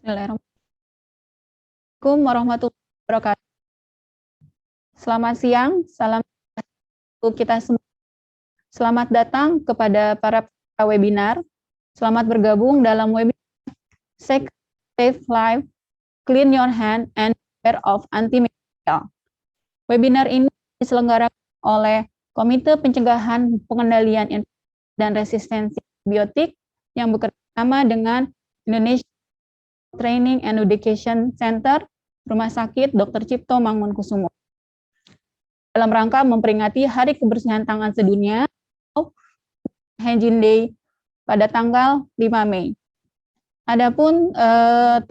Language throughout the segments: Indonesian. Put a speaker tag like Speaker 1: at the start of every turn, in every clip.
Speaker 1: Bismillahirrahmanirrahim. Assalamualaikum warahmatullahi wabarakatuh. Selamat siang, salam untuk kita semua. Selamat datang kepada para peserta webinar. Selamat bergabung dalam webinar Save Life, Clean Your Hand, and Beware of Antimicrobial. Webinar ini diselenggarakan oleh Komite Pencegahan Pengendalian Infeksi dan Resistensi Antibiotik yang bekerja sama dengan Indonesia Training and Education Center, Rumah Sakit Dr. Cipto Mangunkusumo, dalam rangka memperingati Hari Kebersihan Tangan Sedunia, Hygiene Day, pada tanggal 5 Mei. Adapun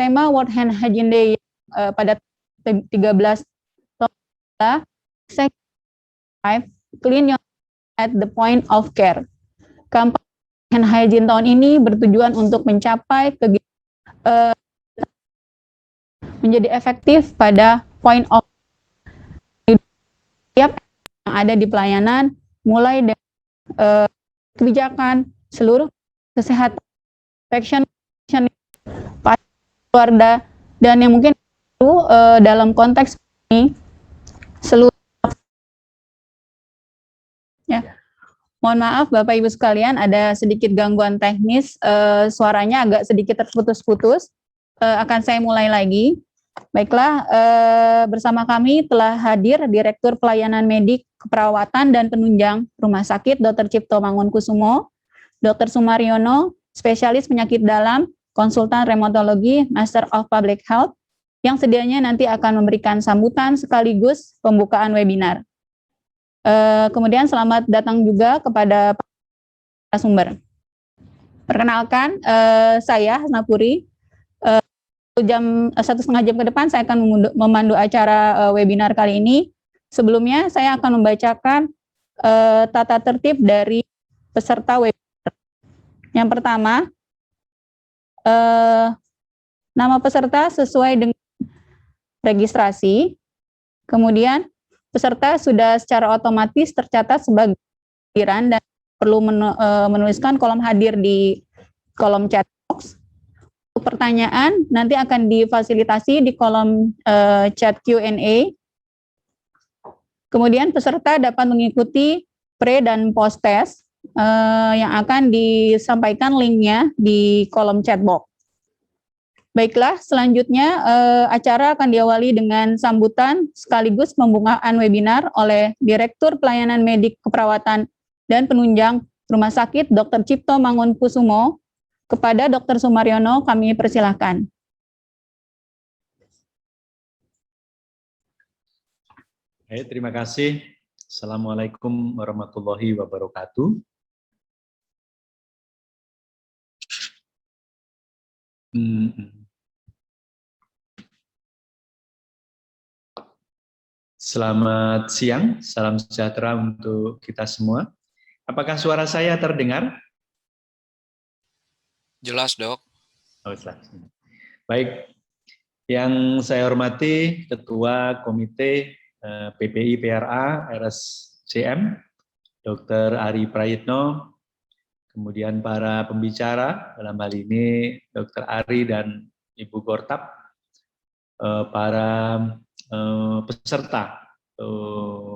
Speaker 1: tema World Hand Hygiene Day pada 13 adalah Save Life, Clean Your at the Point of Care. Kampanye Hand Hygiene tahun ini bertujuan untuk mencapai menjadi efektif pada point of setiap yang ada di pelayanan, mulai dari kebijakan seluruh kesehatan, infection, keluarga, dan yang mungkin dalam konteks ini seluruh ya. Mohon maaf Bapak Ibu sekalian, ada sedikit gangguan teknis, suaranya agak sedikit terputus-putus. Akan saya mulai lagi. Baiklah, bersama kami telah hadir Direktur Pelayanan Medik Keperawatan dan Penunjang Rumah Sakit Dr. Cipto Mangunkusumo, Dr. Sumaryono, Spesialis Penyakit Dalam, Konsultan Rheumatologi, Master of Public Health, yang sedianya nanti akan memberikan sambutan sekaligus pembukaan webinar. Kemudian selamat datang juga kepada para sumber. Perkenalkan, saya Napuri. 1,5 jam ke depan saya akan memandu acara webinar kali ini. Sebelumnya saya akan membacakan tata tertib dari peserta webinar. Yang pertama, nama peserta sesuai dengan registrasi. Kemudian peserta sudah secara otomatis tercatat sebagai hadiran dan perlu menuliskan kolom hadir di kolom chat box. Pertanyaan nanti akan difasilitasi di kolom chat Q&A. Kemudian peserta dapat mengikuti pre dan post test yang akan disampaikan linknya di kolom chat box. Baiklah, selanjutnya acara akan diawali dengan sambutan sekaligus pembukaan webinar oleh Direktur Pelayanan Medik Keperawatan dan Penunjang Rumah Sakit Dr. Cipto Mangunkusumo. Kepada Dr. Sumaryono, kami persilahkan.
Speaker 2: Terima kasih. Assalamualaikum warahmatullahi wabarakatuh. Selamat siang, salam sejahtera untuk kita semua. Apakah suara saya terdengar?
Speaker 3: Jelas, Dok.
Speaker 2: Oh, baik, yang saya hormati Ketua Komite PPI PRA RSCM, Dr. Ari Prayitno, kemudian para pembicara, dalam hal ini Dr. Ari dan Ibu Gortap, para peserta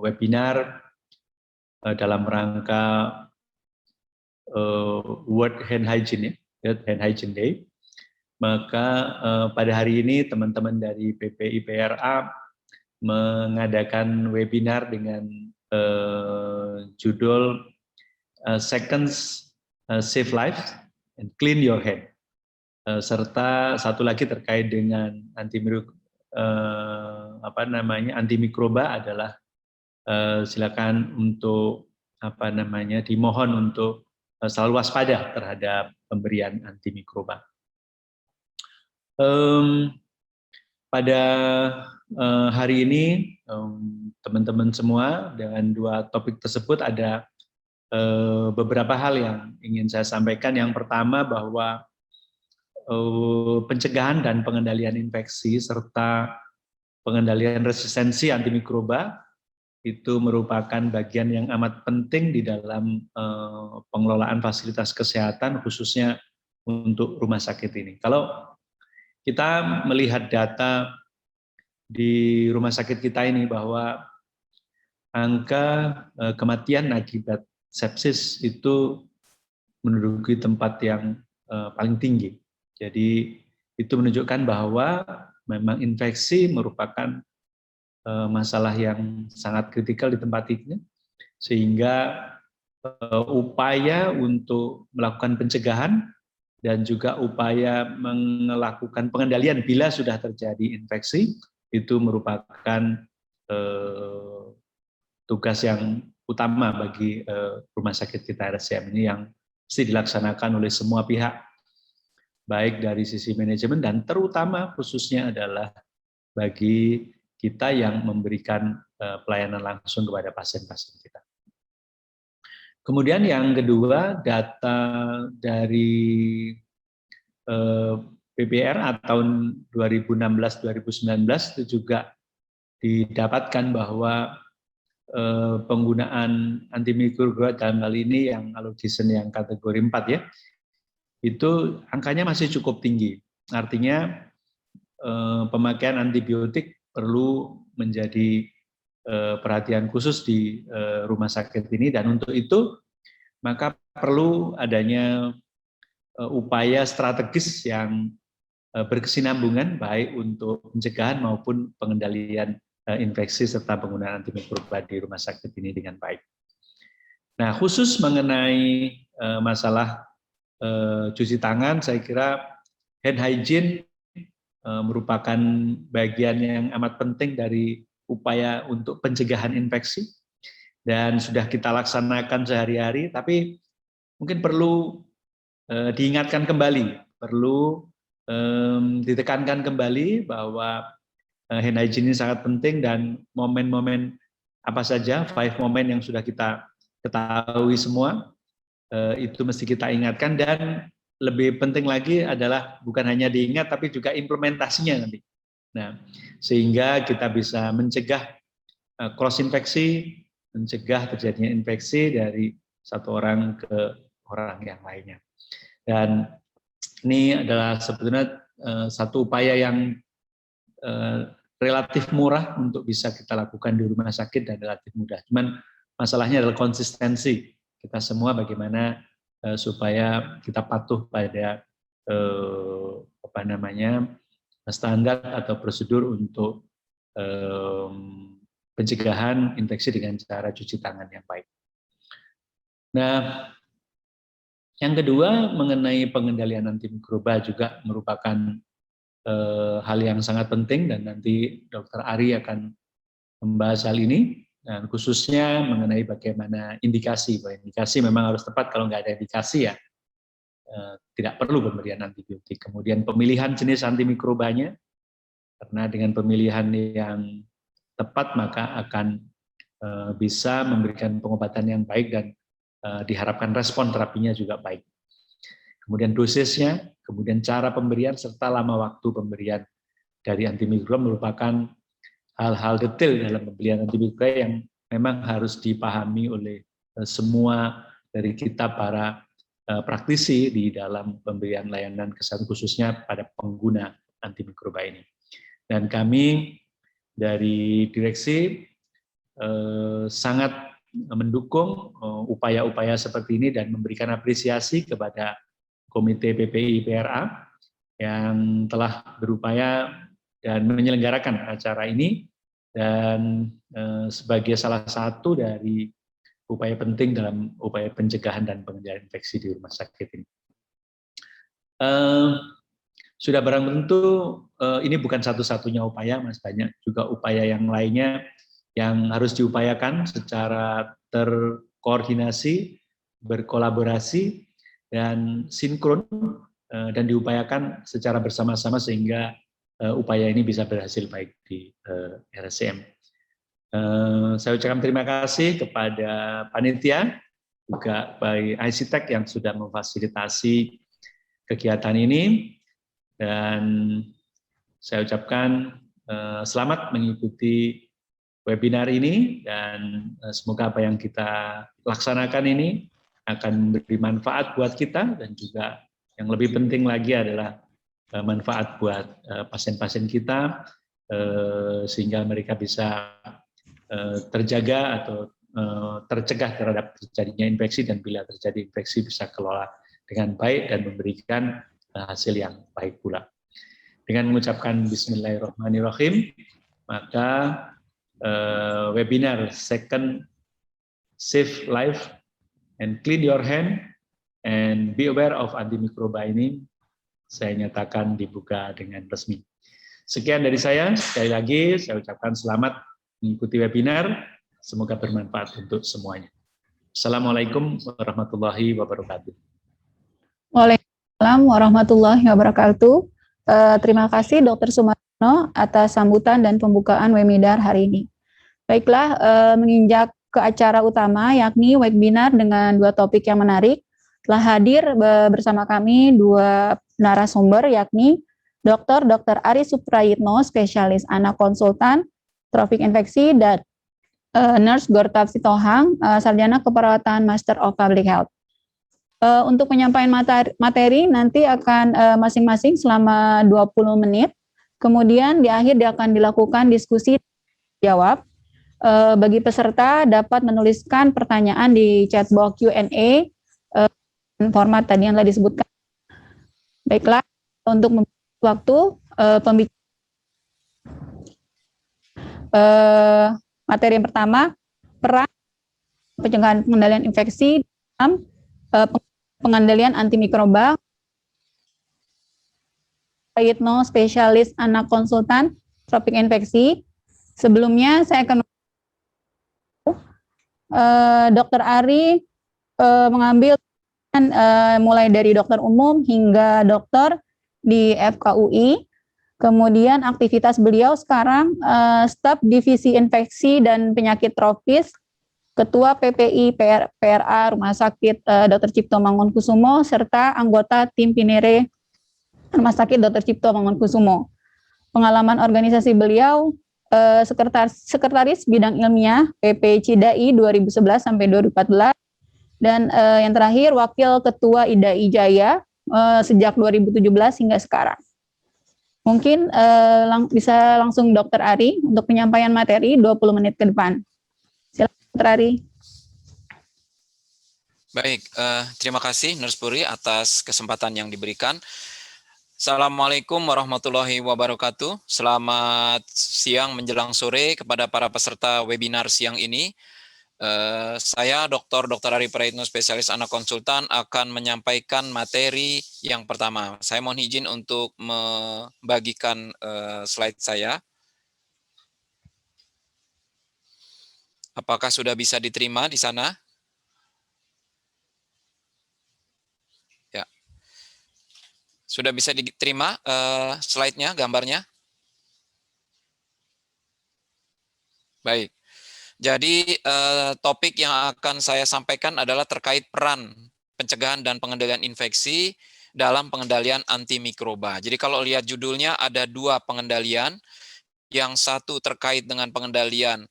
Speaker 2: webinar dalam rangka World Hand Hygiene, Hand Hygiene Day. Maka pada hari ini teman-teman dari PPI PRA mengadakan webinar dengan judul Seconds Save Life and Clean Your Hand, serta satu lagi terkait dengan antimikroba adalah silakan untuk dimohon untuk selalu waspada terhadap pemberian antimikroba. Pada hari ini teman-teman semua, dengan dua topik tersebut ada beberapa hal yang ingin saya sampaikan. Yang pertama bahwa pencegahan dan pengendalian infeksi serta pengendalian resistensi antimikroba itu merupakan bagian yang amat penting di dalam pengelolaan fasilitas kesehatan, khususnya untuk rumah sakit ini. Kalau kita melihat data di rumah sakit kita ini bahwa angka kematian akibat sepsis itu menduduki tempat yang paling tinggi. Jadi itu menunjukkan bahwa memang infeksi merupakan masalah yang sangat kritikal di tempat ini, sehingga upaya untuk melakukan pencegahan dan juga upaya melakukan pengendalian bila sudah terjadi infeksi itu merupakan tugas yang utama bagi rumah sakit kita RSCM ini yang mesti dilaksanakan oleh semua pihak, baik dari sisi manajemen dan terutama khususnya adalah bagi kita yang memberikan pelayanan langsung kepada pasien-pasien kita. Kemudian yang kedua, data dari PPRA tahun 2016-2019 itu juga didapatkan bahwa penggunaan antimikroba dalam hal ini yang allocation yang kategori 4 ya, itu angkanya masih cukup tinggi. Artinya pemakaian antibiotik perlu menjadi perhatian khusus di rumah sakit ini, dan untuk itu maka perlu adanya upaya strategis yang berkesinambungan baik untuk pencegahan maupun pengendalian infeksi serta penggunaan antimikroba di rumah sakit ini dengan baik. Nah, khusus mengenai masalah cuci tangan, saya kira hand hygiene merupakan bagian yang amat penting dari upaya untuk pencegahan infeksi dan sudah kita laksanakan sehari-hari, tapi mungkin perlu diingatkan kembali, perlu ditekankan kembali bahwa hand hygiene ini sangat penting dan momen-momen apa saja, 5 momen yang sudah kita ketahui semua, itu mesti kita ingatkan, dan lebih penting lagi adalah bukan hanya diingat tapi juga implementasinya nanti. Nah, sehingga kita bisa mencegah cross infeksi, mencegah terjadinya infeksi dari satu orang ke orang yang lainnya. Dan ini adalah sebetulnya satu upaya yang relatif murah untuk bisa kita lakukan di rumah sakit dan relatif mudah. Cuman masalahnya adalah konsistensi kita semua bagaimana supaya kita patuh pada standar atau prosedur untuk pencegahan infeksi dengan cara cuci tangan yang baik. Nah, yang kedua mengenai pengendalian antimikroba juga merupakan hal yang sangat penting, dan nanti Dr. Ari akan membahas hal ini, dan khususnya mengenai bagaimana indikasi. Bahwa indikasi memang harus tepat, kalau nggak ada indikasi ya tidak perlu pemberian antibiotik. Kemudian pemilihan jenis antimikrobanya, karena dengan pemilihan yang tepat maka akan bisa memberikan pengobatan yang baik dan diharapkan respon terapinya juga baik. Kemudian dosisnya, kemudian cara pemberian, serta lama waktu pemberian dari antimikroba merupakan hal-hal detail dalam pemberian antimikroba yang memang harus dipahami oleh semua dari kita para praktisi di dalam pemberian layanan kesehatan khususnya pada pengguna antimikroba ini. Dan kami dari direksi sangat mendukung upaya-upaya seperti ini dan memberikan apresiasi kepada Komite PPI PRA yang telah berupaya dan menyelenggarakan acara ini, dan sebagai salah satu dari upaya penting dalam upaya pencegahan dan pengendalian infeksi di rumah sakit ini. Sudah barang tentu ini bukan satu-satunya upaya, Mas, banyak juga upaya yang lainnya yang harus diupayakan secara terkoordinasi, berkolaborasi, dan sinkron, dan diupayakan secara bersama-sama sehingga upaya ini bisa berhasil baik di RSCM. Saya ucapkan terima kasih kepada panitia, juga by ICTech yang sudah memfasilitasi kegiatan ini, dan saya ucapkan selamat mengikuti webinar ini, dan semoga apa yang kita laksanakan ini akan memberi manfaat buat kita, dan juga yang lebih penting lagi adalah manfaat buat pasien-pasien kita, sehingga mereka bisa terjaga atau tercegah terhadap terjadinya infeksi, dan bila terjadi infeksi bisa kelola dengan baik dan memberikan hasil yang baik pula. Dengan mengucapkan Bismillahirrahmanirrahim, maka webinar Second Save Life and Clean Your Hand and Be Aware of Antimicroba ini saya nyatakan dibuka dengan resmi. Sekian dari saya, sekali lagi saya ucapkan selamat mengikuti webinar, semoga bermanfaat untuk semuanya. Assalamualaikum warahmatullahi wabarakatuh.
Speaker 1: Waalaikumsalam warahmatullahi wabarakatuh. Terima kasih Dr. Sumarno atas sambutan dan pembukaan webinar hari ini. Baiklah, menginjak ke acara utama yakni webinar dengan dua topik yang menarik. Telah hadir bersama kami dua narasumber yakni Dr. Ari Suprayitno, spesialis anak konsultan tropik infeksi, dan Nurse Gortab Sitohang, sarjana keperawatan Master of Public Health. Untuk penyampaian materi nanti akan masing-masing selama 20 menit. Kemudian di akhir akan dilakukan diskusi jawab. Bagi peserta dapat menuliskan pertanyaan di chat box Q&A format tadi yang telah disebutkan. Baiklah, untuk waktu materi yang pertama, peran pencegahan pengendalian infeksi dalam pengendalian antimikroba. Prayitno, spesialis anak konsultan tropik infeksi. Sebelumnya saya akan Dr. Ari mengambil mulai dari dokter umum hingga dokter di FKUI. Kemudian aktivitas beliau sekarang staf divisi infeksi dan penyakit tropis, Ketua PPI PRA Rumah Sakit Dr. Cipto Mangunkusumo, serta anggota tim Pinere Rumah Sakit Dr. Cipto Mangunkusumo. Pengalaman organisasi beliau sekretaris bidang ilmiah PP Cidai 2011 sampai 2014, dan yang terakhir wakil ketua IDAI Jaya sejak 2017 hingga sekarang. Mungkin bisa langsung Dr. Ari untuk penyampaian materi 20 menit ke depan. Silakan Dr. Ari.
Speaker 3: Baik, terima kasih Nurse Puri atas kesempatan yang diberikan. Assalamualaikum warahmatullahi wabarakatuh. Selamat siang menjelang sore kepada para peserta webinar siang ini. Saya Dr. Ari Prayitno, spesialis anak konsultan, akan menyampaikan materi yang pertama. Saya mohon izin untuk membagikan slide saya. Apakah sudah bisa diterima di sana? Ya. Sudah bisa diterima slide-nya, gambarnya? Baik. Jadi topik yang akan saya sampaikan adalah terkait peran pencegahan dan pengendalian infeksi dalam pengendalian antimikroba. Jadi kalau lihat judulnya ada dua pengendalian, yang satu terkait dengan pengendalian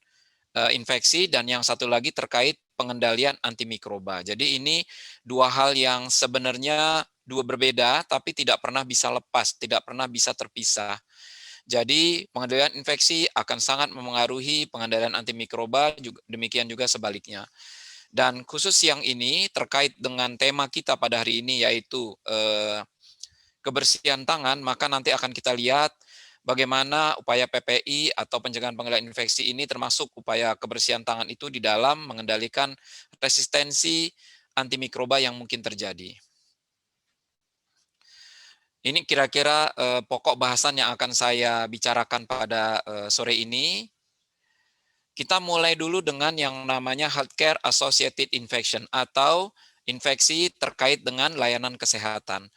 Speaker 3: infeksi dan yang satu lagi terkait pengendalian antimikroba. Jadi ini dua hal yang sebenarnya dua berbeda tapi tidak pernah bisa lepas, tidak pernah bisa terpisah. Jadi pengendalian infeksi akan sangat memengaruhi pengendalian antimikroba, demikian juga sebaliknya. Dan khusus yang ini terkait dengan tema kita pada hari ini, yaitu kebersihan tangan, maka nanti akan kita lihat bagaimana upaya PPI atau pencegahan pengendalian infeksi ini termasuk upaya kebersihan tangan itu di dalam mengendalikan resistensi antimikroba yang mungkin terjadi. Ini kira-kira pokok bahasan yang akan saya bicarakan pada sore ini. Kita mulai dulu dengan yang namanya healthcare associated infection atau infeksi terkait dengan layanan kesehatan.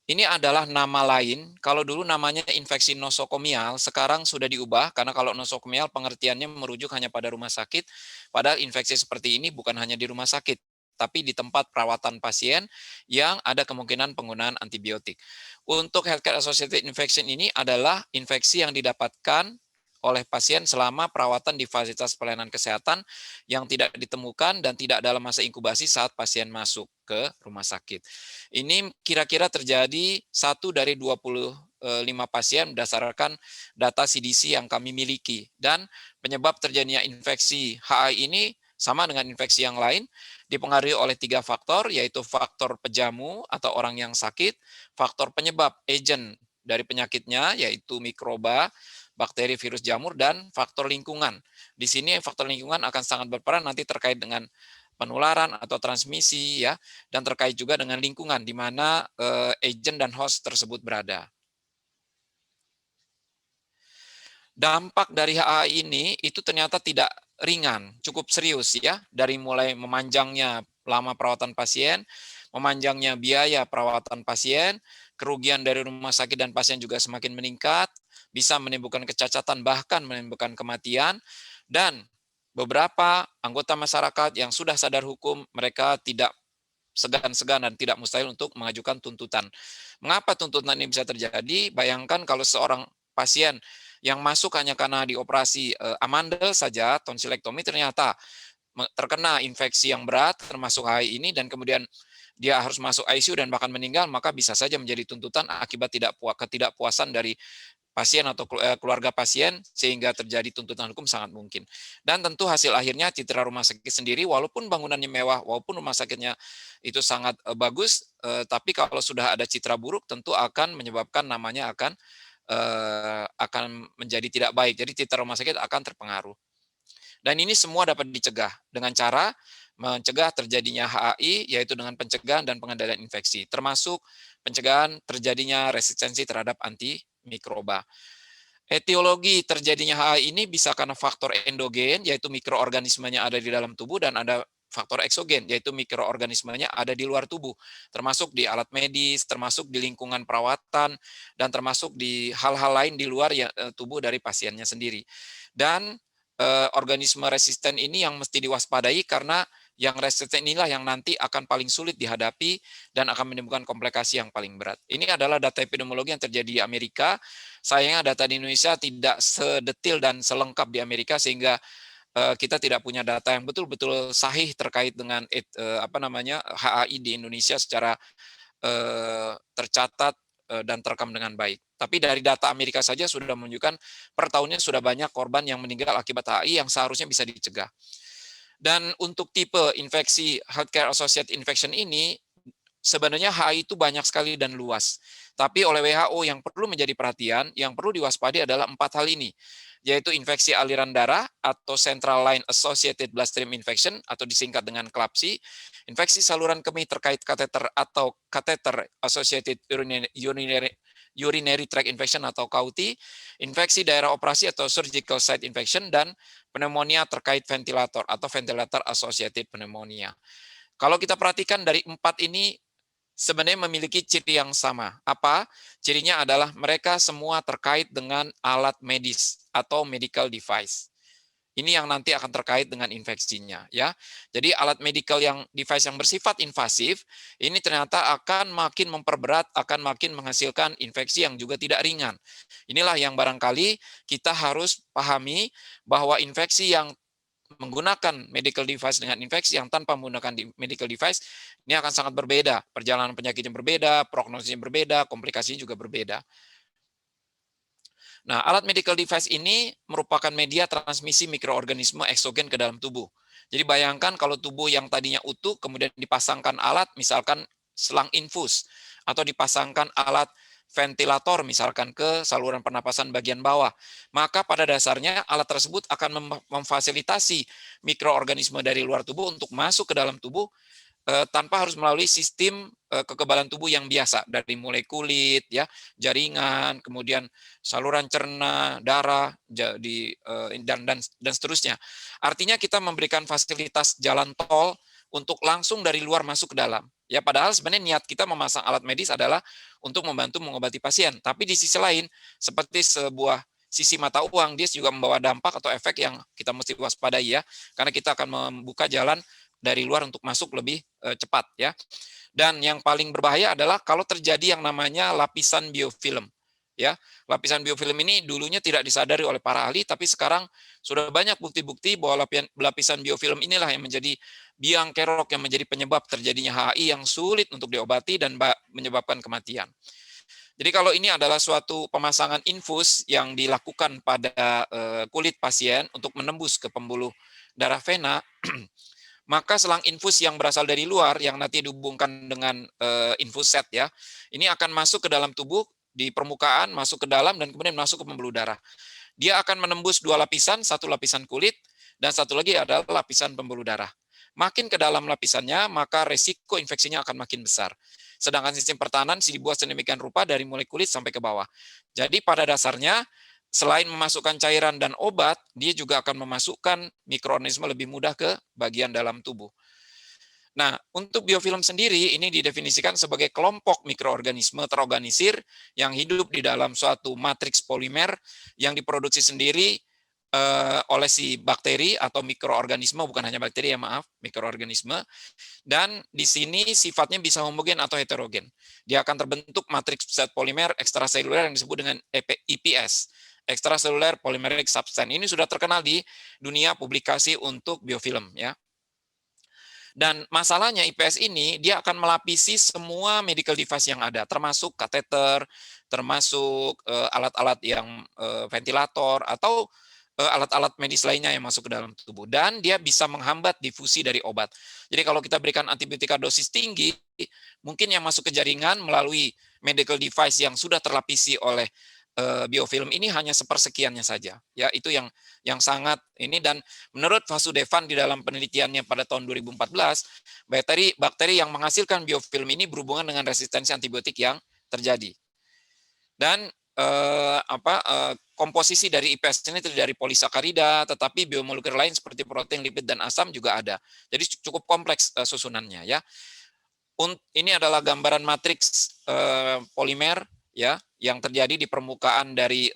Speaker 3: Ini adalah nama lain. Kalau dulu namanya infeksi nosokomial, sekarang sudah diubah karena kalau nosokomial pengertiannya merujuk hanya pada rumah sakit, padahal infeksi seperti ini bukan hanya di rumah sakit, tapi di tempat perawatan pasien yang ada kemungkinan penggunaan antibiotik. Untuk healthcare associated infection ini adalah infeksi yang didapatkan oleh pasien selama perawatan di fasilitas pelayanan kesehatan yang tidak ditemukan dan tidak dalam masa inkubasi saat pasien masuk ke rumah sakit. Ini kira-kira terjadi 1 dari 25 pasien berdasarkan data CDC yang kami miliki. Dan penyebab terjadinya infeksi HAI ini sama dengan infeksi yang lain, dipengaruhi oleh 3 faktor, yaitu faktor pejamu atau orang yang sakit, faktor penyebab agent dari penyakitnya, yaitu mikroba, bakteri, virus, jamur, dan faktor lingkungan. Di sini faktor lingkungan akan sangat berperan nanti terkait dengan penularan atau transmisi, ya, dan terkait juga dengan lingkungan di mana agent dan host tersebut berada. Dampak dari HAI ini itu ternyata tidak ringan, cukup serius ya, dari mulai memanjangnya lama perawatan pasien, memanjangnya biaya perawatan pasien, kerugian dari rumah sakit dan pasien juga semakin meningkat, bisa menimbulkan kecacatan bahkan menimbulkan kematian, dan beberapa anggota masyarakat yang sudah sadar hukum, mereka tidak segan-segan dan tidak mustahil untuk mengajukan tuntutan. Mengapa tuntutan ini bisa terjadi? Bayangkan kalau seorang pasien yang masuk hanya karena dioperasi amandel saja, tonsilektomi, ternyata terkena infeksi yang berat, termasuk HI ini, dan kemudian dia harus masuk ICU dan bahkan meninggal, maka bisa saja menjadi tuntutan akibat ketidakpuasan dari pasien atau keluarga pasien sehingga terjadi tuntutan hukum sangat mungkin. Dan tentu hasil akhirnya citra rumah sakit sendiri, walaupun bangunannya mewah, walaupun rumah sakitnya itu sangat bagus, tapi kalau sudah ada citra buruk tentu akan menyebabkan namanya akan menjadi tidak baik. Jadi citra rumah sakit akan terpengaruh. Dan ini semua dapat dicegah dengan cara mencegah terjadinya HAI, yaitu dengan pencegahan dan pengendalian infeksi, termasuk pencegahan terjadinya resistensi terhadap antimikroba. Etiologi terjadinya HAI ini bisa karena faktor endogen, yaitu mikroorganismenya ada di dalam tubuh, dan ada faktor eksogen, yaitu mikroorganismenya ada di luar tubuh, termasuk di alat medis, termasuk di lingkungan perawatan, dan termasuk di hal-hal lain di luar tubuh dari pasiennya sendiri. Dan organisme resisten ini yang mesti diwaspadai karena yang resisten inilah yang nanti akan paling sulit dihadapi dan akan menimbulkan komplikasi yang paling berat. Ini adalah data epidemiologi yang terjadi di Amerika. Sayangnya data di Indonesia tidak sedetil dan selengkap di Amerika sehingga kita tidak punya data yang betul-betul sahih terkait dengan HAI di Indonesia secara tercatat dan terekam dengan baik. Tapi dari data Amerika saja sudah menunjukkan per tahunnya sudah banyak korban yang meninggal akibat HAI yang seharusnya bisa dicegah. Dan untuk tipe infeksi healthcare associated infection ini, sebenarnya HAI itu banyak sekali dan luas. Tapi oleh WHO yang perlu menjadi perhatian, yang perlu diwaspadai adalah 4 hal ini, yaitu infeksi aliran darah atau central line associated bloodstream infection atau disingkat dengan CLABSI, infeksi saluran kemih terkait kateter atau catheter associated urinary tract infection atau CAUTI, infeksi daerah operasi atau surgical site infection, dan pneumonia terkait ventilator atau ventilator associated pneumonia. Kalau kita perhatikan dari 4 ini sebenarnya memiliki ciri yang sama. Apa? Cirinya adalah mereka semua terkait dengan alat medis atau medical device. Ini yang nanti akan terkait dengan infeksinya, ya. Jadi alat medical device yang bersifat invasif ini ternyata akan makin memperberat, akan makin menghasilkan infeksi yang juga tidak ringan. Inilah yang barangkali kita harus pahami bahwa infeksi yang menggunakan medical device dengan infeksi yang tanpa menggunakan medical device ini akan sangat berbeda. Perjalanan penyakitnya berbeda, prognosisnya berbeda, komplikasinya juga berbeda. Nah, alat medical device ini merupakan media transmisi mikroorganisme eksogen ke dalam tubuh. Jadi bayangkan kalau tubuh yang tadinya utuh kemudian dipasangkan alat, misalkan selang infus, atau dipasangkan alat ventilator misalkan ke saluran pernapasan bagian bawah, maka pada dasarnya alat tersebut akan memfasilitasi mikroorganisme dari luar tubuh untuk masuk ke dalam tubuh tanpa harus melalui sistem kekebalan tubuh yang biasa, dari mulai kulit, ya, jaringan, kemudian saluran cerna, darah, dan seterusnya. Artinya kita memberikan fasilitas jalan tol untuk langsung dari luar masuk ke dalam. Ya, padahal sebenarnya niat kita memasang alat medis adalah untuk membantu mengobati pasien. Tapi di sisi lain, seperti sebuah sisi mata uang, dia juga membawa dampak atau efek yang kita mesti waspadai, ya, karena kita akan membuka jalan dari luar untuk masuk lebih cepat, ya. Dan yang paling berbahaya adalah kalau terjadi yang namanya lapisan biofilm. Ya, lapisan biofilm ini dulunya tidak disadari oleh para ahli, tapi sekarang sudah banyak bukti-bukti bahwa lapisan biofilm inilah yang menjadi biang kerok yang menjadi penyebab terjadinya HAI yang sulit untuk diobati dan menyebabkan kematian. Jadi kalau ini adalah suatu pemasangan infus yang dilakukan pada kulit pasien untuk menembus ke pembuluh darah vena, maka selang infus yang berasal dari luar yang nanti dihubungkan dengan infus set ya, ini akan masuk ke dalam tubuh di permukaan, masuk ke dalam dan kemudian masuk ke pembuluh darah. Dia akan menembus dua lapisan, satu lapisan kulit dan satu lagi adalah lapisan pembuluh darah. Makin ke dalam lapisannya, maka resiko infeksinya akan makin besar. Sedangkan sistem pertahanan dibuat sedemikian rupa dari mulai kulit sampai ke bawah. Jadi pada dasarnya selain memasukkan cairan dan obat, dia juga akan memasukkan mikroorganisme lebih mudah ke bagian dalam tubuh. Nah, untuk biofilm sendiri ini didefinisikan sebagai kelompok mikroorganisme terorganisir yang hidup di dalam suatu matriks polimer yang diproduksi sendiri oleh si bakteri atau mikroorganisme, bukan hanya bakteri ya maaf, mikroorganisme. Dan di sini sifatnya bisa homogen atau heterogen. Dia akan terbentuk matriks zat polimer ekstraseluler yang disebut dengan EPS, extracellular polymeric substance. Ini sudah terkenal di dunia publikasi untuk biofilm ya. Dan masalahnya IPS ini dia akan melapisi semua medical device yang ada, termasuk kateter, termasuk alat-alat yang ventilator atau alat-alat medis lainnya yang masuk ke dalam tubuh. Dan dia bisa menghambat difusi dari obat. Jadi kalau kita berikan antibiotika dosis tinggi, mungkin yang masuk ke jaringan melalui medical device yang sudah terlapisi oleh biofilm ini hanya sepersekiannya saja. Ya, itu yang sangat ini. Dan menurut Vasudevan di dalam penelitiannya pada tahun 2014, bakteri yang menghasilkan biofilm ini berhubungan dengan resistensi antibiotik yang terjadi. Dan komposisi dari IPS ini terdiri dari polisakarida, tetapi biomolekuler lain seperti protein, lipid, dan asam juga ada. Jadi cukup kompleks susunannya ya. Ini adalah gambaran matriks polimer ya yang terjadi di permukaan dari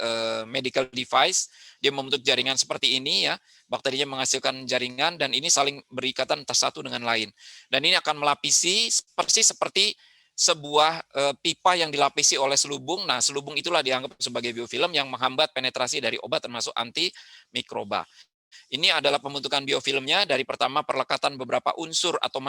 Speaker 3: medical device. Dia membentuk jaringan seperti ini ya. Bakterinya menghasilkan jaringan dan ini saling berikatan satu dengan lain. Dan ini akan melapisi persis seperti sebuah pipa yang dilapisi oleh selubung. Nah, selubung itulah dianggap sebagai biofilm yang menghambat penetrasi dari obat termasuk antimikroba. Ini adalah pembentukan biofilmnya dari pertama perlekatan beberapa unsur atau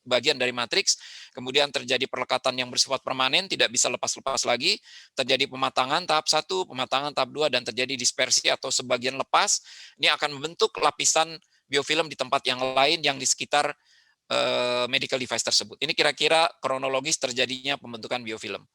Speaker 3: bagian dari matriks, kemudian terjadi perlekatan yang bersifat permanen, tidak bisa lepas-lepas lagi, terjadi pematangan tahap 1, pematangan tahap 2, dan terjadi dispersi atau sebagian lepas. Ini akan membentuk lapisan biofilm di tempat yang lain yang di sekitar medical device tersebut. Ini kira-kira kronologis terjadinya pembentukan biofilm.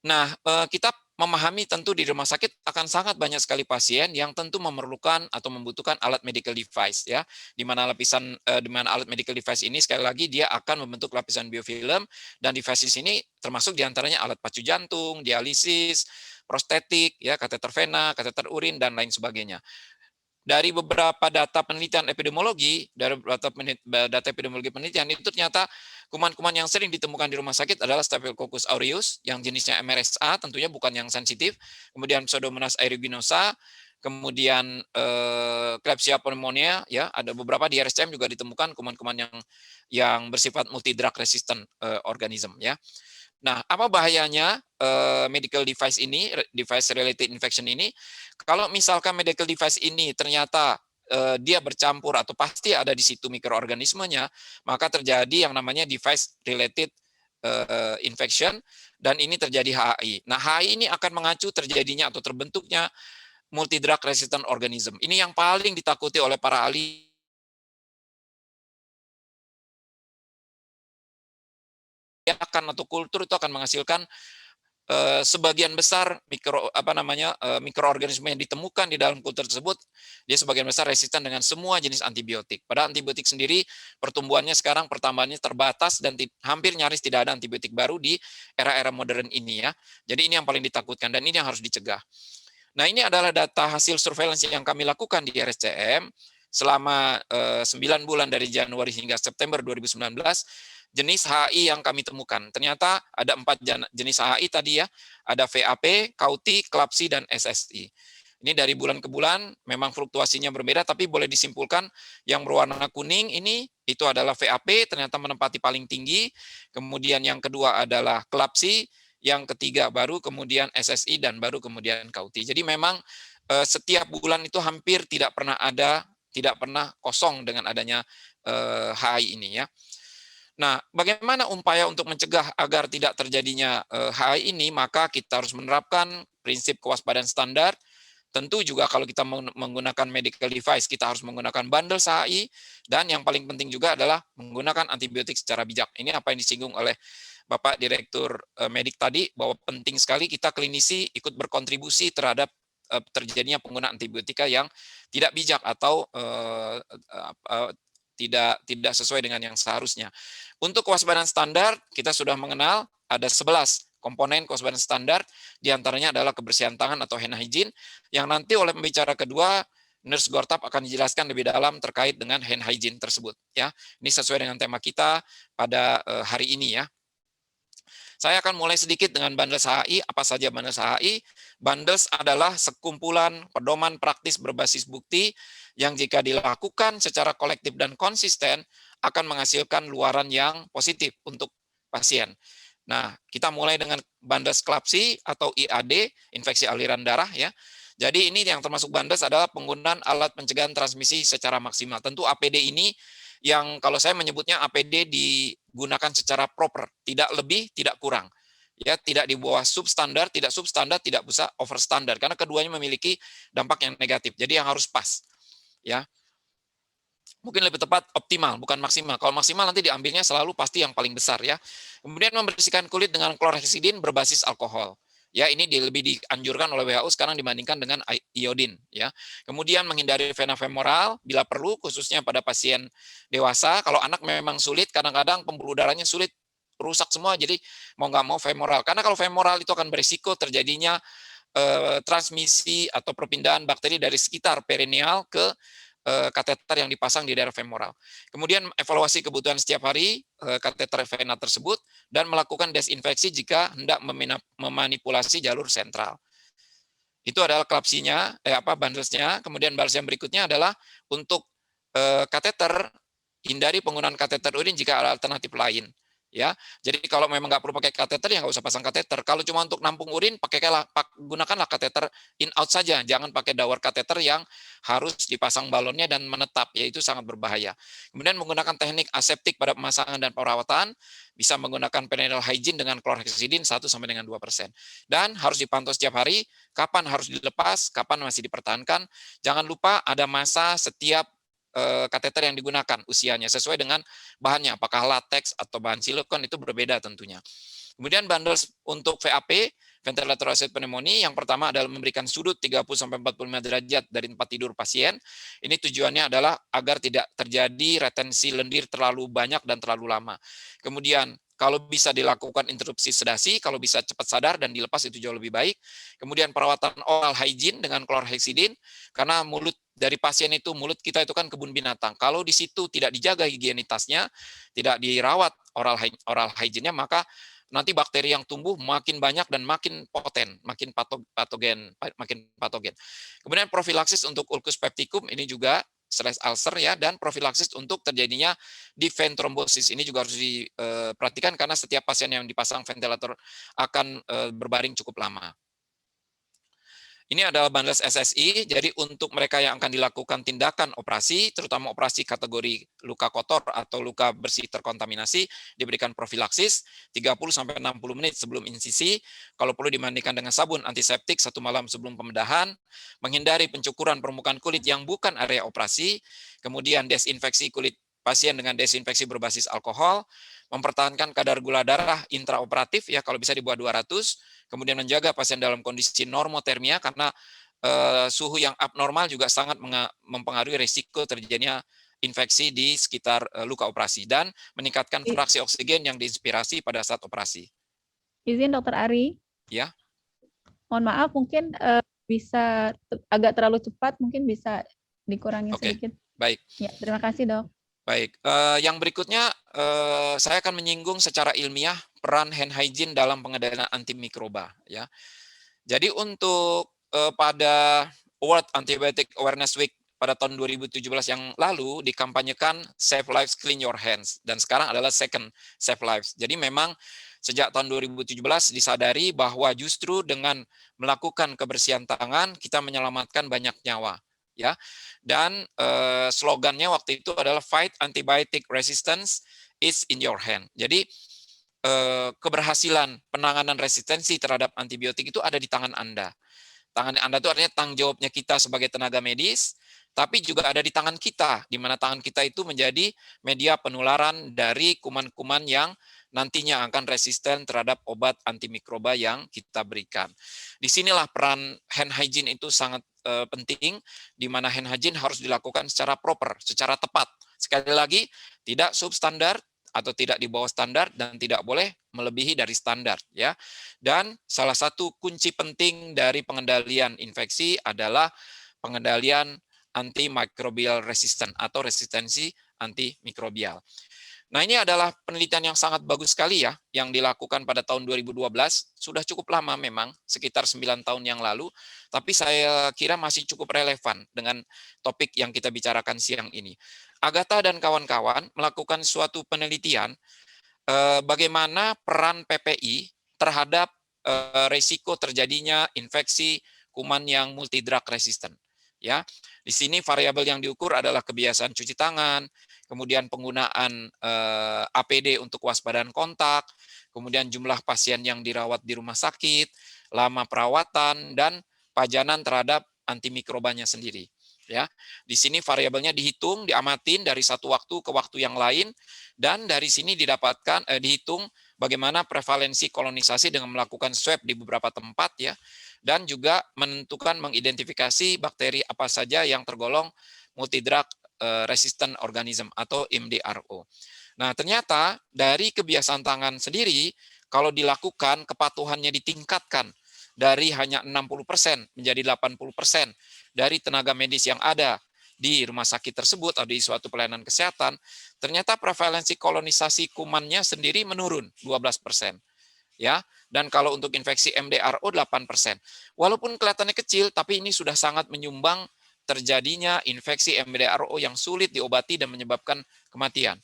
Speaker 3: Nah, kita memahami tentu di rumah sakit akan sangat banyak sekali pasien yang tentu memerlukan atau membutuhkan alat medical device ya, di mana alat medical device ini sekali lagi dia akan membentuk lapisan biofilm dan device ini termasuk diantaranya alat pacu jantung, dialisis, prostetik ya, kateter vena, kateter urin dan lain sebagainya. Dari beberapa data penelitian epidemiologi, data epidemiologi penelitian itu ternyata kuman-kuman yang sering ditemukan di rumah sakit adalah Staphylococcus aureus yang jenisnya MRSA, tentunya bukan yang sensitif, kemudian Pseudomonas aeruginosa, kemudian Klebsiella pneumonia, ya ada beberapa di RSCM juga ditemukan kuman-kuman yang bersifat multi drug resistant organism, ya. Nah, apa bahayanya medical device ini, device related infection ini? Kalau misalkan medical device ini ternyata dia bercampur atau pasti ada di situ mikroorganismenya, maka terjadi yang namanya device related infection dan ini terjadi HAI. Nah, HAI ini akan mengacu terjadinya atau terbentuknya multi drug resistant organism. Ini yang paling ditakuti oleh para ahli. Akan atau kultur itu akan menghasilkan sebagian besar mikroorganisme yang ditemukan di dalam kultur tersebut, dia sebagian besar resisten dengan semua jenis antibiotik. Padahal antibiotik sendiri pertumbuhannya sekarang pertambahannya terbatas dan hampir nyaris tidak ada antibiotik baru di era-era modern ini ya. Jadi ini yang paling ditakutkan dan ini yang harus dicegah. Nah, ini adalah data hasil surveillance yang kami lakukan di RSCM selama 9 bulan dari Januari hingga September 2019. Jenis HAI yang kami temukan. Ternyata ada 4 jenis HAI tadi ya. Ada VAP, KAUTI, KLAPSI, dan SSI. Ini dari bulan ke bulan memang fluktuasinya berbeda, tapi boleh disimpulkan yang berwarna kuning ini itu adalah VAP, ternyata menempati paling tinggi. Kemudian yang kedua adalah KLAPSI, yang ketiga baru kemudian SSI, dan baru kemudian Kauti. Jadi memang setiap bulan itu hampir tidak pernah kosong dengan adanya HI ini ya. Nah, bagaimana upaya untuk mencegah agar tidak terjadinya HI ini? Maka kita harus menerapkan prinsip kewaspadaan standar. Tentu juga kalau kita menggunakan medical device, kita harus menggunakan bundle HI, dan yang paling penting juga adalah menggunakan antibiotik secara bijak. Ini apa yang disinggung oleh Bapak Direktur Medik tadi, bahwa penting sekali kita klinisi ikut berkontribusi terhadap terjadinya penggunaan antibiotika yang tidak bijak atau tidak sesuai dengan yang seharusnya. Untuk kewaspadaan standar, kita sudah mengenal ada 11 komponen kewaspadaan standar, diantaranya adalah kebersihan tangan atau hand hygiene, yang nanti oleh pembicara kedua, Nurse Gortap akan dijelaskan lebih dalam terkait dengan hand hygiene tersebut. Ya, ini sesuai dengan tema kita pada hari ini ya. Saya akan mulai sedikit dengan bundles HI. Apa saja bundles HI? Bundles adalah sekumpulan pedoman praktis berbasis bukti yang jika dilakukan secara kolektif dan konsisten akan menghasilkan luaran yang positif untuk pasien. Nah, kita mulai dengan bundles klapsi atau IAD, infeksi aliran darah ya. Jadi ini yang termasuk bundles adalah penggunaan alat pencegahan transmisi secara maksimal. Tentu APD ini yang kalau saya menyebutnya APD digunakan secara proper, tidak lebih, tidak kurang. Ya, tidak di bawah substandar, tidak substandar, tidak bisa overstandar, karena keduanya memiliki dampak yang negatif. Jadi yang harus pas. Ya. Mungkin lebih tepat optimal, bukan maksimal. Kalau maksimal nanti diambilnya selalu pasti yang paling besar ya. Kemudian membersihkan kulit dengan klorheksidin berbasis alkohol. Ya, ini lebih dianjurkan oleh WHO sekarang dibandingkan dengan iodin ya. Kemudian menghindari vena femoral bila perlu, khususnya pada pasien dewasa. Kalau anak memang sulit, kadang-kadang pembuluh darahnya sulit, rusak semua, jadi mau nggak mau femoral. Karena kalau femoral itu akan berisiko terjadinya transmisi atau perpindahan bakteri dari sekitar perineal ke kateter yang dipasang di daerah femoral. Kemudian evaluasi kebutuhan setiap hari kateter vena tersebut dan melakukan desinfeksi jika hendak memanipulasi jalur sentral. Itu adalah klapsinya, bundlesnya. Kemudian bundles yang berikutnya adalah untuk kateter, hindari penggunaan kateter urin jika ada alternatif lain. Ya, jadi kalau memang nggak perlu pakai kateter ya nggak usah pasang kateter. Kalau cuma untuk nampung urin, gunakanlah kateter in out saja. Jangan pakai dawar kateter yang harus dipasang balonnya dan menetap, yaitu sangat berbahaya. Kemudian menggunakan teknik aseptik pada pemasangan dan perawatan, bisa menggunakan perineal hygiene dengan klorheksidin 1 sampai dengan 2%. Dan harus dipantau setiap hari, kapan harus dilepas, kapan masih dipertahankan. Jangan lupa ada masa setiap kateter yang digunakan, usianya sesuai dengan bahannya, apakah latex atau bahan silikon, itu berbeda tentunya. Kemudian bundles untuk VAP, ventilator assisted pneumonia, yang pertama adalah memberikan sudut 30-45 derajat dari tempat tidur pasien. Ini tujuannya adalah agar tidak terjadi retensi lendir terlalu banyak dan terlalu lama. Kemudian kalau bisa dilakukan interupsi sedasi, kalau bisa cepat sadar dan dilepas itu jauh lebih baik. Kemudian perawatan oral hygiene dengan klorheksidin, karena mulut dari pasien itu, mulut kita itu kan kebun binatang. Kalau di situ tidak dijaga higienitasnya, tidak dirawat oral hygiene-nya, maka nanti bakteri yang tumbuh makin banyak dan makin poten, makin patogen. Kemudian profilaksis untuk ulcus pepticum ini juga /ulcer ya, dan profilaksis untuk terjadinya deep vein thrombosis ini juga harus diperhatikan karena setiap pasien yang dipasang ventilator akan berbaring cukup lama. Ini adalah bundles SSI, jadi untuk mereka yang akan dilakukan tindakan operasi, terutama operasi kategori luka kotor atau luka bersih terkontaminasi, diberikan profilaksis 30-60 menit sebelum insisi, kalau perlu dimandikan dengan sabun antiseptik 1 malam sebelum pembedahan, menghindari pencukuran permukaan kulit yang bukan area operasi, kemudian desinfeksi kulit pasien dengan desinfeksi berbasis alkohol, mempertahankan kadar gula darah intraoperatif ya kalau bisa di bawah 200, kemudian menjaga pasien dalam kondisi normotermia karena suhu yang abnormal juga sangat mempengaruhi risiko terjadinya infeksi di sekitar luka operasi dan meningkatkan fraksi oksigen yang diinspirasi pada saat operasi.
Speaker 1: Izin Dokter Ari.
Speaker 3: Ya.
Speaker 1: Mohon maaf mungkin bisa agak terlalu cepat, mungkin bisa dikurangi sedikit.
Speaker 3: Baik.
Speaker 1: Ya, terima kasih Dok.
Speaker 3: Baik, yang berikutnya saya akan menyinggung secara ilmiah peran hand hygiene dalam pengendalian antimikroba. Ya, jadi untuk pada World Antibiotic Awareness Week pada tahun 2017 yang lalu dikampanyekan Save Lives, Clean Your Hands, dan sekarang adalah Second Save Lives. Jadi memang Sejak tahun 2017 disadari bahwa justru dengan melakukan kebersihan tangan kita menyelamatkan banyak nyawa, ya. Dan slogannya waktu itu adalah fight antibiotic resistance is in your hand. Jadi keberhasilan penanganan resistensi terhadap antibiotik itu ada di tangan Anda. Tangan Anda itu artinya tanggung jawabnya kita sebagai tenaga medis, tapi juga ada di tangan kita, di mana tangan kita itu menjadi media penularan dari kuman-kuman yang nantinya akan resisten terhadap obat antimikroba yang kita berikan. Disinilah peran hand hygiene itu sangat penting, di mana hand hygiene harus dilakukan secara proper, secara tepat. Sekali lagi, tidak substandar, atau tidak di bawah standar dan tidak boleh melebihi dari standar, ya. Dan salah satu kunci penting dari pengendalian infeksi adalah pengendalian antimicrobial resistant atau resistensi antimikrobial. Nah, ini adalah penelitian yang sangat bagus sekali ya, yang dilakukan pada tahun 2012, sudah cukup lama memang, sekitar 9 tahun yang lalu, tapi saya kira masih cukup relevan dengan topik yang kita bicarakan siang ini. Agatha dan kawan-kawan melakukan suatu penelitian bagaimana peran PPI terhadap risiko terjadinya infeksi kuman yang multidrug resistant. Ya, di sini variabel yang diukur adalah kebiasaan cuci tangan, kemudian penggunaan APD untuk waspadaan kontak, kemudian jumlah pasien yang dirawat di rumah sakit, lama perawatan, dan pajanan terhadap antimikrobanya sendiri. Ya, di sini variabelnya dihitung, diamatin dari satu waktu ke waktu yang lain, dan dari sini didapatkan dihitung bagaimana prevalensi kolonisasi dengan melakukan swab di beberapa tempat ya, dan juga menentukan mengidentifikasi bakteri apa saja yang tergolong multidrug resistant organism atau MDRO. Nah, ternyata dari kebiasaan tangan sendiri kalau dilakukan kepatuhannya ditingkatkan dari hanya 60% menjadi 80% dari tenaga medis yang ada di rumah sakit tersebut atau di suatu pelayanan kesehatan, ternyata prevalensi kolonisasi kumannya sendiri menurun 12%. Ya, dan kalau untuk infeksi MDRO 8%. Walaupun kelihatannya kecil, tapi ini sudah sangat menyumbang terjadinya infeksi MDRO yang sulit diobati dan menyebabkan kematian.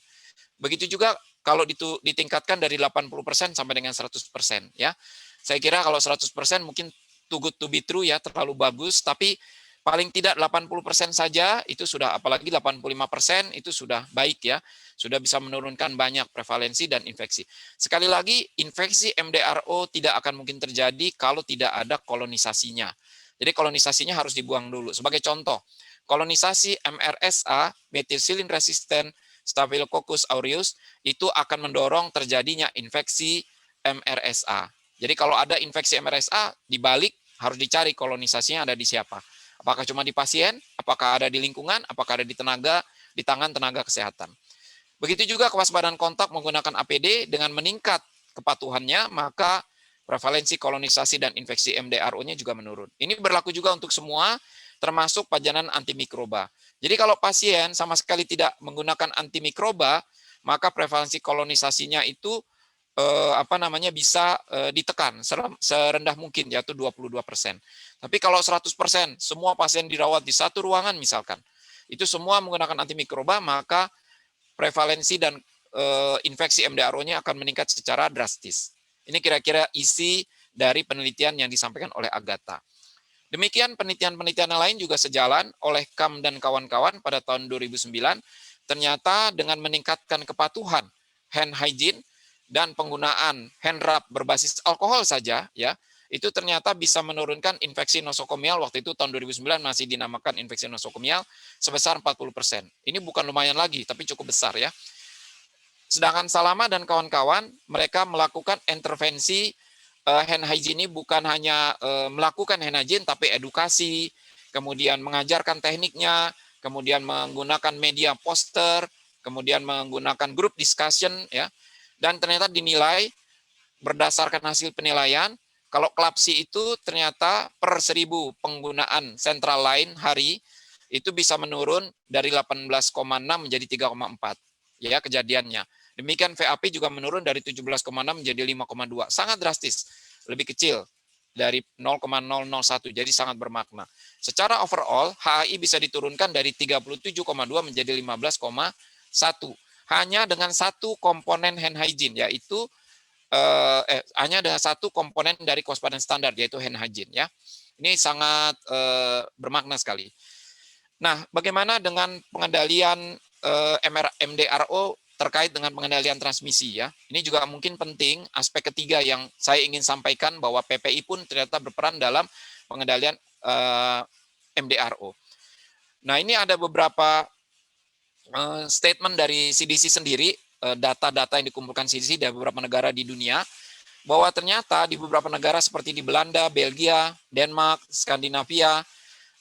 Speaker 3: Begitu juga kalau ditingkatkan dari 80% sampai dengan 100%. Ya, saya kira kalau 100% mungkin too good to be true ya, terlalu bagus, tapi paling tidak 80% saja itu sudah, apalagi 85% itu sudah baik ya, sudah bisa menurunkan banyak prevalensi dan infeksi. Sekali lagi, infeksi MDRO tidak akan mungkin terjadi kalau tidak ada kolonisasinya. Jadi kolonisasinya harus dibuang dulu. Sebagai contoh, kolonisasi MRSA, methicillin resistant Staphylococcus aureus, itu akan mendorong terjadinya infeksi MRSA. Jadi kalau ada infeksi MRSA, dibalik harus dicari kolonisasinya ada di siapa. Apakah cuma di pasien, apakah ada di lingkungan, apakah ada di tangan tenaga kesehatan. Begitu juga kewaspadaan kontak menggunakan APD dengan meningkat kepatuhannya, maka prevalensi kolonisasi dan infeksi MDRO-nya juga menurun. Ini berlaku juga untuk semua, termasuk pajanan antimikroba. Jadi kalau pasien sama sekali tidak menggunakan antimikroba, maka prevalensi kolonisasinya itu bisa ditekan serendah mungkin, yaitu 22%. Tapi kalau 100% semua pasien dirawat di satu ruangan misalkan, itu semua menggunakan antimikroba, maka prevalensi dan infeksi MDRO-nya akan meningkat secara drastis. Ini kira-kira isi dari penelitian yang disampaikan oleh Agatha. Demikian penelitian-penelitian lain juga sejalan oleh Kam dan kawan-kawan pada tahun 2009, ternyata dengan meningkatkan kepatuhan hand hygiene dan penggunaan hand rub berbasis alkohol saja, ya, itu ternyata bisa menurunkan infeksi nosokomial, waktu itu tahun 2009 masih dinamakan infeksi nosokomial, sebesar 40%. Ini bukan lumayan lagi, tapi cukup besar ya. Sedangkan Salama dan kawan-kawan, mereka melakukan intervensi hand hygiene ini bukan hanya melakukan hand hygiene, tapi edukasi, kemudian mengajarkan tekniknya, kemudian menggunakan media poster, kemudian menggunakan group discussion, ya. Dan ternyata dinilai berdasarkan hasil penilaian, kalau KLAPSI itu ternyata per 1000 penggunaan central line hari, itu bisa menurun dari 18,6 menjadi 3,4. Ya, kejadiannya. Demikian VAP juga menurun dari 17,6 menjadi 5,2. Sangat drastis, lebih kecil dari 0,001, jadi sangat bermakna. Secara overall, HAI bisa diturunkan dari 37,2 menjadi 15,1. Hanya dengan satu komponen hand hygiene, yaitu hanya ada satu komponen dari kewaspadaan standar, yaitu hand hygiene ya. Ini sangat bermakna sekali. Nah, bagaimana dengan pengendalian MDRO terkait dengan pengendalian transmisi ya? Ini juga mungkin penting, aspek ketiga yang saya ingin sampaikan bahwa PPI pun ternyata berperan dalam pengendalian MDRO. Nah, ini ada beberapa statement dari CDC sendiri, data-data yang dikumpulkan CDC dari beberapa negara di dunia, bahwa ternyata di beberapa negara seperti di Belanda, Belgia, Denmark, Skandinavia,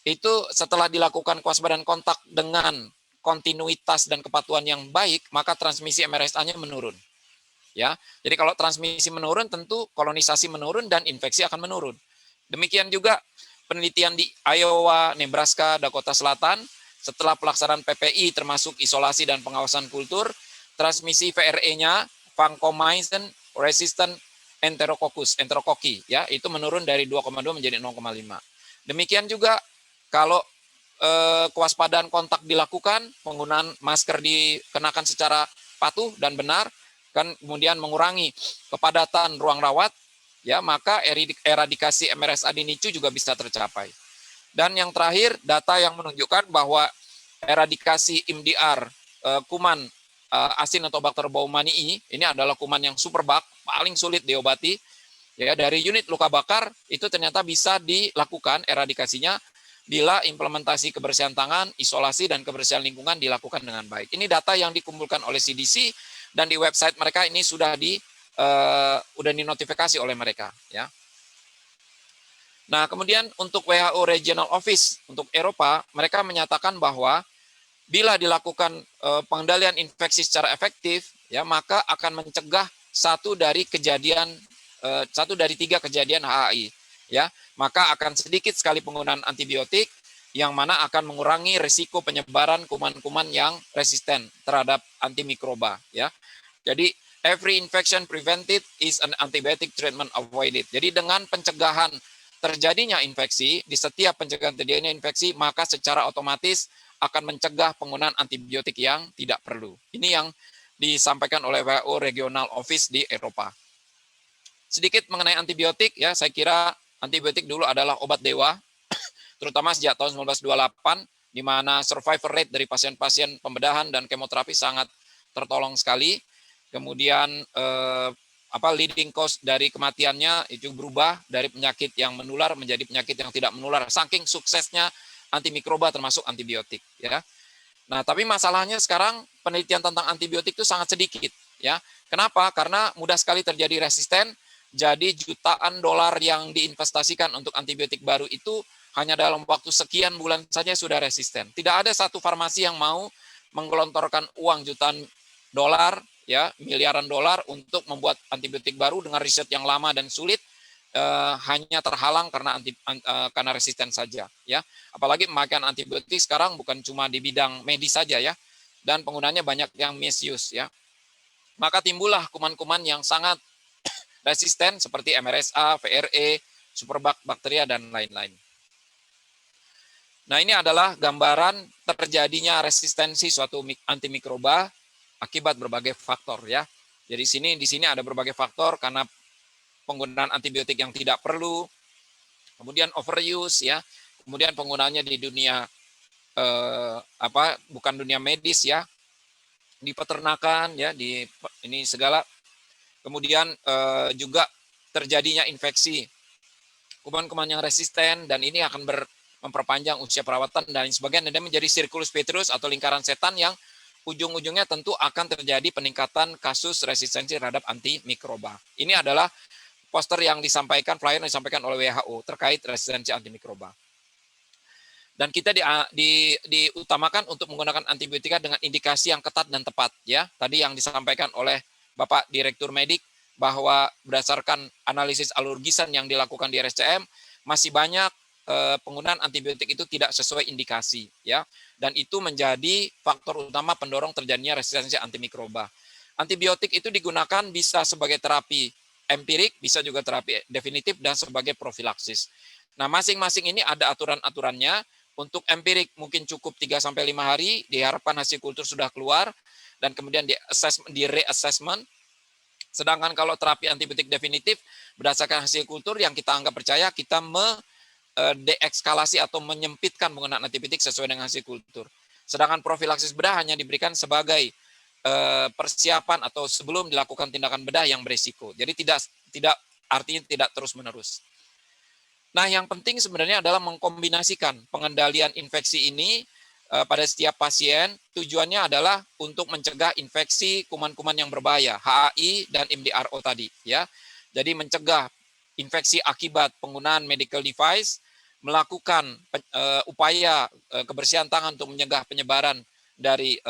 Speaker 3: itu setelah dilakukan kewaspadaan kontak dengan kontinuitas dan kepatuhan yang baik, maka transmisi MRSA-nya menurun. Ya, jadi kalau transmisi menurun, tentu kolonisasi menurun dan infeksi akan menurun. Demikian juga penelitian di Iowa, Nebraska, Dakota Selatan, setelah pelaksanaan PPI termasuk isolasi dan pengawasan kultur, transmisi VRE-nya, vancomycin resistant enterokoki, ya, itu menurun dari 2,2 menjadi 0,5. Demikian juga kalau kewaspadaan kontak dilakukan, penggunaan masker dikenakan secara patuh dan benar, kan kemudian mengurangi kepadatan ruang rawat, ya, maka eradikasi MRSA di NICU juga bisa tercapai. Dan yang terakhir, data yang menunjukkan bahwa eradikasi MDR, kuman asin atau bakter bau manii, ini adalah kuman yang superbug, paling sulit diobati. Ya, dari unit luka bakar itu ternyata bisa dilakukan eradikasinya bila implementasi kebersihan tangan, isolasi dan kebersihan lingkungan dilakukan dengan baik. Ini data yang dikumpulkan oleh CDC dan di website mereka ini sudah dinotifikasi oleh mereka, ya. Nah, kemudian untuk WHO Regional Office untuk Eropa, mereka menyatakan bahwa bila dilakukan pengendalian infeksi secara efektif, ya, maka akan mencegah satu dari 3 kejadian HAI, ya. Maka akan sedikit sekali penggunaan antibiotik yang mana akan mengurangi risiko penyebaran kuman-kuman yang resisten terhadap antimikroba, ya. Jadi every infection prevented is an antibiotic treatment avoided. Jadi dengan pencegahan terjadinya infeksi, di setiap pencegahan terjadinya infeksi, maka secara otomatis akan mencegah penggunaan antibiotik yang tidak perlu. Ini yang disampaikan oleh WHO Regional Office di Eropa. Sedikit mengenai antibiotik, ya, saya kira antibiotik dulu adalah obat dewa, terutama sejak tahun 1928, di mana survival rate dari pasien-pasien pembedahan dan kemoterapi sangat tertolong sekali. Kemudian leading cause dari kematiannya itu berubah dari penyakit yang menular menjadi penyakit yang tidak menular. Saking suksesnya antimikroba termasuk antibiotik, ya. Nah, tapi masalahnya sekarang penelitian tentang antibiotik itu sangat sedikit, ya. Kenapa? Karena mudah sekali terjadi resisten. Jadi jutaan dolar yang diinvestasikan untuk antibiotik baru itu hanya dalam waktu sekian bulan saja sudah resisten. Tidak ada satu farmasi yang mau menggelontorkan uang jutaan dolar, ya, miliaran dolar untuk membuat antibiotik baru dengan riset yang lama dan sulit, hanya terhalang karena resisten saja, ya. Apalagi pemakaian antibiotik sekarang bukan cuma di bidang medis saja, ya, dan penggunanya banyak yang misuse, ya. Maka timbullah kuman-kuman yang sangat resisten seperti MRSA, VRE, superbug bakteria dan lain-lain. Nah, ini adalah gambaran terjadinya resistensi suatu antimikroba akibat berbagai faktor, ya. Jadi di sini ada berbagai faktor karena penggunaan antibiotik yang tidak perlu, kemudian overuse, ya, kemudian penggunaannya di dunia bukan dunia medis, ya, di peternakan, ya, ini segala. Kemudian juga terjadinya infeksi kuman-kuman yang resisten dan ini akan memperpanjang usia perawatan dan sebagainya, dan menjadi sirkulus petrus atau lingkaran setan yang ujung-ujungnya tentu akan terjadi peningkatan kasus resistensi terhadap antimikroba. Ini adalah poster yang disampaikan, flyer yang disampaikan oleh WHO terkait resistensi antimikroba. Dan kita diutamakan untuk menggunakan antibiotika dengan indikasi yang ketat dan tepat, ya. Tadi yang disampaikan oleh Bapak Direktur Medik bahwa berdasarkan analisis alergisan yang dilakukan di RSCM masih banyak penggunaan antibiotik itu tidak sesuai indikasi, ya. Dan itu menjadi faktor utama pendorong terjadinya resistensi antimikroba. Antibiotik itu digunakan bisa sebagai terapi empirik, bisa juga terapi definitif dan sebagai profilaksis. Nah, masing-masing ini ada aturan-aturannya. Untuk empirik mungkin cukup 3-5 hari, diharapkan hasil kultur sudah keluar dan kemudian di reassessment. Sedangkan kalau terapi antibiotik definitif berdasarkan hasil kultur yang kita anggap percaya, kita deeskalasi atau menyempitkan penggunaan antibiotik sesuai dengan hasil kultur. Sedangkan profilaksis bedah hanya diberikan sebagai persiapan atau sebelum dilakukan tindakan bedah yang beresiko. Jadi tidak artinya tidak terus-menerus. Nah, yang penting sebenarnya adalah mengkombinasikan pengendalian infeksi ini pada setiap pasien. Tujuannya adalah untuk mencegah infeksi kuman-kuman yang berbahaya, HAI dan MDRO tadi, ya. Jadi mencegah infeksi akibat penggunaan medical device, melakukan upaya kebersihan tangan untuk mencegah penyebaran dari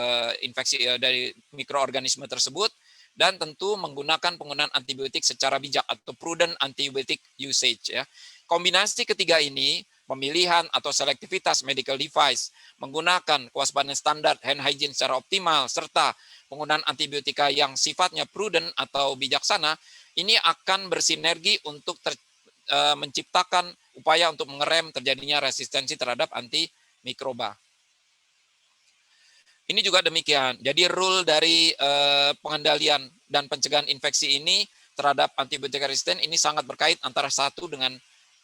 Speaker 3: infeksi dari mikroorganisme tersebut, dan tentu menggunakan penggunaan antibiotik secara bijak atau prudent antibiotic usage, ya. Kombinasi ketiga ini, pemilihan atau selektivitas medical device, menggunakan kewaspadaan standar hand hygiene secara optimal, serta penggunaan antibiotika yang sifatnya prudent atau bijaksana, ini akan bersinergi untuk menciptakan upaya untuk mengerem terjadinya resistensi terhadap antimikroba. Ini juga demikian. Jadi rule dari pengendalian dan pencegahan infeksi ini terhadap antibiotika resisten ini sangat berkait antara satu dengan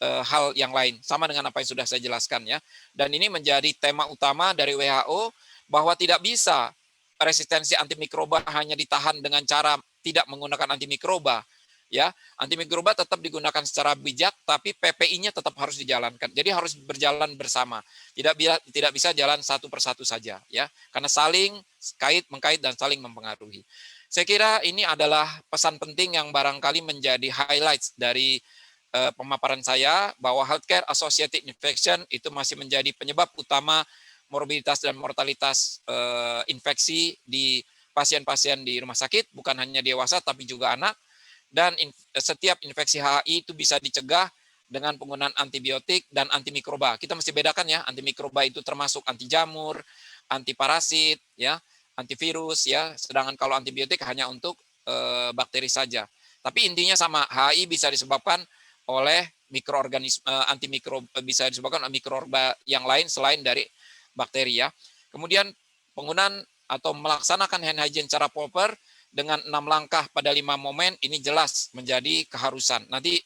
Speaker 3: hal yang lain, sama dengan apa yang sudah saya jelaskan, ya. Dan ini menjadi tema utama dari WHO bahwa tidak bisa resistensi antimikroba hanya ditahan dengan cara tidak menggunakan antimikroba, ya. Antimikroba tetap digunakan secara bijak, tapi PPI-nya tetap harus dijalankan. Jadi harus berjalan bersama. Tidak bisa jalan satu persatu saja, ya. Karena saling mengkait dan saling mempengaruhi. Saya kira ini adalah pesan penting yang barangkali menjadi highlights dari pemaparan saya, bahwa healthcare associated infection itu masih menjadi penyebab utama morbiditas dan mortalitas infeksi di pasien-pasien di rumah sakit, bukan hanya dewasa tapi juga anak. Dan setiap infeksi HAI itu bisa dicegah dengan penggunaan antibiotik dan antimikroba. Kita mesti bedakan, ya, antimikroba itu termasuk anti jamur, anti parasit, ya, antivirus, ya. Sedangkan kalau antibiotik hanya untuk bakteri saja. Tapi intinya sama, HAI bisa disebabkan oleh mikroorganisme bisa disebabkan oleh mikroorganisme yang lain selain dari bakteri, ya. Kemudian penggunaan atau melaksanakan hand hygiene secara proper dengan 6 langkah pada 5 momen ini jelas menjadi keharusan. Nanti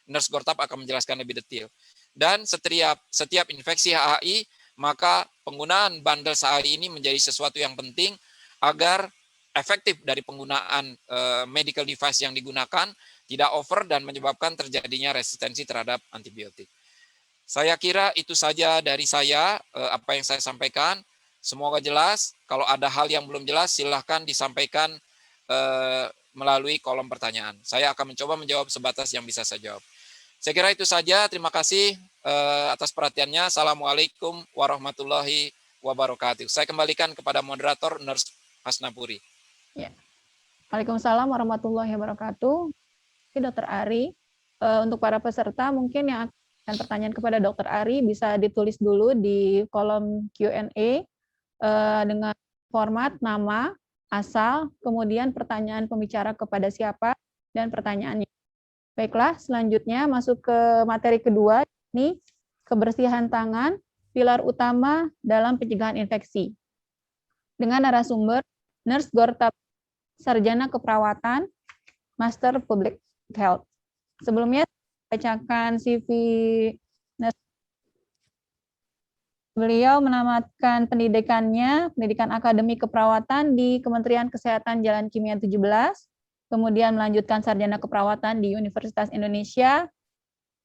Speaker 3: Nurse Gortap akan menjelaskan lebih detail. Dan setiap infeksi HAI, maka penggunaan bundle sehari ini menjadi sesuatu yang penting agar efektif dari penggunaan medical device yang digunakan tidak over dan menyebabkan terjadinya resistensi terhadap antibiotik. Saya kira itu saja dari saya, apa yang saya sampaikan. Semoga jelas. Kalau ada hal yang belum jelas, silahkan disampaikan melalui kolom pertanyaan. Saya akan mencoba menjawab sebatas yang bisa saya jawab. Saya kira itu saja. Terima kasih atas perhatiannya. Assalamualaikum warahmatullahi wabarakatuh. Saya kembalikan kepada moderator Nurse Hasnapuri.
Speaker 1: Ya. Waalaikumsalam warahmatullahi wabarakatuh. Dr. Ari, untuk para peserta mungkin yang akan pertanyaan kepada Dr. Ari bisa ditulis dulu di kolom Q&A dengan format nama, asal, kemudian pertanyaan pembicara kepada siapa, dan pertanyaannya. Baiklah, selanjutnya masuk ke materi kedua, ini kebersihan tangan, pilar utama dalam pencegahan infeksi. Dengan narasumber Nurse Gortap, Sarjana Keperawatan, Master Public Health. Sebelumnya bacakan CV beliau menamatkan pendidikannya, pendidikan akademik keperawatan di Kementerian Kesehatan Jalan Kimia 17, kemudian melanjutkan sarjana keperawatan di Universitas Indonesia,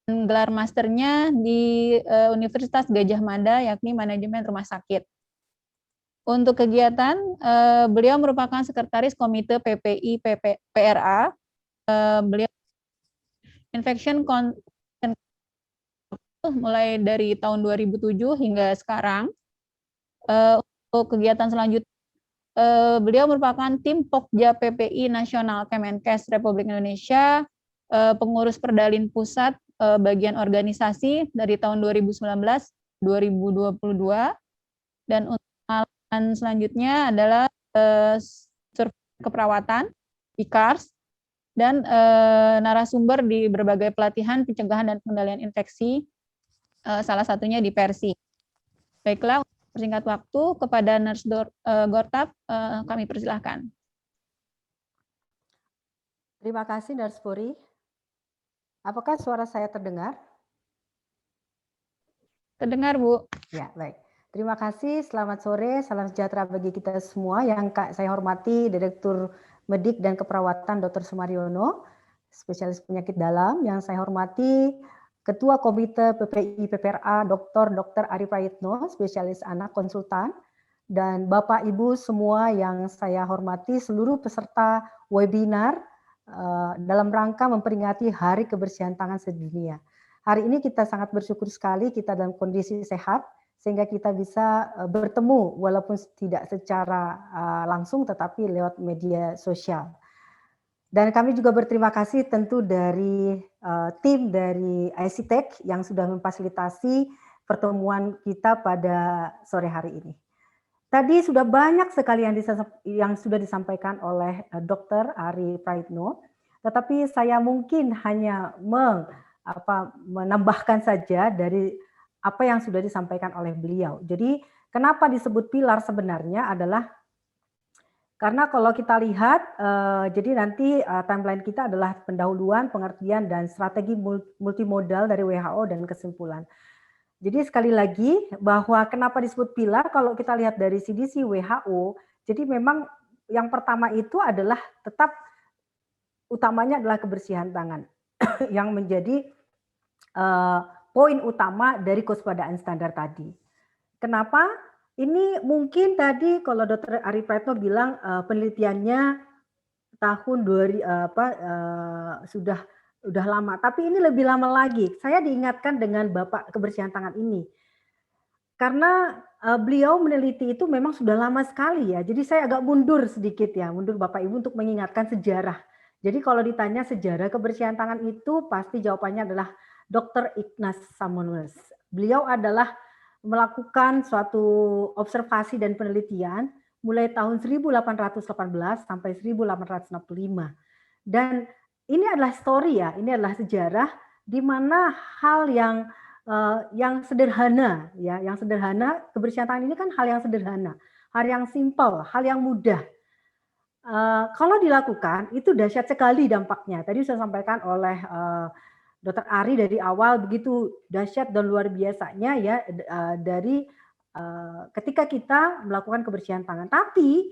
Speaker 1: dan gelar masternya di Universitas Gajah Mada, yakni manajemen rumah sakit. Untuk kegiatan, beliau merupakan sekretaris komite PPI PRA. Beliau infection mulai dari tahun 2007 hingga sekarang. Untuk kegiatan selanjutnya, beliau merupakan tim Pokja PPI Nasional Kemenkes Republik Indonesia, pengurus Perdalin Pusat bagian organisasi dari tahun 2019-2022, dan untuk pengalaman selanjutnya adalah keperawatan, IKARS, dan narasumber di berbagai pelatihan pencegahan dan pengendalian infeksi, salah satunya di Persi. Baiklah, untuk persingkat waktu kepada Nurse Gortap, kami persilahkan.
Speaker 4: Terima kasih, Narspori. Apakah suara saya terdengar?
Speaker 1: Terdengar, Bu.
Speaker 4: Ya, baik. Terima kasih, selamat sore, salam sejahtera bagi kita semua. Yang saya hormati Direktur Medik dan Keperawatan Dr. Sumaryono, spesialis penyakit dalam. Yang saya hormati Ketua Komite PPI PPRA Dr. Ari Prayitno, spesialis anak konsultan. Dan Bapak Ibu semua yang saya hormati, seluruh peserta webinar dalam rangka memperingati Hari Kebersihan Tangan Sedunia. Hari ini kita sangat bersyukur sekali kita dalam kondisi sehat, sehingga kita bisa bertemu walaupun tidak secara langsung tetapi lewat media sosial. Dan kami juga berterima kasih tentu dari tim dari ICTech yang sudah memfasilitasi pertemuan kita pada sore hari ini. Tadi sudah banyak sekali yang sudah disampaikan oleh Dr. Ari Prayitno, tetapi saya mungkin hanya menambahkan saja dari apa yang sudah disampaikan oleh beliau. Jadi kenapa disebut pilar sebenarnya adalah karena kalau kita lihat, jadi nanti timeline kita adalah pendahuluan, pengertian, dan strategi multimodal dari WHO dan kesimpulan. Jadi sekali lagi bahwa kenapa disebut pilar, kalau kita lihat dari CDC WHO, jadi memang yang pertama itu adalah tetap utamanya adalah kebersihan tangan yang menjadi poin utama dari kewaspadaan standar tadi. Kenapa? Ini mungkin tadi kalau Dr. Ari Prayitno bilang penelitiannya tahun sudah lama, tapi ini lebih lama lagi. Saya diingatkan dengan Bapak kebersihan tangan ini. Karena beliau meneliti itu memang sudah lama sekali ya. Jadi saya agak mundur sedikit ya, mundur Bapak Ibu untuk mengingatkan sejarah. Jadi kalau ditanya sejarah kebersihan tangan itu pasti jawabannya adalah Dr. Ignaz Samuels. Beliau adalah melakukan suatu observasi dan penelitian mulai tahun 1818 sampai 1865. Dan ini adalah story ya, ini adalah sejarah di mana hal yang sederhana ya, yang sederhana, kebersihan tangan ini kan hal yang sederhana, hal yang simpel, hal yang mudah. Kalau dilakukan itu dahsyat sekali dampaknya. Tadi saya sampaikan oleh Dr. Ari dari awal begitu dahsyat dan luar biasanya ya dari ketika kita melakukan kebersihan tangan. Tapi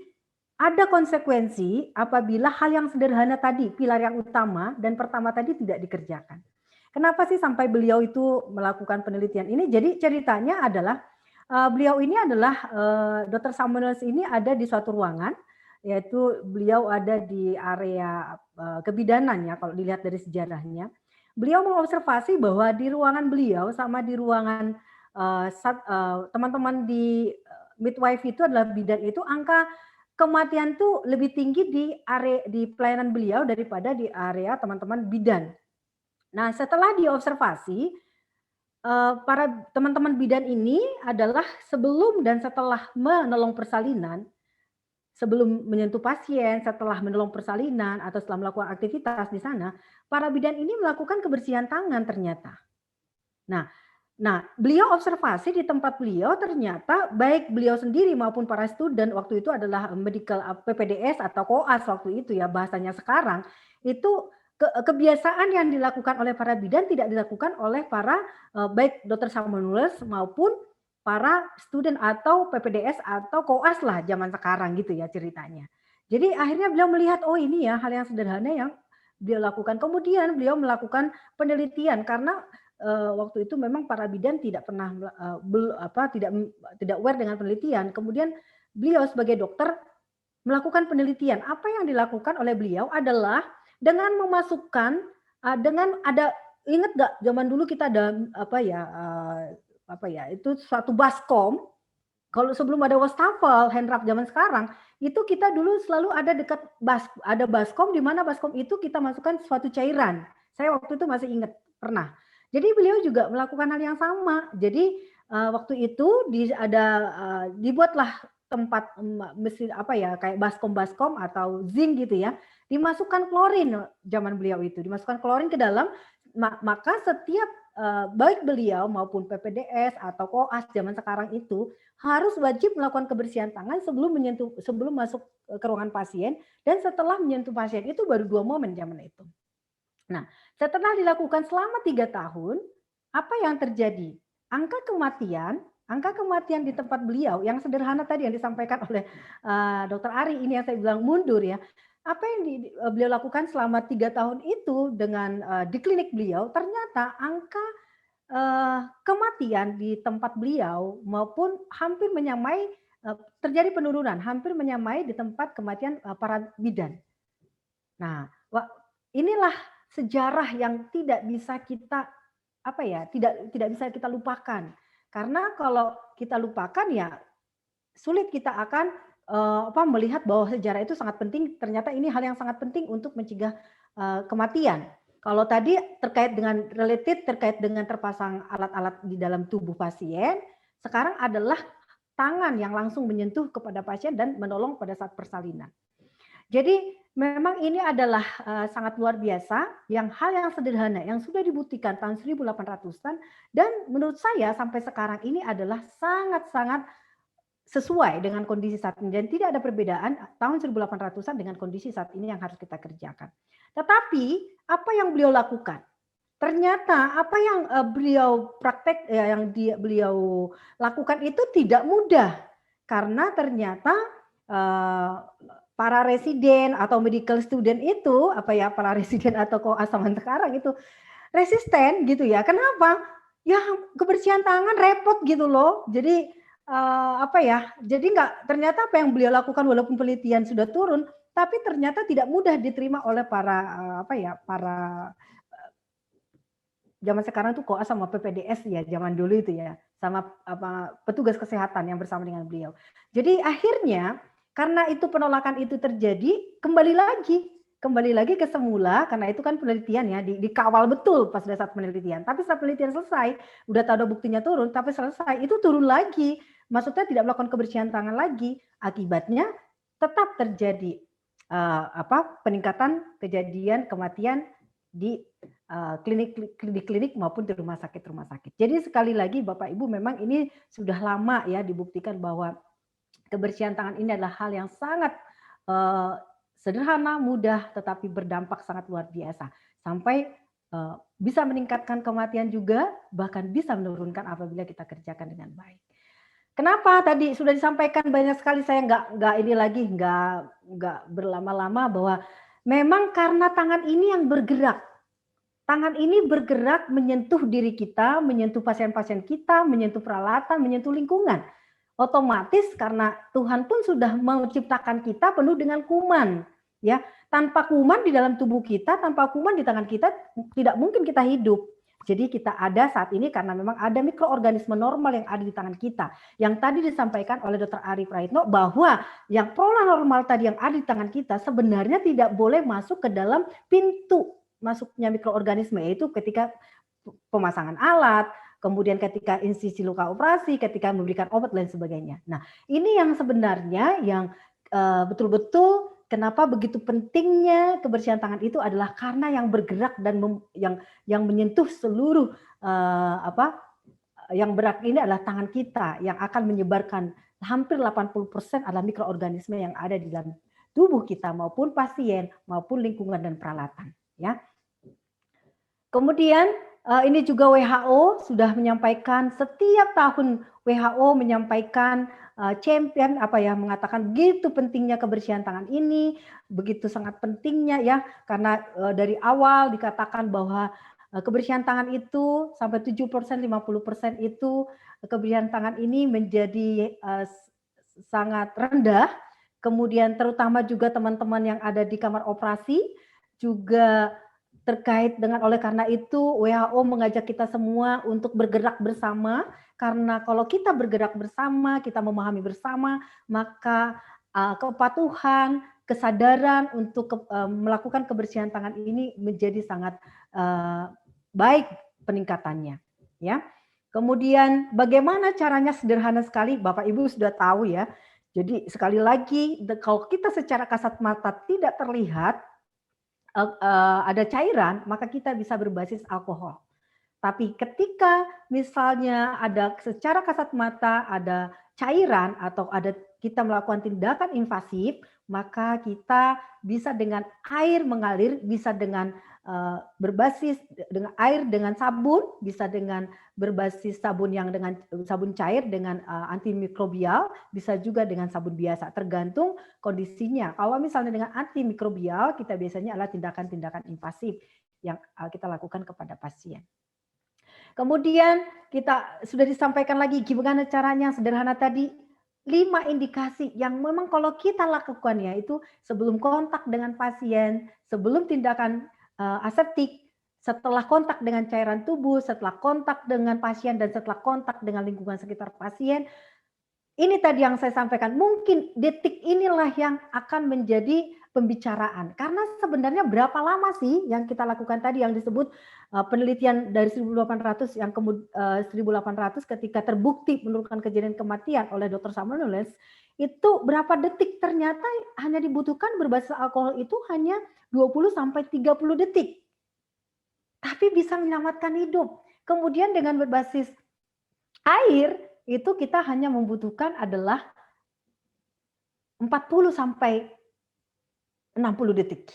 Speaker 4: ada konsekuensi apabila hal yang sederhana tadi, pilar yang utama dan pertama tadi tidak dikerjakan. Kenapa sih sampai beliau itu melakukan penelitian ini? Jadi ceritanya adalah beliau ini adalah Dr. Samuels ini ada di suatu ruangan, yaitu beliau ada di area kebidanan ya kalau dilihat dari sejarahnya. Beliau mengobservasi bahwa di ruangan beliau sama di ruangan teman-teman di midwife itu adalah bidan itu, angka kematian tuh lebih tinggi di area di pelayanan beliau daripada di area teman-teman bidan. Nah, setelah diobservasi, para teman-teman bidan ini adalah sebelum dan setelah menolong persalinan, sebelum menyentuh pasien, setelah menolong persalinan, atau setelah melakukan aktivitas di sana, para bidan ini melakukan kebersihan tangan ternyata. Nah, beliau observasi di tempat beliau ternyata baik beliau sendiri maupun para student waktu itu adalah medical PPDS atau koas waktu itu ya bahasanya sekarang, itu kebiasaan yang dilakukan oleh para bidan tidak dilakukan oleh para baik Dr. Samuels maupun para student atau PPDS atau koas lah zaman sekarang gitu ya ceritanya. Jadi akhirnya beliau melihat oh ini ya hal yang sederhana yang beliau lakukan. Kemudian beliau melakukan penelitian karena waktu itu memang para bidan tidak pernah tidak aware dengan penelitian. Kemudian beliau sebagai dokter melakukan penelitian. Apa yang dilakukan oleh beliau adalah dengan memasukkan dengan ada ingat nggak zaman dulu kita ada itu suatu baskom. Kalau sebelum ada wastafel, handwrap zaman sekarang, itu kita dulu selalu ada dekat ada baskom di mana baskom itu kita masukkan suatu cairan. Saya waktu itu masih ingat pernah. Jadi beliau juga melakukan hal yang sama. Jadi waktu itu dibuatlah tempat mesin kayak baskom atau zinc gitu ya. Dimasukkan klorin zaman beliau itu, dimasukkan klorin ke dalam, maka setiap baik beliau maupun PPDS atau koas zaman sekarang itu harus wajib melakukan kebersihan tangan sebelum masuk ke ruangan pasien, dan setelah menyentuh pasien itu baru 2 momen zaman itu. Nah, setelah dilakukan selama 3 tahun, apa yang terjadi? Angka kematian di tempat beliau yang sederhana tadi yang disampaikan oleh Dr. Ari ini yang saya bilang mundur ya. Apa yang beliau lakukan selama 3 tahun itu dengan di klinik beliau, ternyata angka kematian di tempat beliau maupun hampir menyamai, terjadi penurunan, hampir menyamai di tempat kematian para bidan. Nah, inilah sejarah yang tidak bisa kita tidak bisa kita lupakan. Karena kalau kita lupakan ya sulit kita akan melihat bahwa sejarah itu sangat penting. Ternyata ini hal yang sangat penting untuk mencegah kematian. Kalau tadi terkait dengan terpasang alat-alat di dalam tubuh pasien, sekarang adalah tangan yang langsung menyentuh kepada pasien dan menolong pada saat persalinan. Jadi memang ini adalah sangat luar biasa, hal yang sederhana yang sudah dibuktikan tahun 1800-an, dan menurut saya sampai sekarang ini adalah sangat-sangat sesuai dengan kondisi saat ini, dan tidak ada perbedaan tahun 1800-an dengan kondisi saat ini yang harus kita kerjakan. Tetapi apa yang beliau lakukan? Ternyata apa yang beliau beliau lakukan itu tidak mudah, karena ternyata para residen atau medical student itu para residen atau koas zaman sekarang itu resisten gitu ya. Kenapa? Ya kebersihan tangan repot gitu loh. Jadi jadi ternyata apa yang beliau lakukan walaupun penelitian sudah turun, tapi ternyata tidak mudah diterima oleh para zaman sekarang tuh koas sama PPDS ya, zaman dulu itu ya, sama petugas kesehatan yang bersama dengan beliau. Jadi akhirnya karena itu penolakan itu terjadi, kembali lagi ke semula, karena itu kan penelitian ya, dikawal betul pas saat penelitian. Tapi setelah penelitian selesai, udah tahu ada buktinya turun, tapi selesai itu turun lagi. Maksudnya tidak melakukan kebersihan tangan lagi. Akibatnya tetap terjadi peningkatan kejadian kematian di klinik maupun di rumah sakit. Jadi sekali lagi Bapak Ibu, memang ini sudah lama ya dibuktikan bahwa kebersihan tangan ini adalah hal yang sangat sederhana, mudah, tetapi berdampak sangat luar biasa. Sampai bisa meningkatkan kematian juga, bahkan bisa menurunkan apabila kita kerjakan dengan baik. Kenapa tadi sudah disampaikan banyak sekali, saya nggak berlama-lama, bahwa memang karena tangan ini yang bergerak. Tangan ini bergerak menyentuh diri kita, menyentuh pasien-pasien kita, menyentuh peralatan, menyentuh lingkungan. Otomatis karena Tuhan pun sudah menciptakan kita penuh dengan kuman, ya. Tanpa kuman di dalam tubuh kita, tanpa kuman di tangan kita, tidak mungkin kita hidup. Jadi kita ada saat ini karena memang ada mikroorganisme normal yang ada di tangan kita. Yang tadi disampaikan oleh Dr. Ari Praitno bahwa yang pronormal tadi yang ada di tangan kita sebenarnya tidak boleh masuk ke dalam pintu masuknya mikroorganisme, yaitu ketika pemasangan alat, kemudian ketika insisi luka operasi, ketika memberikan obat dan sebagainya. Nah, ini yang sebenarnya yang betul-betul kenapa begitu pentingnya kebersihan tangan itu adalah karena yang bergerak dan yang menyentuh seluruh yang berat ini adalah tangan kita yang akan menyebarkan hampir 80% adalah mikroorganisme yang ada di dalam tubuh kita maupun pasien maupun lingkungan dan peralatan, ya. Kemudian ini juga WHO sudah menyampaikan, setiap tahun WHO menyampaikan champion mengatakan begitu pentingnya kebersihan tangan ini, begitu sangat pentingnya ya, karena dari awal dikatakan bahwa kebersihan tangan itu sampai 7%, 50% itu kebersihan tangan ini menjadi sangat rendah. Kemudian terutama juga teman-teman yang ada di kamar operasi juga terkait dengan, oleh karena itu WHO mengajak kita semua untuk bergerak bersama, karena kalau kita bergerak bersama, kita memahami bersama, maka kepatuhan, kesadaran untuk melakukan kebersihan tangan ini menjadi sangat baik peningkatannya, ya. Kemudian bagaimana caranya? Sederhana sekali, Bapak Ibu sudah tahu ya. Jadi sekali lagi, kalau kita secara kasat mata tidak terlihat ada cairan, maka kita bisa berbasis alkohol. Tapi ketika misalnya ada secara kasat mata ada cairan atau ada kita melakukan tindakan invasif, maka kita bisa dengan air mengalir, bisa dengan berbasis dengan air dengan sabun, bisa dengan berbasis sabun yang dengan sabun cair dengan antimikrobial, bisa juga dengan sabun biasa, tergantung kondisinya. Kalau misalnya dengan antimikrobial, kita biasanya adalah tindakan-tindakan invasif yang kita lakukan kepada pasien. Kemudian kita sudah disampaikan lagi gimana caranya sederhana tadi, 5 indikasi yang memang kalau kita lakukan ya itu sebelum kontak dengan pasien, sebelum tindakan aseptik, setelah kontak dengan cairan tubuh, setelah kontak dengan pasien, dan setelah kontak dengan lingkungan sekitar pasien. Ini tadi yang saya sampaikan, mungkin detik inilah yang akan menjadi pembicaraan. Karena sebenarnya berapa lama sih yang kita lakukan tadi yang disebut penelitian dari 1800 yang 1800 ketika terbukti menurunkan kejadian kematian oleh Dr. Samuel Knowles, itu berapa detik, ternyata hanya dibutuhkan berbasis alkohol itu hanya 20 sampai 30 detik. Tapi bisa menyelamatkan hidup. Kemudian dengan berbasis air itu kita hanya membutuhkan adalah 40 sampai 60 detik.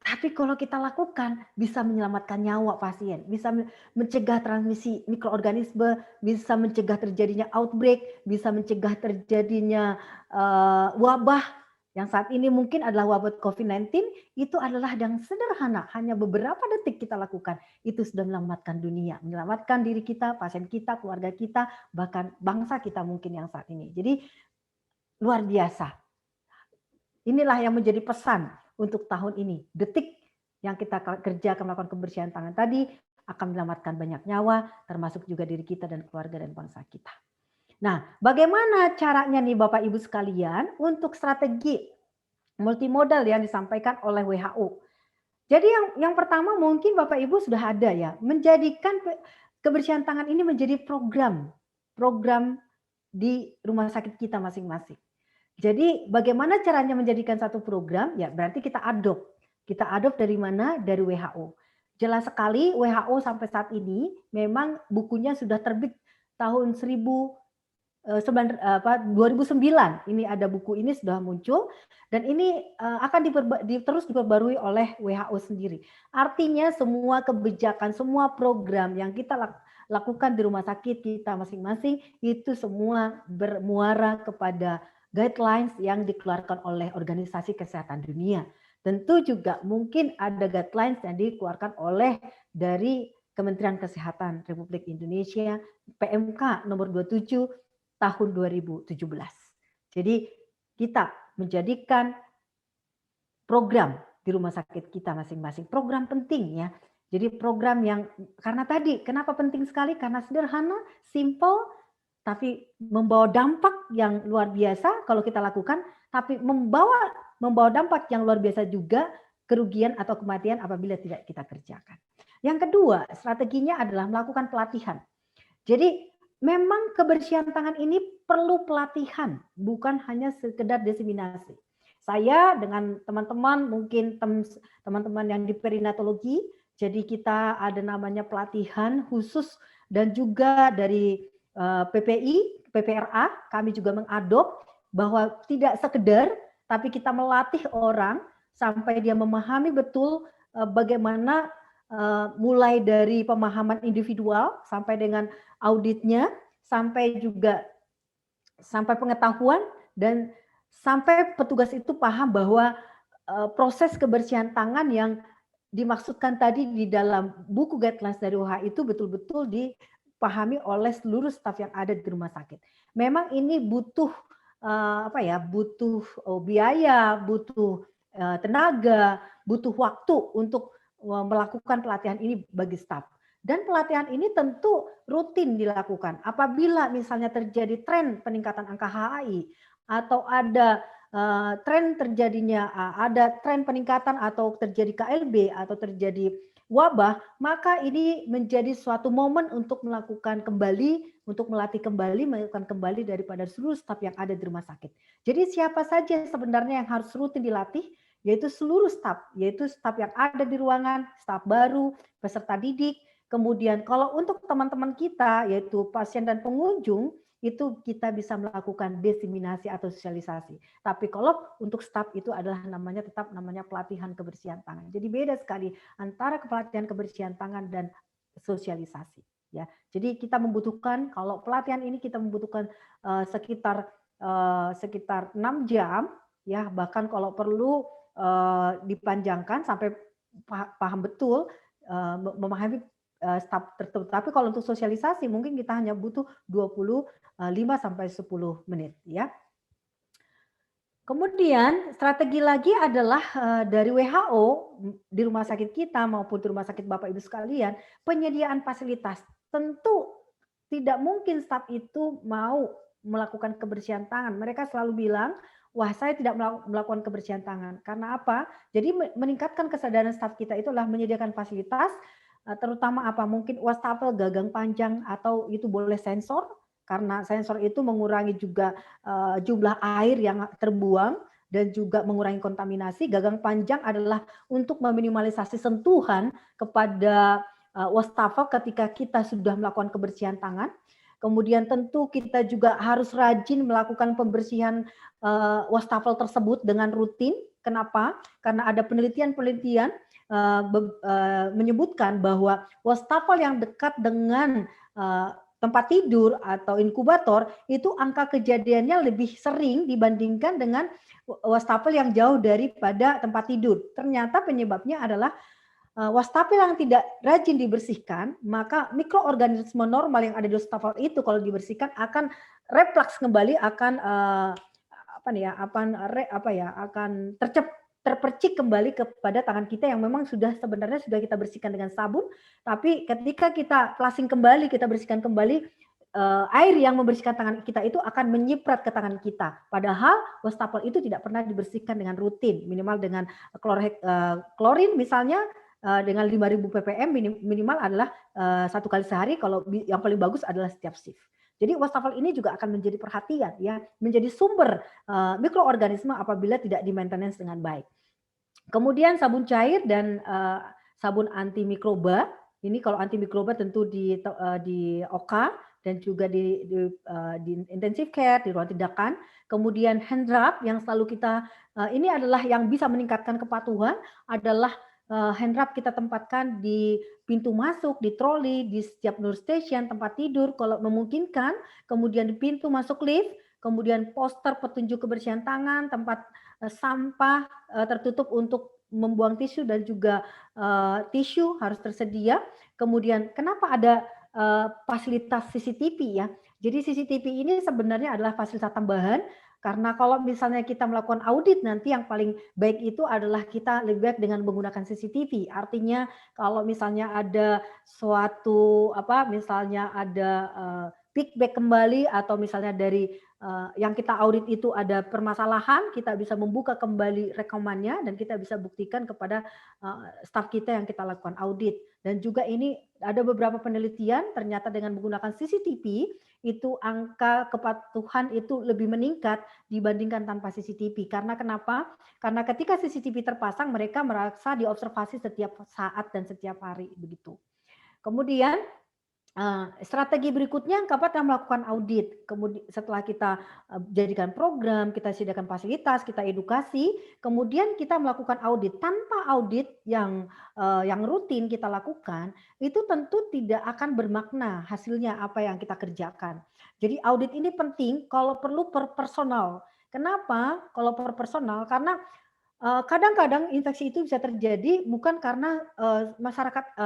Speaker 4: Tapi kalau kita lakukan bisa menyelamatkan nyawa pasien, bisa mencegah transmisi mikroorganisme, bisa mencegah terjadinya outbreak, bisa mencegah terjadinya wabah yang saat ini mungkin adalah wabah COVID-19, itu adalah yang sederhana, hanya beberapa detik kita lakukan, itu sudah menyelamatkan dunia, menyelamatkan diri kita, pasien kita, keluarga kita, bahkan bangsa kita mungkin yang saat ini. Jadi luar biasa. Inilah yang menjadi pesan untuk tahun ini. Detik yang kita kerjakan melakukan kebersihan tangan tadi akan menyelamatkan banyak nyawa, termasuk juga diri kita dan keluarga dan bangsa kita. Nah, bagaimana caranya nih Bapak Ibu sekalian untuk strategi multimodal yang disampaikan oleh WHO? Jadi yang pertama mungkin Bapak Ibu sudah ada ya, menjadikan kebersihan tangan ini menjadi program di rumah sakit kita masing-masing. Jadi bagaimana caranya menjadikan satu program? Ya berarti kita adopt. Kita adopt dari mana? Dari WHO. Jelas sekali WHO sampai saat ini memang bukunya sudah terbit tahun 2009. Ini ada buku ini sudah muncul dan ini akan terus diperbarui oleh WHO sendiri. Artinya semua kebijakan, semua program yang kita lakukan di rumah sakit kita masing-masing itu semua bermuara kepada guidelines yang dikeluarkan oleh Organisasi Kesehatan Dunia. Tentu juga mungkin ada guidelines yang dikeluarkan oleh dari Kementerian Kesehatan Republik Indonesia, PMK nomor 27 tahun 2017. Jadi kita menjadikan program di rumah sakit kita masing-masing, program penting ya. Jadi program yang, karena tadi kenapa penting sekali? Karena sederhana, simple, tapi membawa dampak yang luar biasa kalau kita lakukan, tapi membawa dampak yang luar biasa juga kerugian atau kematian apabila tidak kita kerjakan. Yang kedua, strateginya adalah melakukan pelatihan. Jadi memang kebersihan tangan ini perlu pelatihan, bukan hanya sekedar diseminasi. Saya dengan teman-teman, mungkin teman-teman yang di perinatologi, jadi kita ada namanya pelatihan khusus dan juga dari PPI, PPRA, kami juga mengadop bahwa tidak sekedar, tapi kita melatih orang sampai dia memahami betul bagaimana mulai dari pemahaman individual sampai dengan auditnya, sampai juga sampai pengetahuan dan sampai petugas itu paham bahwa proses kebersihan tangan yang dimaksudkan tadi di dalam buku guidelines dari WHO itu betul-betul dipahami oleh seluruh staf yang ada di rumah sakit. Memang ini butuh butuh biaya, butuh tenaga, butuh waktu untuk melakukan pelatihan ini bagi staf. Dan pelatihan ini tentu rutin dilakukan. Apabila misalnya terjadi tren peningkatan angka HAI atau ada tren terjadinya, ada tren peningkatan atau terjadi KLB atau terjadi wabah, maka ini menjadi suatu momen untuk melakukan kembali, untuk melatih kembali, melakukan kembali daripada seluruh staf yang ada di rumah sakit. Jadi siapa saja sebenarnya yang harus rutin dilatih, yaitu seluruh staf, yaitu staf yang ada di ruangan, staf baru, peserta didik, Kemudian kalau untuk teman-teman kita, yaitu pasien dan pengunjung, itu kita bisa melakukan diseminasi atau sosialisasi. Tapi kalau untuk staf itu adalah tetap namanya pelatihan kebersihan tangan. Jadi beda sekali antara pelatihan kebersihan tangan dan sosialisasi. Ya, jadi kita membutuhkan, kalau pelatihan ini kita membutuhkan sekitar 6 jam, ya, bahkan kalau perlu dipanjangkan sampai paham betul, memahami staf tertentu. Tapi kalau untuk sosialisasi mungkin kita hanya butuh 25 sampai 10 menit, ya. Kemudian strategi lagi adalah dari WHO di rumah sakit kita maupun di rumah sakit Bapak Ibu sekalian, penyediaan fasilitas. Tentu tidak mungkin staf itu mau melakukan kebersihan tangan. Mereka selalu bilang, wah saya tidak melakukan kebersihan tangan. Karena apa? Jadi meningkatkan kesadaran staf kita itu adalah menyediakan fasilitas, terutama apa? Mungkin wastafel, gagang panjang, atau itu boleh sensor, karena sensor itu mengurangi juga jumlah air yang terbuang dan juga mengurangi kontaminasi. Gagang panjang adalah untuk meminimalisasi sentuhan kepada wastafel ketika kita sudah melakukan kebersihan tangan. Kemudian tentu kita juga harus rajin melakukan pembersihan wastafel tersebut dengan rutin. Kenapa? Karena ada penelitian-penelitian menyebutkan bahwa wastafel yang dekat dengan tempat tidur atau inkubator itu angka kejadiannya lebih sering dibandingkan dengan wastafel yang jauh daripada tempat tidur. Ternyata penyebabnya adalah wastafel yang tidak rajin dibersihkan, maka mikroorganisme normal yang ada di wastafel itu kalau dibersihkan akan refleks kembali, akan terpercik kembali kepada tangan kita yang memang sebenarnya sudah kita bersihkan dengan sabun, tapi ketika kita flushing kembali, kita bersihkan kembali, air yang membersihkan tangan kita itu akan menyiprat ke tangan kita. Padahal wastafel itu tidak pernah dibersihkan dengan rutin, minimal dengan klorin misalnya dengan 5.000 ppm minimal adalah 1 kali sehari, kalau yang paling bagus adalah setiap shift. Jadi wastafel ini juga akan menjadi perhatian, ya, menjadi sumber mikroorganisme apabila tidak di-maintenance dengan baik. Kemudian sabun cair dan sabun antimikroba. Ini kalau antimikroba tentu di OK dan juga di intensive care, di ruang tindakan. Kemudian hand rub yang selalu kita ini adalah yang bisa meningkatkan kepatuhan adalah hand rub kita tempatkan di pintu masuk, di troli, di setiap nurse station, tempat tidur kalau memungkinkan, kemudian di pintu masuk lift, kemudian poster petunjuk kebersihan tangan, tempat sampah tertutup untuk membuang tisu dan juga tisu harus tersedia. Kemudian kenapa ada fasilitas CCTV, ya? Jadi CCTV ini sebenarnya adalah fasilitas tambahan. Karena kalau misalnya kita melakukan audit, nanti yang paling baik itu adalah kita lebih baik dengan menggunakan CCTV. Artinya kalau misalnya ada suatu misalnya ada feedback kembali atau misalnya dari yang kita audit itu ada permasalahan, kita bisa membuka kembali rekamannya dan kita bisa buktikan kepada staf kita yang kita lakukan audit. Dan juga ini ada beberapa penelitian ternyata dengan menggunakan CCTV itu angka kepatuhan itu lebih meningkat dibandingkan tanpa CCTV. Karena kenapa? Karena ketika CCTV terpasang mereka merasa diobservasi setiap saat dan setiap hari begitu. Kemudian strategi berikutnya kapan melakukan audit. Kemudian setelah kita jadikan program, kita sediakan fasilitas, kita edukasi, kemudian kita melakukan audit. Tanpa audit yang rutin kita lakukan, itu tentu tidak akan bermakna hasilnya apa yang kita kerjakan. Jadi audit ini penting kalau perlu per personal. Kenapa? Kalau per personal karena kadang-kadang infeksi itu bisa terjadi bukan karena masyarakat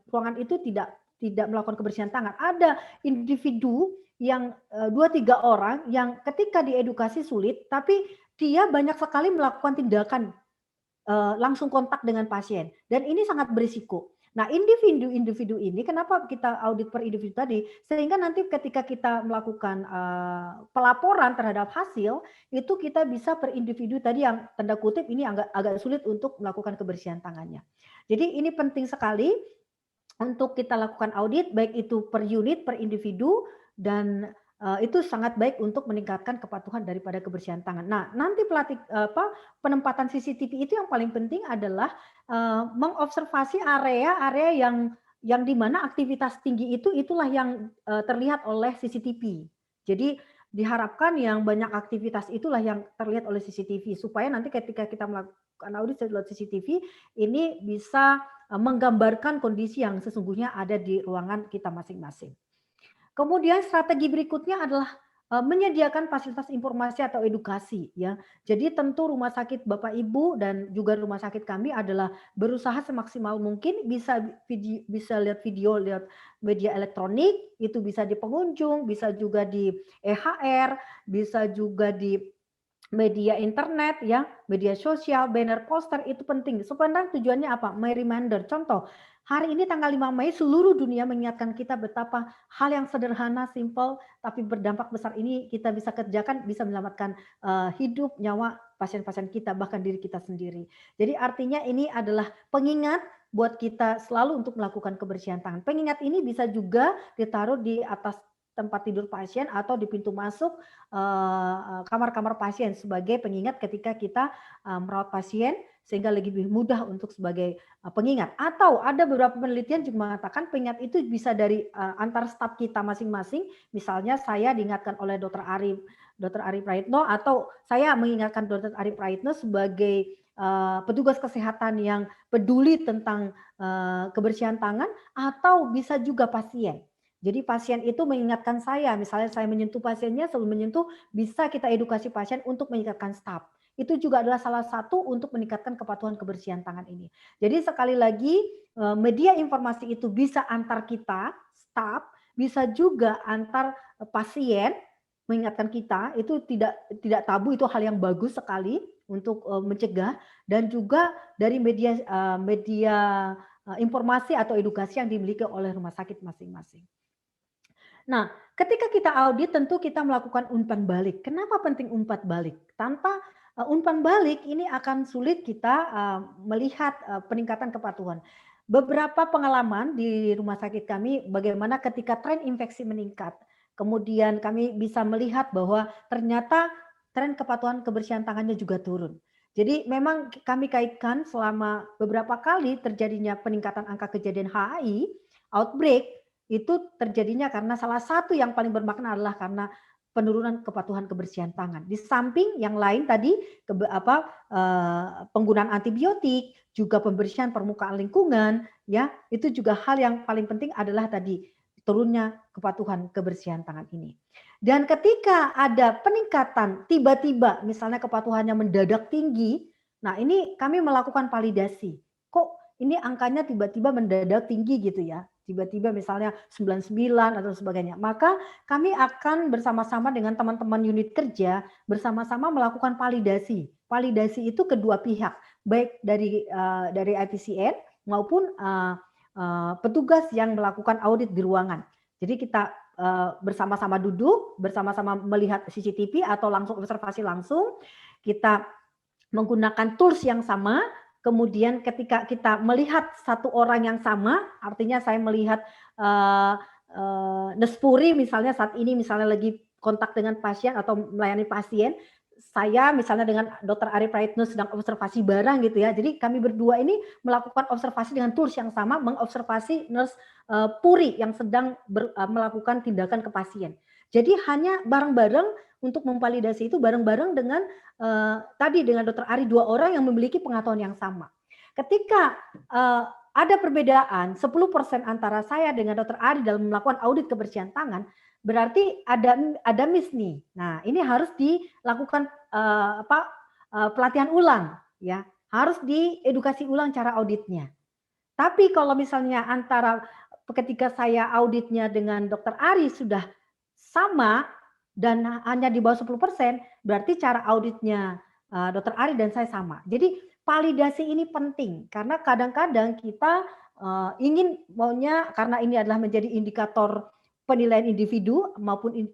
Speaker 4: ruangan itu tidak melakukan kebersihan tangan. Ada individu yang 2-3 orang yang ketika diedukasi sulit, tapi dia banyak sekali melakukan tindakan langsung kontak dengan pasien. Dan ini sangat berisiko. Nah, individu-individu ini kenapa kita audit per individu tadi? Sehingga nanti ketika kita melakukan pelaporan terhadap hasil, itu kita bisa per individu tadi yang tanda kutip ini agak sulit untuk melakukan kebersihan tangannya. Jadi ini penting sekali untuk kita lakukan audit, baik itu per unit, per individu, dan itu sangat baik untuk meningkatkan kepatuhan daripada kebersihan tangan. Nah, nanti penempatan CCTV itu yang paling penting adalah mengobservasi area-area yang dimana aktivitas tinggi itulah yang terlihat oleh CCTV. Jadi diharapkan yang banyak aktivitas itulah yang terlihat oleh CCTV supaya nanti ketika kita melakukan audit lewat CCTV ini bisa menggambarkan kondisi yang sesungguhnya ada di ruangan kita masing-masing. Kemudian strategi berikutnya adalah menyediakan fasilitas informasi atau edukasi ya. Jadi tentu rumah sakit Bapak Ibu dan juga rumah sakit kami adalah berusaha semaksimal mungkin bisa lihat video lihat media elektronik, itu bisa di pengunjung, bisa juga di EHR, bisa juga di media internet ya, media sosial, banner, poster itu penting. Sebenarnya tujuannya apa? Reminder. Contoh, hari ini tanggal 5 Mei seluruh dunia mengingatkan kita betapa hal yang sederhana, simple tapi berdampak besar ini kita bisa kerjakan, bisa menyelamatkan hidup, nyawa pasien-pasien kita, bahkan diri kita sendiri. Jadi artinya ini adalah pengingat buat kita selalu untuk melakukan kebersihan tangan. Pengingat ini bisa juga ditaruh di atas tempat tidur pasien atau di pintu masuk kamar-kamar pasien sebagai pengingat ketika kita merawat pasien sehingga lebih mudah untuk sebagai pengingat. Atau ada beberapa penelitian juga mengatakan pengingat itu bisa dari antar staf kita masing-masing. Misalnya saya diingatkan oleh Dr. Ari Praitno atau saya mengingatkan Dr. Ari Praitno sebagai petugas kesehatan yang peduli tentang kebersihan tangan, atau bisa juga pasien. Jadi pasien itu mengingatkan saya, misalnya saya menyentuh pasiennya, sebelum menyentuh bisa kita edukasi pasien untuk mengingatkan staf. Itu juga adalah salah satu untuk meningkatkan kepatuhan kebersihan tangan ini. Jadi sekali lagi media informasi itu bisa antar kita, staf, bisa juga antar pasien mengingatkan kita, itu tidak tabu, itu hal yang bagus sekali untuk mencegah, dan juga dari media informasi atau edukasi yang dimiliki oleh rumah sakit masing-masing. Nah, ketika kita audit tentu kita melakukan umpan balik. Kenapa penting umpan balik? Tanpa umpan balik ini akan sulit kita melihat peningkatan kepatuhan. Beberapa pengalaman di rumah sakit kami bagaimana ketika tren infeksi meningkat, kemudian kami bisa melihat bahwa ternyata tren kepatuhan kebersihan tangannya juga turun. Jadi memang kami kaitkan selama beberapa kali terjadinya peningkatan angka kejadian HAI, outbreak, itu terjadinya karena salah satu yang paling bermakna adalah karena penurunan kepatuhan kebersihan tangan. Di samping yang lain tadi penggunaan antibiotik, juga pembersihan permukaan lingkungan, ya itu juga hal yang paling penting adalah tadi turunnya kepatuhan kebersihan tangan ini. Dan ketika ada peningkatan tiba-tiba, misalnya kepatuhannya mendadak tinggi, nah ini kami melakukan validasi. Kok ini angkanya tiba-tiba mendadak tinggi gitu ya? Tiba-tiba misalnya 99 atau sebagainya, maka kami akan bersama-sama dengan teman-teman unit kerja bersama-sama melakukan validasi. Validasi itu kedua pihak, baik dari IPCN maupun petugas yang melakukan audit di ruangan. Jadi kita bersama-sama duduk, bersama-sama melihat CCTV atau langsung observasi langsung, kita menggunakan tools yang sama. Kemudian ketika kita melihat satu orang yang sama, artinya saya melihat Nespuri misalnya saat ini misalnya lagi kontak dengan pasien atau melayani pasien, saya misalnya dengan Dr. Ari Praitno sedang observasi barang gitu ya. Jadi kami berdua ini melakukan observasi dengan tools yang sama, mengobservasi nurse Puri yang sedang melakukan tindakan ke pasien. Jadi hanya bareng-bareng untuk memvalidasi itu bareng-bareng dengan tadi dengan Dr. Ari, dua orang yang memiliki pengetahuan yang sama. Ketika ada perbedaan 10% antara saya dengan Dr. Ari dalam melakukan audit kebersihan tangan, berarti ada miss nih. Nah, ini harus dilakukan pelatihan ulang ya. Harus diedukasi ulang cara auditnya. Tapi kalau misalnya antara ketika saya auditnya dengan Dr. Ari sudah sama dan hanya di bawah 10%, berarti cara auditnya Dr. Ari dan saya sama. Jadi validasi ini penting karena kadang-kadang kita ingin maunya karena ini adalah menjadi indikator penilaian individu maupun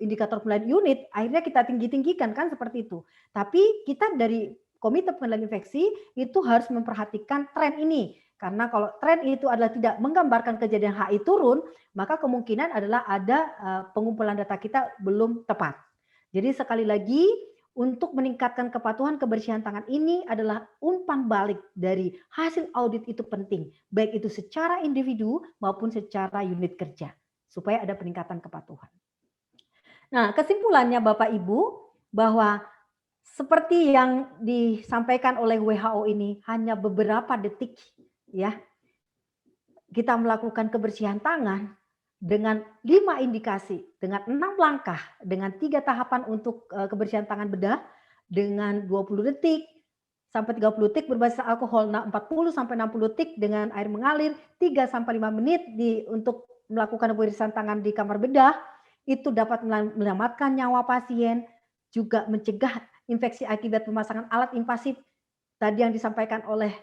Speaker 4: indikator penilaian unit, akhirnya kita tinggi-tinggikan kan seperti itu. Tapi kita dari Komite Pengendalian Infeksi itu harus memperhatikan tren ini. Karena kalau tren itu adalah tidak menggambarkan kejadian HI turun, maka kemungkinan adalah ada pengumpulan data kita belum tepat. Jadi sekali lagi, untuk meningkatkan kepatuhan kebersihan tangan ini adalah umpan balik dari hasil audit itu penting, baik itu secara individu maupun secara unit kerja, supaya ada peningkatan kepatuhan. Nah, kesimpulannya Bapak Ibu, bahwa seperti yang disampaikan oleh WHO ini hanya beberapa detik ya, kita melakukan kebersihan tangan dengan 5 indikasi, dengan 6 langkah, dengan 3 tahapan untuk kebersihan tangan bedah, dengan 20 detik sampai 30 detik berbasis alkohol, 40 sampai 60 detik dengan air mengalir, 3 sampai 5 menit untuk melakukan kebersihan tangan di kamar bedah, itu dapat menyelamatkan nyawa pasien, juga mencegah infeksi akibat pemasangan alat invasif tadi yang disampaikan oleh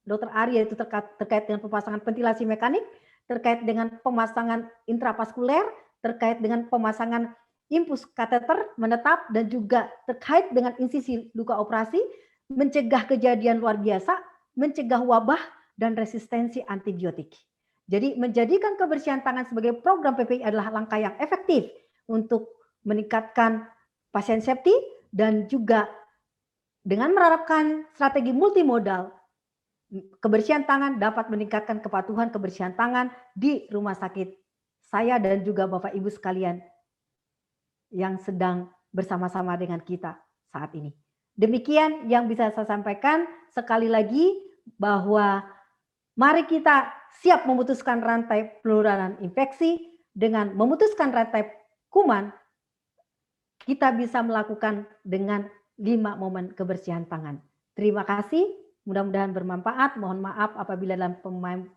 Speaker 4: Dr. Ari, yaitu terkait dengan pemasangan ventilasi mekanik, terkait dengan pemasangan intravaskuler, terkait dengan pemasangan infus kateter menetap, dan juga terkait dengan insisi luka operasi, mencegah kejadian luar biasa, mencegah wabah, dan resistensi antibiotik. Jadi menjadikan kebersihan tangan sebagai program PPI adalah langkah yang efektif untuk meningkatkan pasien safety, dan juga dengan menerapkan strategi multimodal, kebersihan tangan dapat meningkatkan kepatuhan kebersihan tangan di rumah sakit saya dan juga Bapak Ibu sekalian yang sedang bersama-sama dengan kita saat ini. Demikian yang bisa saya sampaikan. Sekali lagi bahwa mari kita siap memutuskan rantai penularan infeksi. Dengan memutuskan rantai kuman, kita bisa melakukan dengan 5 momen kebersihan tangan. Terima kasih. Mudah-mudahan bermanfaat. Mohon maaf apabila dalam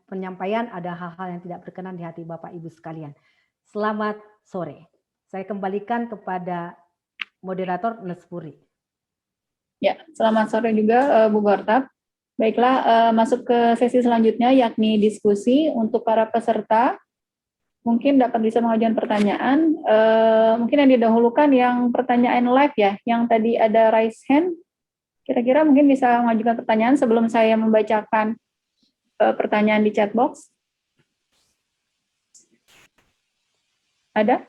Speaker 4: penyampaian ada hal-hal yang tidak berkenan di hati Bapak Ibu sekalian. Selamat sore. Saya kembalikan kepada moderator Nespuri.
Speaker 1: Ya, selamat sore juga Bu Gortab. Baiklah, masuk ke sesi selanjutnya yakni diskusi untuk para peserta. Mungkin dapat bisa mengajukan pertanyaan. Mungkin yang didahulukan yang pertanyaan live ya, yang tadi ada raise hand. Kira-kira mungkin bisa mengajukan pertanyaan sebelum saya membacakan pertanyaan di chat box. Ada?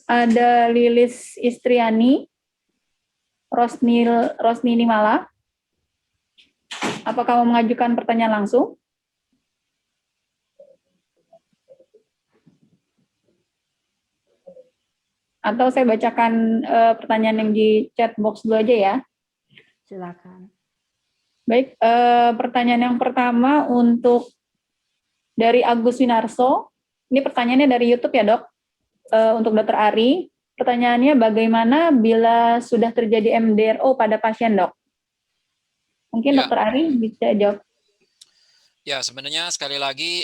Speaker 1: Ada Lilis Istriani, Rosni Nimala. Apakah mau mengajukan pertanyaan langsung? Atau saya bacakan pertanyaan yang di chat box dulu aja ya.
Speaker 4: Silakan.
Speaker 1: Baik, pertanyaan yang pertama untuk dari Agus Winarso. Ini pertanyaannya dari YouTube ya, Dok. Untuk Dr. Ari. Pertanyaannya, bagaimana bila sudah terjadi MDRO pada pasien, Dok? Mungkin
Speaker 3: Ya.
Speaker 1: Dr. Ari bisa jawab.
Speaker 3: Ya, sebenarnya sekali lagi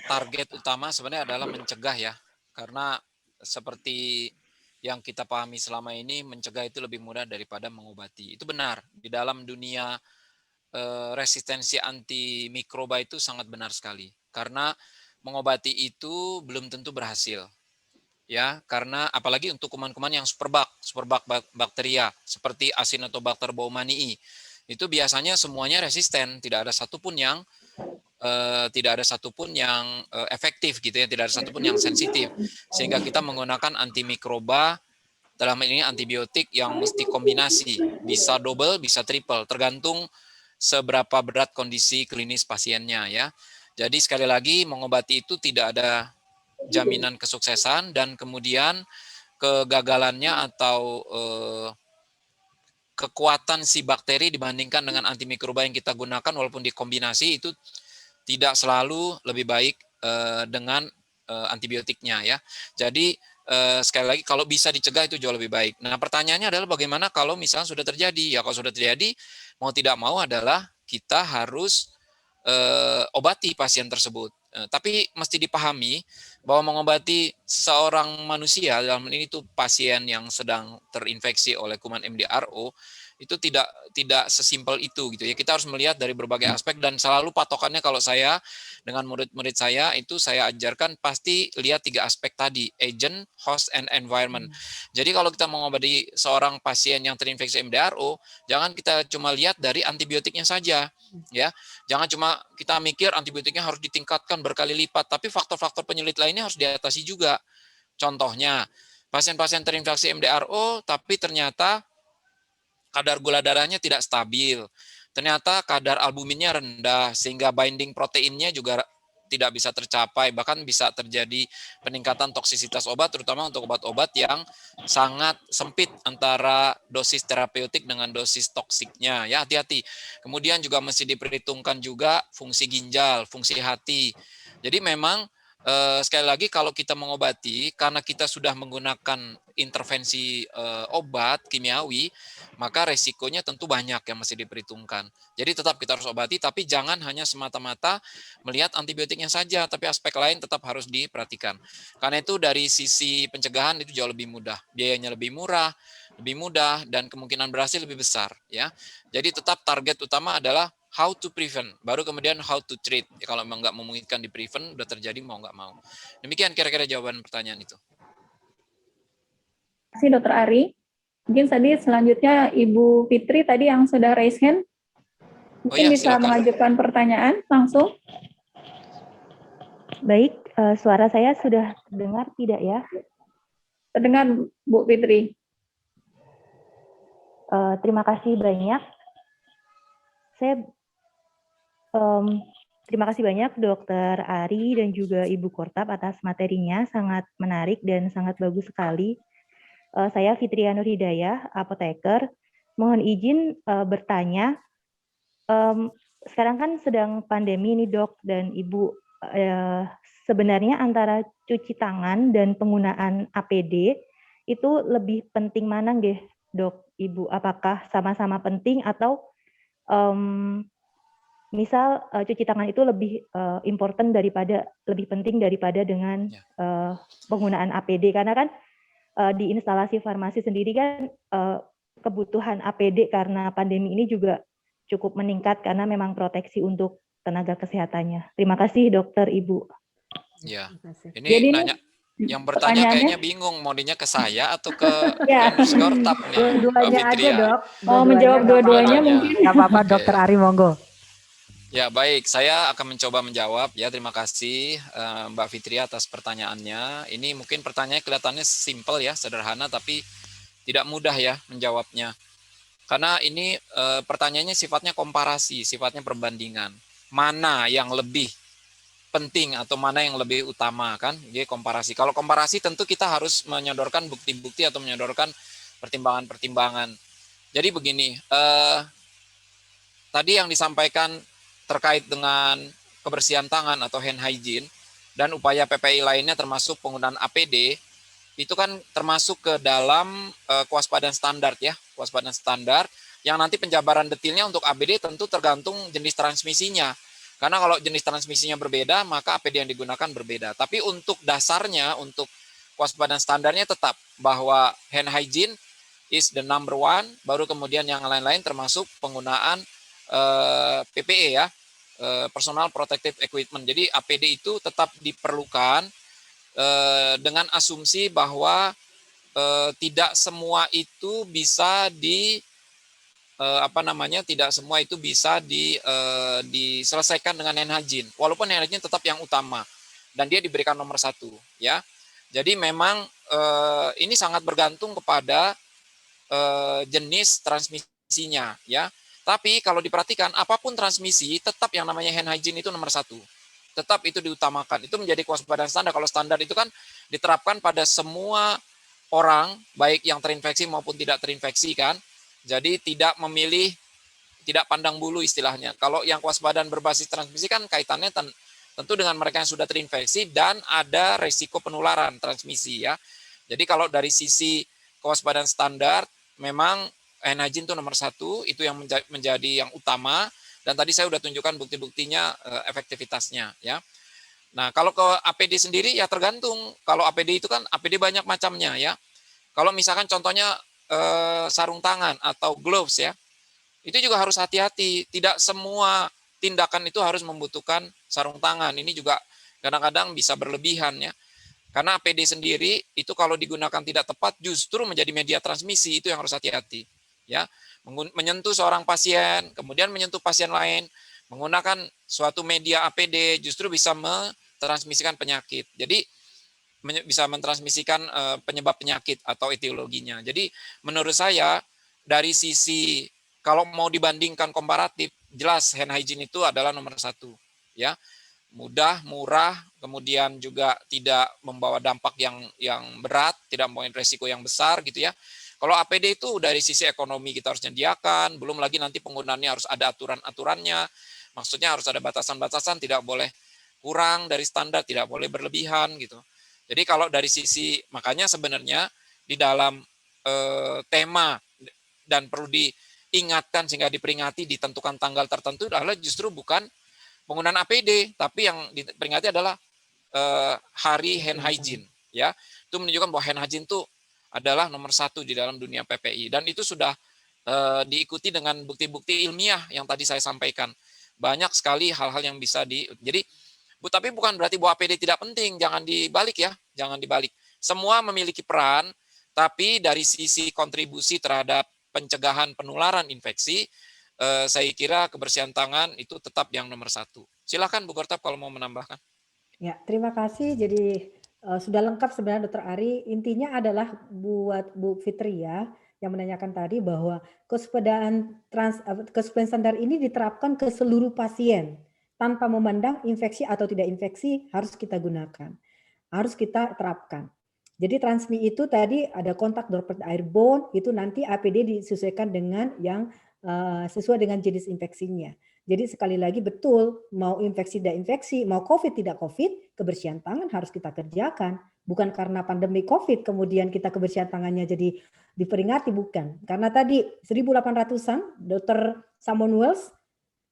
Speaker 3: target utama sebenarnya adalah mencegah ya. Karena seperti yang kita pahami selama ini, mencegah itu lebih mudah daripada mengobati. Itu benar. Di dalam dunia resistensi antimikroba itu sangat benar sekali. Karena mengobati itu belum tentu berhasil. Ya, karena apalagi untuk kuman-kuman yang superbug bakteria seperti Acinetobacter baumannii. Itu biasanya semuanya resisten, tidak ada satupun yang efektif gitu ya, tidak ada satupun yang sensitif. Sehingga kita menggunakan antimikroba, dalam ini antibiotik yang mesti kombinasi, bisa double, bisa triple, tergantung seberapa berat kondisi klinis pasiennya ya. Jadi sekali lagi mengobati itu tidak ada jaminan kesuksesan, dan kemudian kegagalannya atau kekuatan si bakteri dibandingkan dengan antimikroba yang kita gunakan walaupun dikombinasi itu tidak selalu lebih baik dengan antibiotiknya ya. Jadi sekali lagi kalau bisa dicegah itu jauh lebih baik. Nah, pertanyaannya adalah bagaimana kalau misalnya sudah terjadi? Ya kalau sudah terjadi mau tidak mau adalah kita harus obati pasien tersebut. Tapi mesti dipahami bahwa mengobati seorang manusia, dalam ini tuh pasien yang sedang terinfeksi oleh kuman MDRO, itu tidak sesimpel itu gitu ya. Kita harus melihat dari berbagai aspek, dan selalu patokannya kalau saya dengan murid-murid saya itu saya ajarkan pasti lihat 3 aspek tadi, agent, host, and environment. Jadi kalau kita mengobati seorang pasien yang terinfeksi MDRO, jangan kita cuma lihat dari antibiotiknya saja ya. Jangan cuma kita mikir antibiotiknya harus ditingkatkan berkali lipat, tapi faktor-faktor penyulit lainnya harus diatasi juga. Contohnya Pasien-pasien terinfeksi MDRO, tapi ternyata kadar gula darahnya tidak stabil. Ternyata kadar albuminnya rendah, sehingga binding proteinnya juga tidak bisa tercapai, bahkan bisa terjadi peningkatan toksisitas obat, terutama untuk obat-obat yang sangat sempit antara dosis terapeutik dengan dosis toksiknya. Ya, hati-hati. Kemudian juga mesti diperhitungkan juga fungsi ginjal, fungsi hati. Jadi memang sekali lagi kalau kita mengobati, karena kita sudah menggunakan intervensi obat kimiawi, maka resikonya tentu banyak yang mesti diperhitungkan. Jadi tetap kita harus obati, tapi jangan hanya semata-mata melihat antibiotiknya saja, tapi aspek lain tetap harus diperhatikan. Karena itu dari sisi pencegahan itu jauh lebih mudah, biayanya lebih murah, lebih mudah, dan kemungkinan berhasil lebih besar. Ya, jadi tetap target utama adalah how to prevent, baru kemudian how to treat. Ya, kalau memang nggak memungkinkan di prevent, udah terjadi mau nggak mau. Demikian kira-kira jawaban pertanyaan itu.
Speaker 1: Terima kasih Dr. Ari. Mungkin tadi selanjutnya Ibu Fitri tadi yang sudah raise hand. Mungkin
Speaker 3: ya,
Speaker 1: bisa
Speaker 3: silakan.
Speaker 1: mengajukan pertanyaan langsung.
Speaker 5: Baik, suara saya sudah terdengar tidak ya?
Speaker 1: Terdengar Bu Fitri.
Speaker 5: Terima kasih banyak. Terima kasih banyak Dr. Ari dan juga Ibu Kortap atas materinya, sangat menarik dan sangat bagus sekali. Saya Fitria Nur Hidayah, apoteker. Mohon izin bertanya, sekarang kan sedang pandemi nih Dok dan Ibu, sebenarnya antara cuci tangan dan penggunaan APD itu lebih penting mana nggih Dok, Ibu? Apakah sama-sama penting atau misal cuci tangan itu lebih lebih penting daripada dengan penggunaan APD, karena kan di instalasi farmasi sendiri kan kebutuhan APD karena pandemi ini juga cukup meningkat karena memang proteksi untuk tenaga kesehatannya. Terima kasih Dokter, Ibu.
Speaker 3: Ya, ini
Speaker 1: Jadi
Speaker 3: nanya yang bertanya kayaknya bingung mau dinya ke saya atau ke Nurse Kortap nih.
Speaker 4: Dua-duanya aja Dok.
Speaker 1: Mau menjawab dua-duanya mungkin.
Speaker 4: Nggak apa-apa Dokter Ari, monggo.
Speaker 3: Ya baik, saya akan mencoba menjawab ya. Terima kasih Mbak Fitri atas pertanyaannya. Ini mungkin pertanyaannya kelihatannya simpel ya, sederhana, tapi tidak mudah ya menjawabnya. Karena ini pertanyaannya sifatnya komparasi, sifatnya perbandingan. Mana yang lebih penting atau mana yang lebih utama kan? Jadi komparasi. Kalau komparasi tentu kita harus menyodorkan bukti-bukti atau menyodorkan pertimbangan-pertimbangan. Jadi begini, tadi yang disampaikan terkait dengan kebersihan tangan atau hand hygiene dan upaya PPI lainnya termasuk penggunaan APD, itu kan termasuk ke dalam kewaspadaan standar ya, kewaspadaan standar yang nanti penjabaran detailnya untuk APD tentu tergantung jenis transmisinya. Karena kalau jenis transmisinya berbeda, maka APD yang digunakan berbeda. Tapi untuk dasarnya, untuk kewaspadaan standarnya tetap bahwa hand hygiene is the number one, baru kemudian yang lain-lain termasuk penggunaan PPE ya, personal protective equipment. Jadi APD itu tetap diperlukan dengan asumsi bahwa tidak semua itu bisa tidak semua itu bisa diselesaikan dengan hand hygiene. Walaupun hand hygiene tetap yang utama dan dia diberikan nomor 1 ya. Jadi memang ini sangat bergantung kepada jenis transmisinya ya. Tapi kalau diperhatikan apapun transmisi tetap yang namanya hand hygiene itu nomor 1. Tetap itu diutamakan. Itu menjadi kewaspadaan standar. Kalau standar itu kan diterapkan pada semua orang, baik yang terinfeksi maupun tidak terinfeksi kan. Jadi tidak memilih, tidak pandang bulu istilahnya. Kalau yang kewaspadaan berbasis transmisi kan kaitannya tentu dengan mereka yang sudah terinfeksi dan ada resiko penularan transmisi ya. Jadi kalau dari sisi kewaspadaan standar, memang hand hygiene itu nomor 1, itu yang menjadi yang utama. Dan tadi saya sudah tunjukkan bukti-buktinya, efektivitasnya ya. Nah kalau ke APD sendiri ya tergantung. Kalau APD itu kan APD banyak macamnya ya. Kalau misalkan contohnya sarung tangan atau gloves ya, itu juga harus hati-hati. Tidak semua tindakan itu harus membutuhkan sarung tangan. Ini juga kadang-kadang bisa berlebihan ya. Karena APD sendiri itu kalau digunakan tidak tepat justru menjadi media transmisi, itu yang harus hati-hati ya. Menyentuh seorang pasien, kemudian menyentuh pasien lain, menggunakan suatu media APD justru bisa mentransmisikan penyakit. Jadi bisa mentransmisikan penyebab penyakit atau etiologinya. Jadi menurut saya dari sisi kalau mau dibandingkan komparatif, jelas hand hygiene itu adalah nomor 1, ya. Mudah, murah, kemudian juga tidak membawa dampak yang berat, tidak membawa resiko yang besar gitu ya. Kalau APD itu dari sisi ekonomi kita harus menyediakan, belum lagi nanti penggunaannya harus ada aturan-aturannya. Maksudnya harus ada batasan-batasan, tidak boleh kurang dari standar, tidak boleh berlebihan gitu. Jadi kalau dari sisi, makanya sebenarnya di dalam tema dan perlu diingatkan sehingga diperingati, ditentukan tanggal tertentu adalah justru bukan penggunaan APD, tapi yang diperingati adalah Hari Hand Hygiene. Ya, itu menunjukkan bahwa hand hygiene itu adalah nomor 1 di dalam dunia PPI, dan itu sudah diikuti dengan bukti-bukti ilmiah yang tadi saya sampaikan. Banyak sekali hal-hal yang bisa jadi tapi bukan berarti bahwa APD tidak penting, jangan dibalik ya, jangan dibalik. Semua memiliki peran, tapi dari sisi kontribusi terhadap pencegahan penularan infeksi, saya kira kebersihan tangan itu tetap yang nomor 1. Silakan Bu Kortap kalau mau menambahkan.
Speaker 4: Ya, terima kasih. Jadi sudah lengkap sebenarnya Dr. Ari. Intinya adalah buat Bu Fitri ya, yang menanyakan tadi bahwa kewaspadaan standar ini diterapkan ke seluruh pasien tanpa memandang infeksi atau tidak infeksi, harus kita gunakan, harus kita terapkan. Jadi transmi itu tadi ada kontak droplet airborne, itu nanti APD disesuaikan dengan yang sesuai dengan jenis infeksinya. Jadi sekali lagi betul, mau infeksi tidak infeksi, mau COVID tidak COVID, kebersihan tangan harus kita kerjakan. Bukan karena pandemi COVID kemudian kita kebersihan tangannya jadi diperingati, bukan. Karena tadi 1800-an, Dr. Samuel,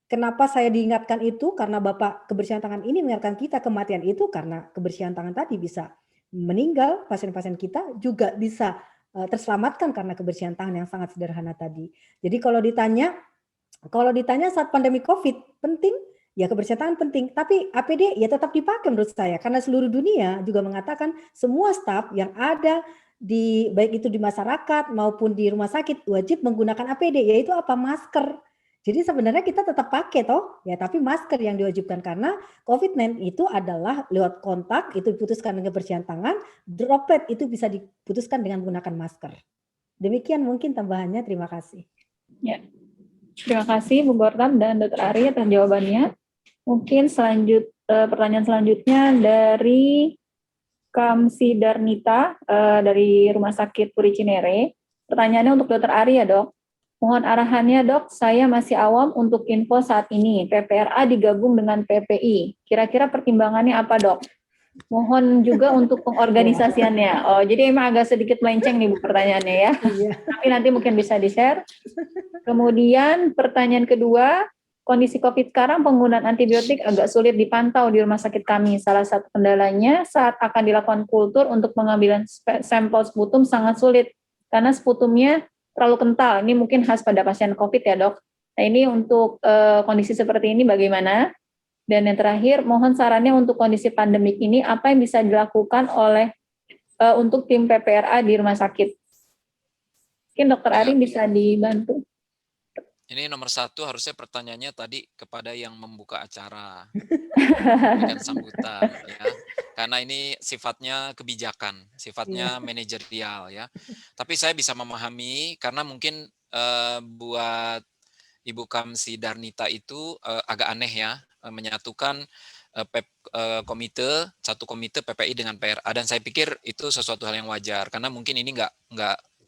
Speaker 4: kenapa saya diingatkan itu? Karena Bapak kebersihan tangan ini mengingatkan kita kematian itu karena kebersihan tangan tadi bisa meninggal, pasien-pasien kita juga bisa terselamatkan karena kebersihan tangan yang sangat sederhana tadi. Jadi kalau ditanya saat pandemi COVID penting, ya kebersihan tangan penting. Tapi APD ya tetap dipakai menurut saya karena seluruh dunia juga mengatakan semua staf yang ada baik itu di masyarakat maupun di rumah sakit wajib menggunakan APD, yaitu apa? Masker. Jadi sebenarnya kita tetap pakai toh, ya tapi masker yang diwajibkan karena COVID-19 itu adalah lewat kontak, itu diputuskan dengan kebersihan tangan, droplet itu bisa diputuskan dengan menggunakan masker. Demikian mungkin tambahannya, terima kasih.
Speaker 1: Ya. Terima kasih Bu Kortap dan Dr. Ari atas jawabannya. Mungkin pertanyaan selanjutnya dari Kamsi Darnita dari Rumah Sakit Puri Cinere. Pertanyaannya untuk Dr. Ari ya Dok. Mohon arahannya Dok, saya masih awam untuk info saat ini. PPRA digabung dengan PPI. Kira-kira pertimbangannya apa Dok? Mohon juga untuk pengorganisasiannya. Oh, jadi emang agak sedikit melenceng nih Bu pertanyaannya ya. Tapi nanti mungkin bisa di-share. Kemudian pertanyaan kedua, kondisi COVID sekarang penggunaan antibiotik agak sulit dipantau di rumah sakit kami. Salah satu kendalanya saat akan dilakukan kultur untuk pengambilan sampel sputum sangat sulit karena sputumnya terlalu kental. Ini mungkin khas pada pasien COVID ya Dok. Nah ini untuk kondisi seperti ini bagaimana? Dan yang terakhir, mohon sarannya untuk kondisi pandemik ini apa yang bisa dilakukan oleh untuk tim PPRA di rumah sakit. Mungkin Dr. Ari bisa dibantu.
Speaker 3: Ini nomor 1 harusnya pertanyaannya tadi kepada yang membuka acara, memberikan sambutan, ya. Karena ini sifatnya kebijakan, sifatnya manajerial, ya. Tapi saya bisa memahami karena mungkin buat Ibu Kamsi Darnita itu agak aneh ya, menyatukan satu komite PPI dengan PRA, dan saya pikir itu sesuatu hal yang wajar karena mungkin ini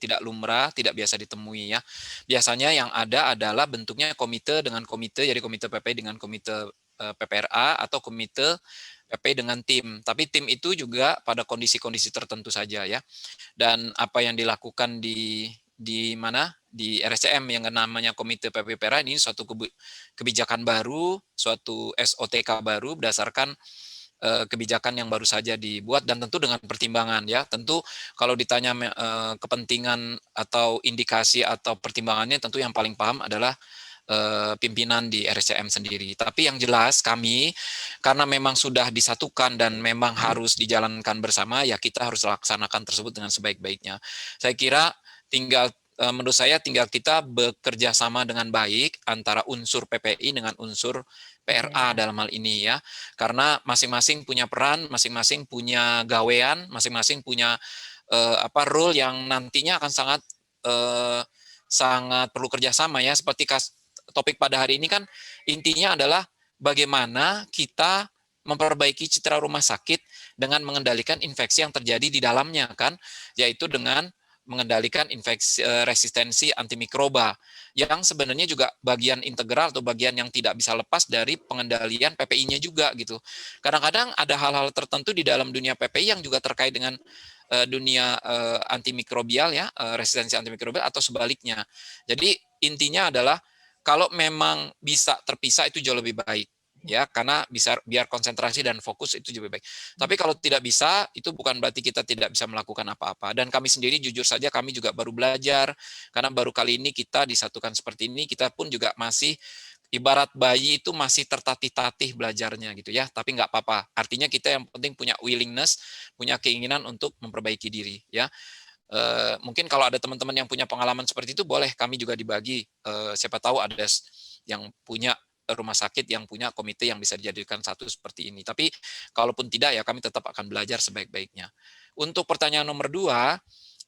Speaker 3: tidak lumrah, tidak biasa ditemui ya. Biasanya yang ada adalah bentuknya komite dengan komite, jadi komite PPI dengan komite PPRA atau komite PPI dengan tim. Tapi tim itu juga pada kondisi-kondisi tertentu saja ya. Dan apa yang dilakukan di mana? Di RSCM yang namanya komite PPI PPRA ini suatu kebijakan baru, suatu SOTK baru berdasarkan kebijakan yang baru saja dibuat dan tentu dengan pertimbangan ya. Tentu kalau ditanya kepentingan atau indikasi atau pertimbangannya tentu yang paling paham adalah pimpinan di RSCM sendiri. Tapi yang jelas kami karena memang sudah disatukan dan memang harus dijalankan bersama ya kita harus laksanakan tersebut dengan sebaik-baiknya. Saya kira tinggal menurut saya tinggal kita bekerja sama dengan baik antara unsur PPI dengan unsur PRA dalam hal ini ya. Karena masing-masing punya peran, masing-masing punya gawean, masing-masing punya role yang nantinya akan sangat perlu kerjasama ya. Seperti topik pada hari ini kan intinya adalah bagaimana kita memperbaiki citra rumah sakit dengan mengendalikan infeksi yang terjadi di dalamnya kan, yaitu dengan mengendalikan infeksi resistensi antimikroba yang sebenarnya juga bagian integral atau bagian yang tidak bisa lepas dari pengendalian PPI-nya juga gitu. Kadang-kadang ada hal-hal tertentu di dalam dunia PPI yang juga terkait dengan dunia antimikrobial ya, resistensi antimikrobial atau sebaliknya. Jadi intinya adalah kalau memang bisa terpisah itu jauh lebih baik ya, karena bisa biar konsentrasi dan fokus itu lebih baik. Tapi kalau tidak bisa, itu bukan berarti kita tidak bisa melakukan apa-apa. Dan kami sendiri jujur saja kami juga baru belajar, karena baru kali ini kita disatukan seperti ini, kita pun juga masih ibarat bayi itu masih tertatih-tatih belajarnya gitu ya, tapi nggak apa-apa. Artinya kita yang penting punya willingness, punya keinginan untuk memperbaiki diri ya. Mungkin kalau ada teman-teman yang punya pengalaman seperti itu, boleh kami juga dibagi. Siapa tahu ada yang punya rumah sakit yang punya komite yang bisa dijadikan satu seperti ini. Tapi kalaupun tidak ya kami tetap akan belajar sebaik-baiknya. Untuk pertanyaan nomor 2,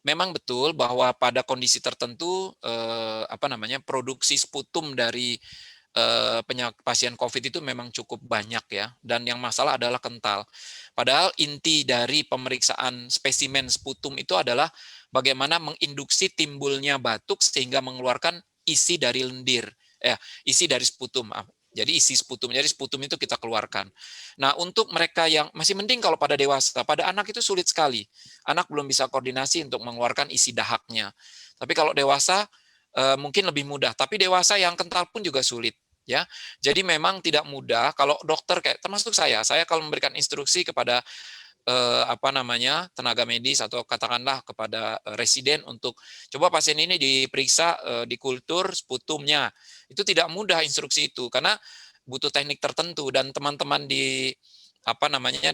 Speaker 3: memang betul bahwa pada kondisi tertentu produksi sputum dari pasien COVID itu memang cukup banyak ya, dan yang masalah adalah kental. Padahal inti dari pemeriksaan spesimen sputum itu adalah bagaimana menginduksi timbulnya batuk sehingga mengeluarkan isi dari lendir, isi dari sputum. Jadi isi sputum, jadi sputum itu kita keluarkan. Nah, untuk mereka yang masih mending kalau pada dewasa, pada anak itu sulit sekali. Anak belum bisa koordinasi untuk mengeluarkan isi dahaknya. Tapi kalau dewasa mungkin lebih mudah, tapi dewasa yang kental pun juga sulit ya. Jadi memang tidak mudah kalau dokter kayak termasuk saya kalau memberikan instruksi kepada tenaga medis atau katakanlah kepada residen untuk coba pasien ini diperiksa di kultur sputumnya. Itu tidak mudah instruksi itu karena butuh teknik tertentu dan teman-teman di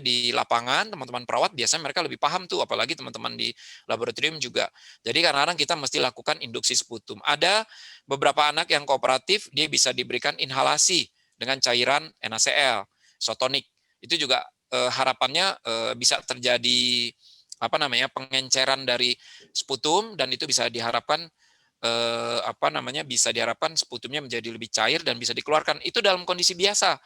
Speaker 3: di lapangan, teman-teman perawat biasanya mereka lebih paham tuh, apalagi teman-teman di laboratorium juga. Jadi kadang-kadang kita mesti lakukan induksi sputum. Ada beberapa anak yang kooperatif, dia bisa diberikan inhalasi dengan cairan NaCl, sotonik. Itu juga harapannya bisa terjadi pengenceran dari sputum dan itu bisa diharapkan bisa diharapkan sputumnya menjadi lebih cair dan bisa dikeluarkan. Itu dalam kondisi biasa.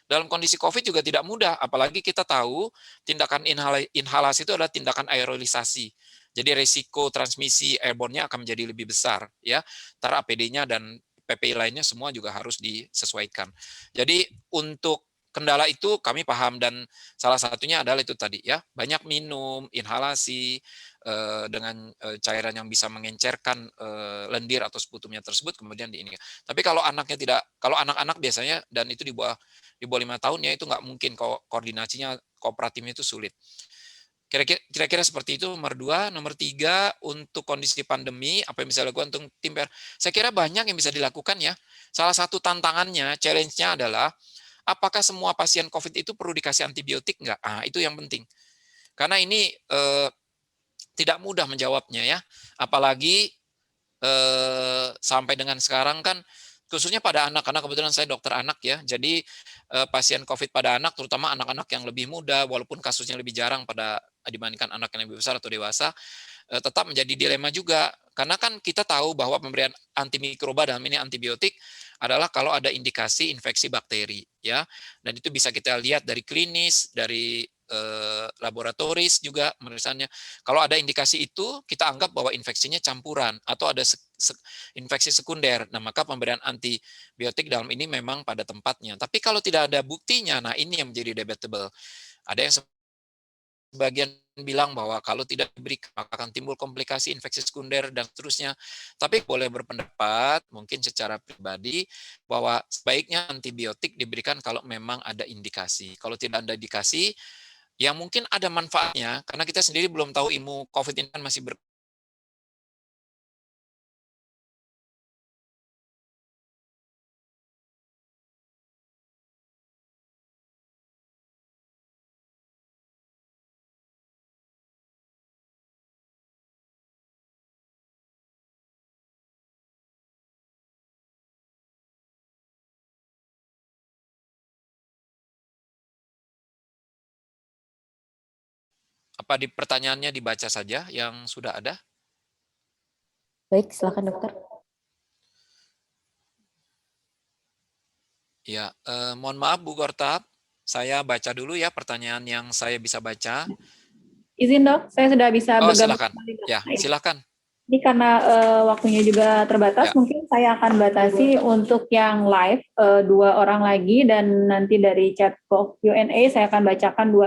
Speaker 3: Dalam kondisi COVID juga tidak mudah, apalagi kita tahu tindakan inhalasi itu adalah tindakan aerolisasi. Jadi risiko transmisi airborne-nya akan menjadi lebih besar ya. Antara APD-nya dan PPI lainnya semua juga harus disesuaikan. Jadi untuk kendala itu kami paham dan salah satunya adalah itu tadi ya, banyak minum, inhalasi dengan cairan yang bisa mengencerkan lendir atau sputumnya tersebut kemudian di ini. Tapi kalau anaknya tidak, kalau anak-anak biasanya dan itu di bawah 5 tahun ya itu nggak mungkin koordinasinya kooperatifnya itu sulit. Kira-kira seperti itu nomor 2. Nomor 3 untuk kondisi pandemi apa yang bisa dilakukan untuk tim PR? Saya kira banyak yang bisa dilakukan ya. Salah satu tantangannya, challenge-nya adalah apakah semua pasien COVID itu perlu dikasih antibiotik nggak? Itu yang penting. Karena ini tidak mudah menjawabnya ya. Apalagi sampai dengan sekarang kan khususnya pada anak-anak, kebetulan saya dokter anak ya, jadi pasien COVID pada anak, terutama anak-anak yang lebih muda, walaupun kasusnya lebih jarang dibandingkan anak yang lebih besar atau dewasa, tetap menjadi dilema juga. Karena kan kita tahu bahwa pemberian antimikroba dalam ini antibiotik adalah kalau ada indikasi infeksi bakteri, ya, dan itu bisa kita lihat dari klinis, dari laboratoris juga pemeriksanya. Kalau ada indikasi itu, kita anggap bahwa infeksinya campuran atau ada infeksi sekunder. Nah, maka pemberian antibiotik dalam ini memang pada tempatnya. Tapi kalau tidak ada buktinya, nah ini yang menjadi debatable. Ada yang sebagian bilang bahwa kalau tidak diberikan maka akan timbul komplikasi infeksi sekunder dan seterusnya. Tapi boleh berpendapat mungkin secara pribadi bahwa sebaiknya antibiotik diberikan kalau memang ada indikasi. Kalau tidak ada indikasi, ya mungkin ada manfaatnya karena kita sendiri belum tahu ilmu COVID ini kan masih Apa di pertanyaannya dibaca saja yang sudah ada?
Speaker 6: Baik, silakan dokter.
Speaker 3: Ya, mohon maaf Bu Gortab, saya baca dulu ya pertanyaan yang saya bisa baca.
Speaker 1: Izin dok, saya sudah bisa
Speaker 3: Oh,
Speaker 1: bergabung
Speaker 3: silakan.
Speaker 1: kembali, Dok.
Speaker 3: Ya, silakan.
Speaker 1: Ini karena waktunya juga terbatas,
Speaker 3: Ya.
Speaker 1: mungkin saya akan batasi untuk yang live 2 orang lagi, dan nanti dari chat box Q&A saya akan bacakan 2.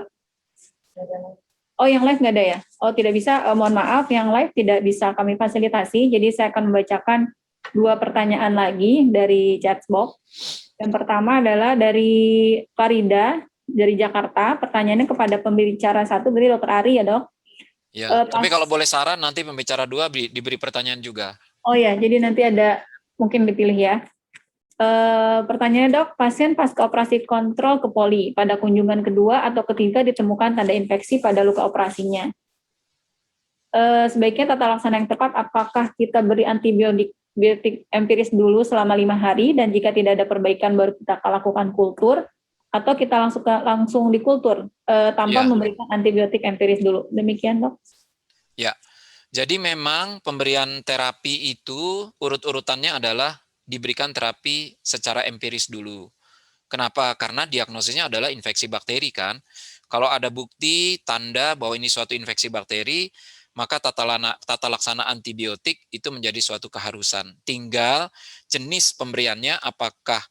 Speaker 1: Oh, yang live nggak ada ya? Oh, tidak bisa. Mohon maaf, yang live tidak bisa kami fasilitasi. Jadi saya akan membacakan 2 pertanyaan lagi dari chat box. Yang pertama adalah dari Farida dari Jakarta. Pertanyaannya kepada pembicara 1, berarti Dr. Ari ya dok?
Speaker 3: Ya, tapi kalau boleh saran nanti pembicara 2 diberi pertanyaan juga.
Speaker 1: Oh ya, jadi nanti ada mungkin dipilih ya. Pertanyaannya dok, pasien pasca operasi kontrol ke poli pada kunjungan kedua atau ketiga ditemukan tanda infeksi pada luka operasinya. Sebaiknya tata laksana yang tepat, apakah kita beri antibiotik empiris dulu selama 5 hari, dan jika tidak ada perbaikan baru kita lakukan kultur, atau kita langsung dikultur tanpa memberikan antibiotik empiris dulu. Demikian dok.
Speaker 3: Ya, jadi memang pemberian terapi itu urut-urutannya adalah diberikan terapi secara empiris dulu. Kenapa? Karena diagnosisnya adalah infeksi bakteri kan. Kalau ada bukti tanda bahwa ini suatu infeksi bakteri, maka tata laksana antibiotik itu menjadi suatu keharusan. Tinggal jenis pemberiannya apakah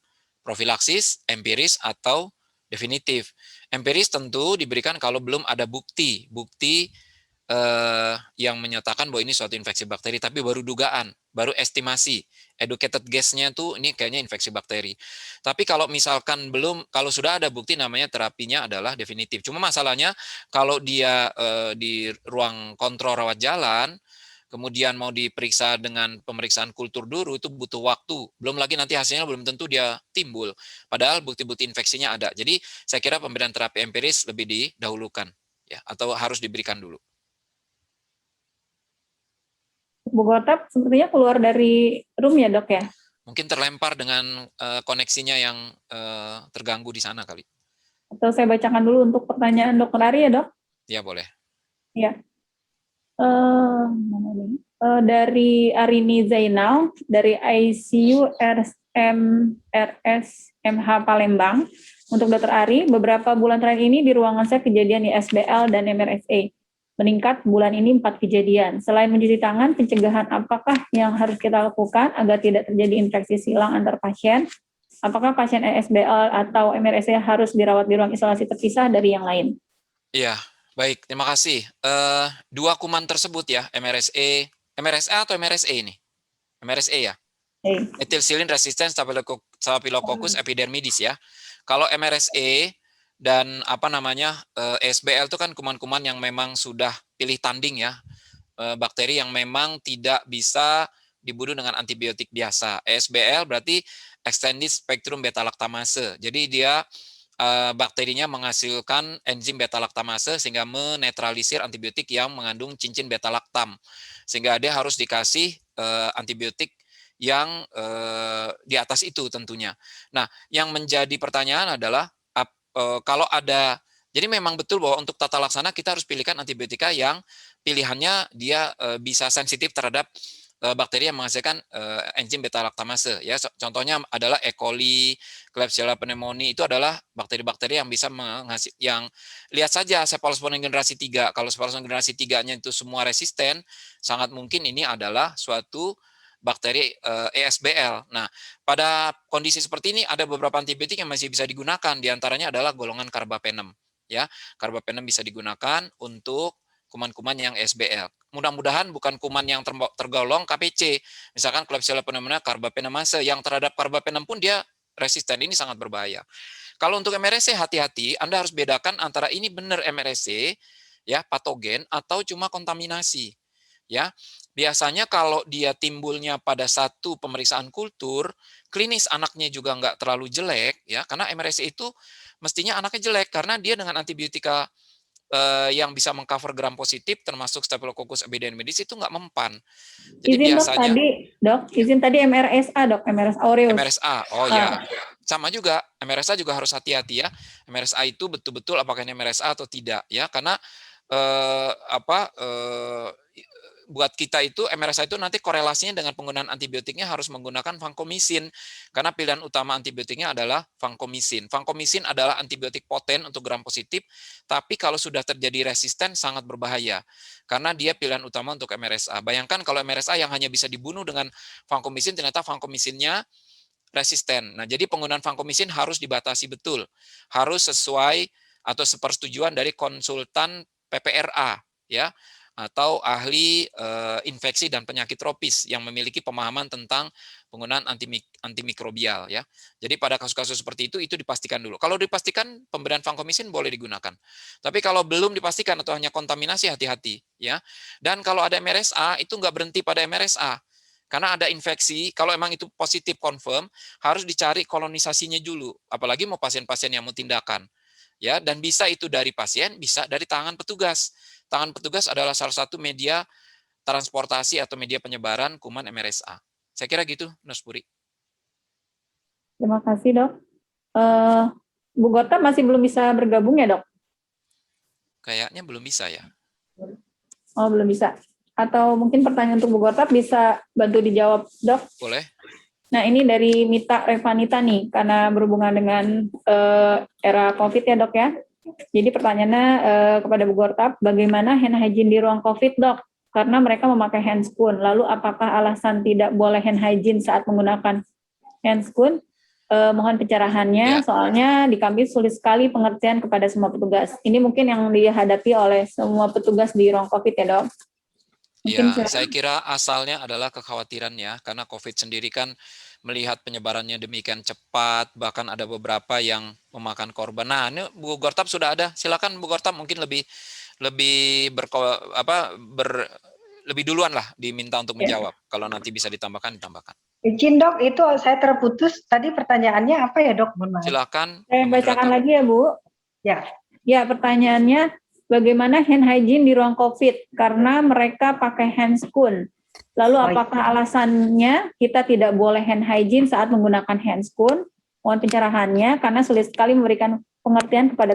Speaker 3: profilaksis, empiris, atau definitif. Empiris tentu diberikan kalau belum ada bukti yang menyatakan bahwa ini suatu infeksi bakteri, tapi baru dugaan, baru estimasi. Educated guess-nya tuh ini kayaknya infeksi bakteri. Tapi kalau misalkan belum, kalau sudah ada bukti, namanya terapinya adalah definitif. Cuma masalahnya kalau dia di ruang kontrol rawat jalan, kemudian mau diperiksa dengan pemeriksaan kultur dulu, itu butuh waktu. Belum lagi nanti hasilnya belum tentu dia timbul. Padahal bukti-bukti infeksinya ada. Jadi saya kira pemberian terapi empiris lebih didahulukan, ya, atau harus diberikan dulu.
Speaker 1: Bu Gortab sepertinya keluar dari room ya dok ya?
Speaker 3: Mungkin terlempar dengan koneksinya yang terganggu di sana kali.
Speaker 1: Atau saya bacakan dulu untuk pertanyaan Dr. Ari ya dok?
Speaker 3: Ya boleh.
Speaker 1: Ya. Mana nih? Dari Arini Zainal dari ICU RSMH Palembang. Untuk Dr. Ari, beberapa bulan terakhir ini di ruangan saya kejadian ISBL dan MRSA. Meningkat bulan ini 4 kejadian. Selain mencuci tangan, pencegahan apakah yang harus kita lakukan agar tidak terjadi infeksi silang antar pasien? Apakah pasien ESBL atau MRSA harus dirawat di ruang isolasi terpisah dari yang lain?
Speaker 3: Iya, baik. Terima kasih. 2 kuman tersebut ya, MRSA atau MRSA ini? MRSA ya? Methicillin resistant Staphylococcus epidermidis ya. Kalau MRSA dan ESBL itu kan kuman-kuman yang memang sudah pilih tanding ya, bakteri yang memang tidak bisa dibunuh dengan antibiotik biasa. ESBL berarti extended spectrum beta lactamase. Jadi dia bakterinya menghasilkan enzim beta lactamase sehingga menetralisir antibiotik yang mengandung cincin beta lactam, sehingga dia harus dikasih antibiotik yang di atas itu tentunya. Nah, yang menjadi pertanyaan adalah kalau ada, jadi memang betul bahwa untuk tata laksana kita harus pilihkan antibiotika yang pilihannya dia bisa sensitif terhadap bakteri yang menghasilkan enzim beta lactamase ya. Contohnya adalah E. coli, Klebsiella pneumoniae, itu adalah bakteri-bakteri yang bisa yang lihat saja Cephalosporin generasi 3. Kalau Cephalosporin generasi 3-nya itu semua resisten, sangat mungkin ini adalah suatu bakteri ESBL. Nah, pada kondisi seperti ini ada beberapa antibiotik yang masih bisa digunakan, diantaranya adalah golongan carbapenem. Ya, carbapenem bisa digunakan untuk kuman-kuman yang ESBL. Mudah-mudahan bukan kuman yang tergolong KPC. Misalkan Klebsiella pneumoniae carbapenemase, yang terhadap carbapenem pun dia resisten. Ini sangat berbahaya. Kalau untuk MRSA hati-hati, Anda harus bedakan antara ini benar MRSA ya, patogen atau cuma kontaminasi. Ya, biasanya kalau dia timbulnya pada satu pemeriksaan kultur, klinis anaknya juga nggak terlalu jelek, ya, karena MRSA itu mestinya anaknya jelek karena dia dengan antibiotika yang bisa mengcover gram positif, termasuk Staphylococcus epidermidis itu nggak mempan. Jadi
Speaker 1: izin
Speaker 3: biasanya
Speaker 1: izin tadi MRSA dok, MRSA aureus.
Speaker 3: MRSA, oh ya, sama juga MRSA juga harus hati-hati ya. MRSA itu betul-betul apakah ini MRSA atau tidak ya, karena buat kita itu MRSA itu nanti korelasinya dengan penggunaan antibiotiknya harus menggunakan vancomycin karena pilihan utama antibiotiknya adalah vancomycin. Vancomycin adalah antibiotik poten untuk gram positif, tapi kalau sudah terjadi resisten sangat berbahaya karena dia pilihan utama untuk MRSA. Bayangkan kalau MRSA yang hanya bisa dibunuh dengan vancomycin, ternyata vancomycinnya resisten. Nah, jadi penggunaan vancomycin harus dibatasi betul, harus sesuai atau sepersetujuan dari konsultan PPRA, ya, atau ahli infeksi dan penyakit tropis yang memiliki pemahaman tentang penggunaan antimikrobial, ya. Jadi pada kasus-kasus seperti itu dipastikan dulu. Kalau dipastikan pemberian vancomycin boleh digunakan. Tapi kalau belum dipastikan atau hanya kontaminasi, hati-hati, ya. Dan kalau ada MRSA itu nggak berhenti pada MRSA. Karena ada infeksi, kalau emang itu positif confirm, harus dicari kolonisasinya dulu. Apalagi mau pasien-pasien yang mau tindakan. Ya, dan bisa itu dari pasien, bisa dari tangan petugas. Tangan petugas adalah salah satu media transportasi atau media penyebaran kuman MRSA. Saya kira gitu, Nurse Puri.
Speaker 1: Terima kasih, Dok. Bu Gorta masih belum bisa bergabung ya, Dok?
Speaker 3: Kayaknya belum bisa ya.
Speaker 1: Oh, belum bisa. Atau mungkin pertanyaan untuk Bu Gorta bisa bantu dijawab, Dok?
Speaker 3: Boleh.
Speaker 1: Nah, ini dari Mita Revanita nih, karena berhubungan dengan era COVID ya, Dok ya. Jadi pertanyaannya kepada Bu Gortap, bagaimana hand hygiene di ruang COVID, Dok? Karena mereka memakai handscoon. Lalu apakah alasan tidak boleh hand hygiene saat menggunakan handscoon? Mohon pencerahannya, soalnya di kami sulit sekali pengertian kepada semua petugas. Ini mungkin yang dihadapi oleh semua petugas di ruang COVID ya, Dok?
Speaker 3: Ya, saya kira asalnya adalah kekhawatiran ya, karena COVID sendiri kan melihat penyebarannya demikian cepat, bahkan ada beberapa yang memakan korban. Nah, ini Bu Gortap sudah ada. Silakan Bu Gortap mungkin lebih lebih duluan lah diminta untuk menjawab. Kalau nanti bisa ditambahkan.
Speaker 4: Izin, Dok, itu saya terputus. Tadi pertanyaannya apa ya, Dok? Mohon maaf.
Speaker 3: Silakan.
Speaker 1: Saya bacakan lagi ya, Bu.
Speaker 4: Ya.
Speaker 1: Ya, pertanyaannya, bagaimana hand hygiene di ruang COVID? Karena mereka pakai handscoon. Lalu apakah alasannya kita tidak boleh hand hygiene saat menggunakan handscoon? Mohon pencerahannya, karena sulit sekali memberikan pengertian kepada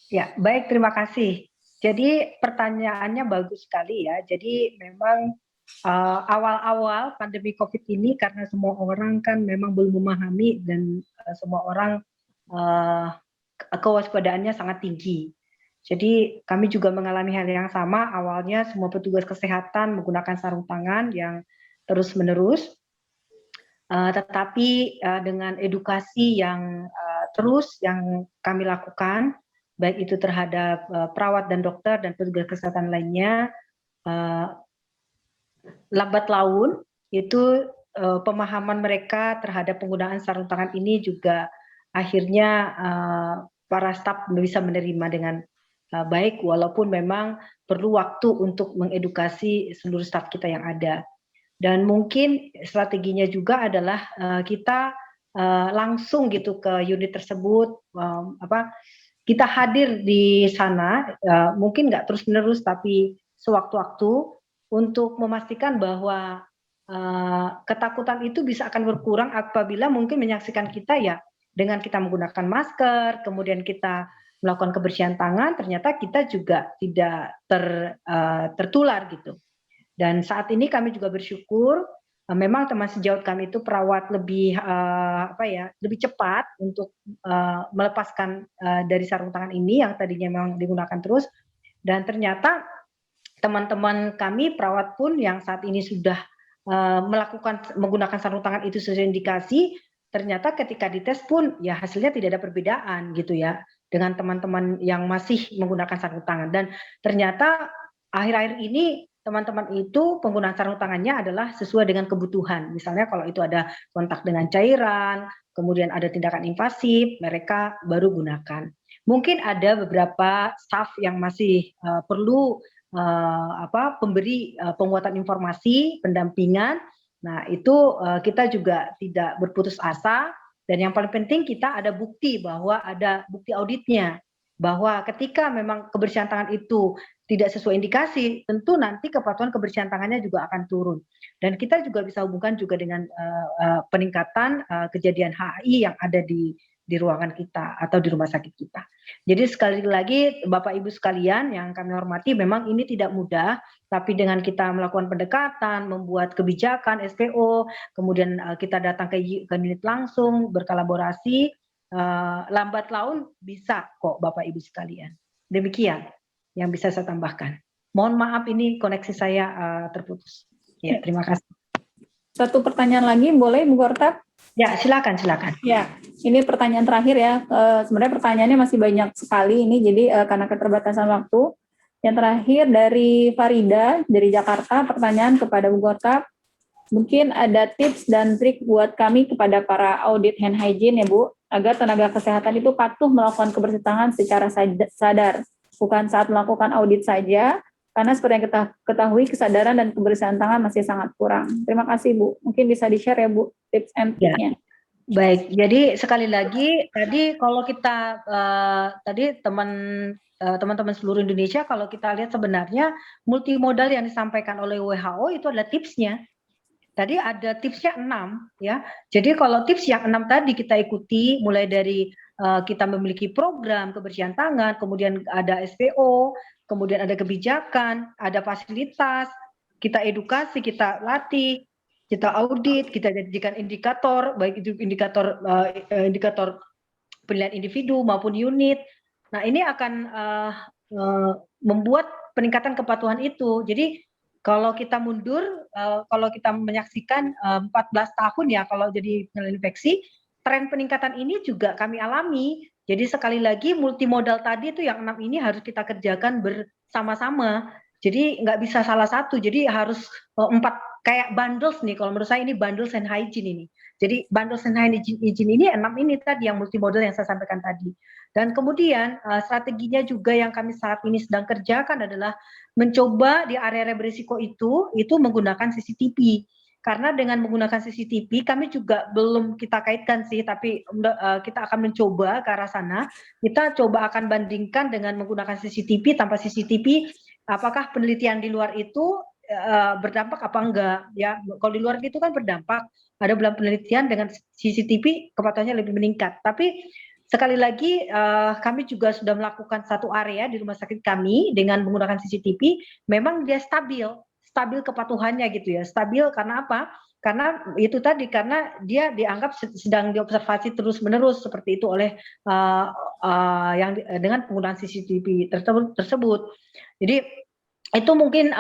Speaker 4: Ya, baik, terima kasih. Jadi pertanyaannya bagus sekali ya. Jadi memang awal-awal pandemi COVID ini karena semua orang kan memang belum memahami dan semua orang kewaspadaannya sangat tinggi. Jadi kami juga mengalami hal yang sama. Awalnya semua petugas kesehatan menggunakan sarung tangan yang terus-menerus, tetapi dengan edukasi yang terus yang kami lakukan, baik itu terhadap perawat dan dokter dan petugas kesehatan lainnya, lambat laun itu pemahaman mereka terhadap penggunaan sarung tangan ini juga akhirnya para staf bisa menerima dengan baik, walaupun memang perlu waktu untuk mengedukasi seluruh staf kita yang ada. Dan mungkin strateginya juga adalah kita langsung gitu ke unit tersebut, kita hadir di sana, mungkin nggak terus-menerus tapi sewaktu-waktu untuk memastikan bahwa ketakutan itu bisa akan berkurang apabila mungkin menyaksikan kita ya dengan kita menggunakan masker, kemudian kita melakukan kebersihan tangan, ternyata kita juga tidak tertular gitu. Dan saat ini kami juga bersyukur, memang teman sejawat kami itu perawat lebih lebih cepat untuk melepaskan dari sarung tangan ini yang tadinya memang digunakan terus, dan ternyata teman-teman kami perawat pun yang saat ini sudah menggunakan sarung tangan itu sesuai indikasi, ternyata ketika dites pun ya hasilnya tidak ada perbedaan gitu ya dengan teman-teman yang masih menggunakan sarung tangan. Dan ternyata akhir-akhir ini teman-teman itu penggunaan sarung tangannya adalah sesuai dengan kebutuhan. Misalnya kalau itu ada kontak dengan cairan, kemudian ada tindakan invasif, mereka baru gunakan. Mungkin ada beberapa staf yang masih perlu pemberi penguatan informasi, pendampingan. Nah, itu kita juga tidak berputus asa. Dan yang paling penting kita ada bukti bahwa ada bukti auditnya, bahwa ketika memang kebersihan tangan itu tidak sesuai indikasi, tentu nanti kepatuhan kebersihan tangannya juga akan turun. Dan kita juga bisa hubungkan juga dengan peningkatan kejadian HAI yang ada di di ruangan kita atau di rumah sakit kita. Jadi sekali lagi Bapak Ibu sekalian yang kami hormati, memang ini tidak mudah, tapi dengan kita melakukan pendekatan, membuat kebijakan SPO, kemudian kita datang ke unit langsung, berkolaborasi, lambat laun bisa kok Bapak Ibu sekalian. Demikian yang bisa saya tambahkan. Mohon maaf ini koneksi saya terputus. Ya, terima kasih.
Speaker 1: Satu pertanyaan lagi, boleh Bu Gortap?
Speaker 4: Ya, silakan.
Speaker 1: Ya, ini pertanyaan terakhir ya. Sebenarnya pertanyaannya masih banyak sekali ini, jadi karena keterbatasan waktu. Yang terakhir dari Farida dari Jakarta, pertanyaan kepada Bu Gortap. Mungkin ada tips dan trik buat kami kepada para audit hand hygiene ya Bu, agar tenaga kesehatan itu patuh melakukan kebersihan tangan secara sadar, bukan saat melakukan audit saja, karena seperti yang kita ketahui kesadaran dan kebersihan tangan masih sangat kurang. Terima kasih Bu. Mungkin bisa di-share ya Bu tips and triknya.
Speaker 4: Baik, jadi sekali lagi tadi kalau kita tadi teman-teman seluruh Indonesia, kalau kita lihat sebenarnya multimodal yang disampaikan oleh WHO itu adalah tipsnya. Tadi ada tipsnya 6 ya. Jadi kalau tips yang 6 tadi kita ikuti, mulai dari kita memiliki program kebersihan tangan, kemudian ada SPO, kemudian ada kebijakan, ada fasilitas, kita edukasi, kita latih, kita audit, kita jadikan indikator, baik itu indikator penilaian individu maupun unit. Nah, ini akan membuat peningkatan kepatuhan itu. Jadi kalau kita mundur, kalau kita menyaksikan 14 tahun ya kalau jadi penilaian infeksi, tren peningkatan ini juga kami alami. Jadi sekali lagi multimodal tadi itu yang 6 ini harus kita kerjakan bersama-sama. Jadi nggak bisa salah satu, jadi harus 4 kayak bundles nih, kalau menurut saya ini bundles and hygiene ini. Jadi bundles and hygiene ini 6 ini tadi yang multimodal yang saya sampaikan tadi. Dan kemudian strateginya juga yang kami saat ini sedang kerjakan adalah mencoba di area berisiko itu menggunakan CCTV. Karena dengan menggunakan CCTV kami juga belum kita kaitkan sih, tapi kita akan mencoba ke arah sana. Kita coba akan bandingkan dengan menggunakan CCTV tanpa CCTV, apakah penelitian di luar itu berdampak apa enggak ya. Kalau di luar itu kan berdampak, ada beberapa penelitian dengan CCTV kepatuhannya lebih meningkat. Tapi sekali lagi kami juga sudah melakukan satu area di rumah sakit kami dengan menggunakan CCTV, memang dia stabil kepatuhannya gitu ya. Stabil karena apa? Karena itu tadi, karena dia dianggap sedang diobservasi terus-menerus seperti itu oleh yang dengan penggunaan CCTV tersebut. Jadi itu mungkin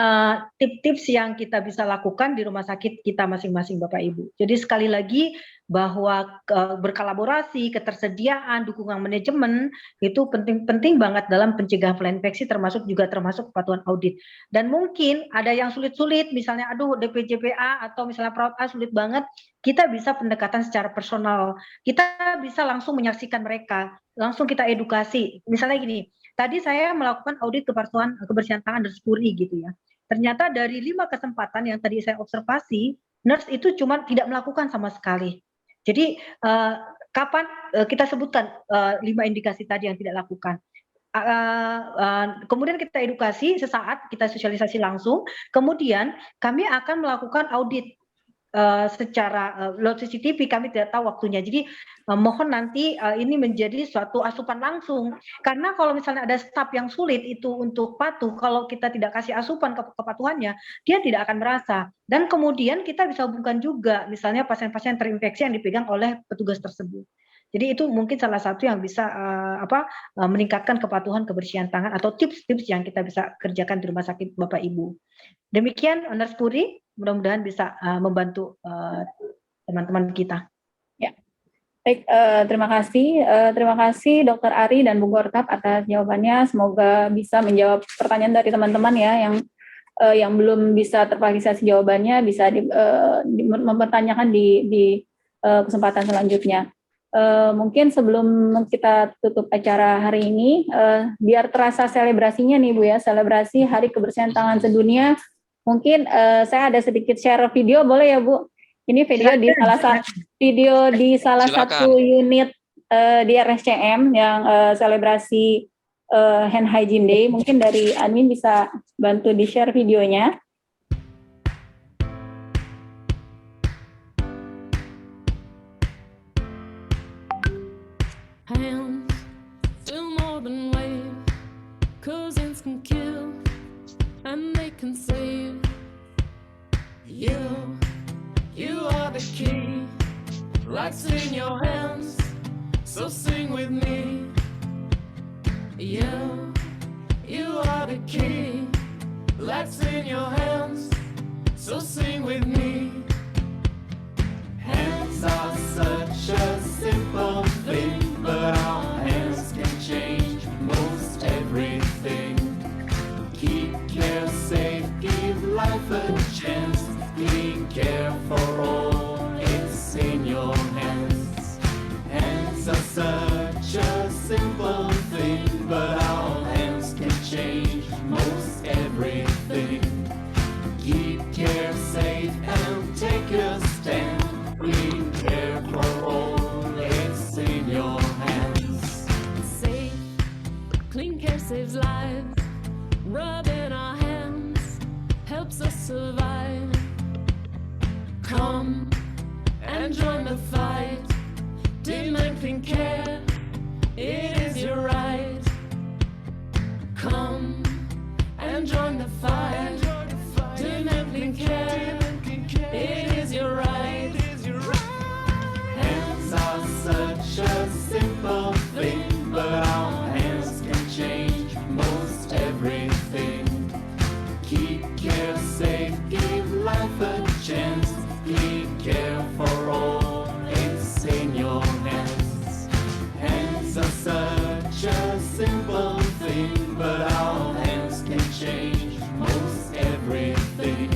Speaker 4: tips-tips yang kita bisa lakukan di rumah sakit kita masing-masing Bapak Ibu. Jadi sekali lagi bahwa berkolaborasi, ketersediaan, dukungan manajemen itu penting banget dalam pencegahan pelayanan infeksi, termasuk kepatuhan audit. Dan mungkin ada yang sulit-sulit, misalnya aduh DPJPA atau misalnya perawat A sulit banget, kita bisa pendekatan secara personal. Kita bisa langsung menyaksikan mereka, langsung kita edukasi. Misalnya gini, tadi saya melakukan audit kebersihan tangan nurse Puri gitu ya. Ternyata dari 5 kesempatan yang tadi saya observasi, nurse itu cuma tidak melakukan sama sekali. Jadi kapan kita sebutkan 5 indikasi tadi yang tidak lakukan. Kemudian kita edukasi sesaat, kita sosialisasi langsung. Kemudian kami akan melakukan audit secara lewat CCTV, kami tidak tahu waktunya. Jadi mohon nanti ini menjadi suatu asupan langsung, karena kalau misalnya ada staf yang sulit itu untuk patuh, kalau kita tidak kasih asupan kepatuhannya, dia tidak akan merasa. Dan kemudian kita bisa hubungkan juga misalnya pasien-pasien terinfeksi yang dipegang oleh petugas tersebut. Jadi itu mungkin salah satu yang bisa meningkatkan kepatuhan kebersihan tangan atau tips-tips yang kita bisa kerjakan di rumah sakit Bapak Ibu. Demikian Nurse Puri, mudah-mudahan bisa membantu teman-teman kita.
Speaker 1: Ya, baik. Terima kasih Dr. Ari dan Bu Gortap atas jawabannya. Semoga bisa menjawab pertanyaan dari teman-teman ya yang belum bisa tervalidasi jawabannya, bisa mempertanyakan di kesempatan selanjutnya. Mungkin sebelum kita tutup acara hari ini, biar terasa selebrasinya nih Bu ya, selebrasi Hari Kebersihan Tangan Sedunia. Mungkin saya ada sedikit share video, boleh ya Bu? Ini video di salah satu unit di RSCM yang selebrasi Hand Hygiene Day. Mungkin dari admin bisa bantu di share videonya.
Speaker 7: 'cause hands can kill and they can save. You are the key, life's in your hands, so sing with me. You are the key, life's in your hands, so sing with me. Hands are such a simple thing, but our hands can change most everything. Keep care safe, give life a chance, clean care for all, it's in your hands. Hands are such a simple thing, but our hands can change most everything. Keep care safe and take a stand, clean care for all, it's in your hands. Safe, clean care saves lives, rubbing our hands helps us survive. Come and join the fight, demand clean care, it is your right. Come and join the fight, demand clean care, it is your right. Hands are such a simple thing, but our hands can change most everything. Keep care safe, give life a chance, clean care for all, it's in your hands. Hands are such a simple thing, but our hands can change most everything.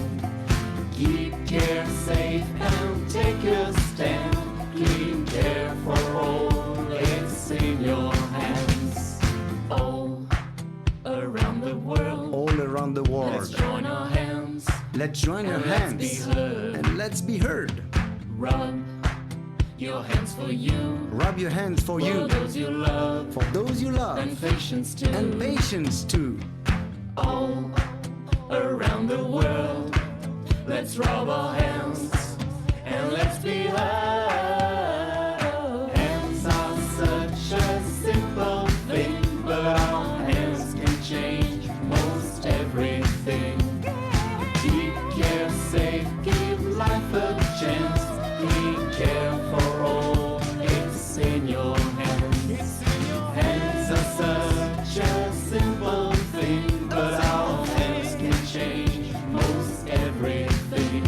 Speaker 7: Keep care safe and take a stand, clean care for all, it's in your hands. All around the world,
Speaker 8: All around the
Speaker 7: let's
Speaker 8: world,
Speaker 7: join our hands,
Speaker 8: let's join our
Speaker 7: and let's be
Speaker 8: hands
Speaker 7: heard.
Speaker 8: and let's be heard.
Speaker 7: Rub your hands for you,
Speaker 8: Rub your hands for
Speaker 7: for
Speaker 8: you,
Speaker 7: those you love,
Speaker 8: for those you love,
Speaker 7: and patience too.
Speaker 8: and patience too.
Speaker 7: All around the world, let's rub our hands and let's be heard. Hands are such a simple thing, but our hands can change most everything. Keep care safe, give life a chance, clean care for all, it's in your hands. Hands are such a simple thing, but our hands can change most everything.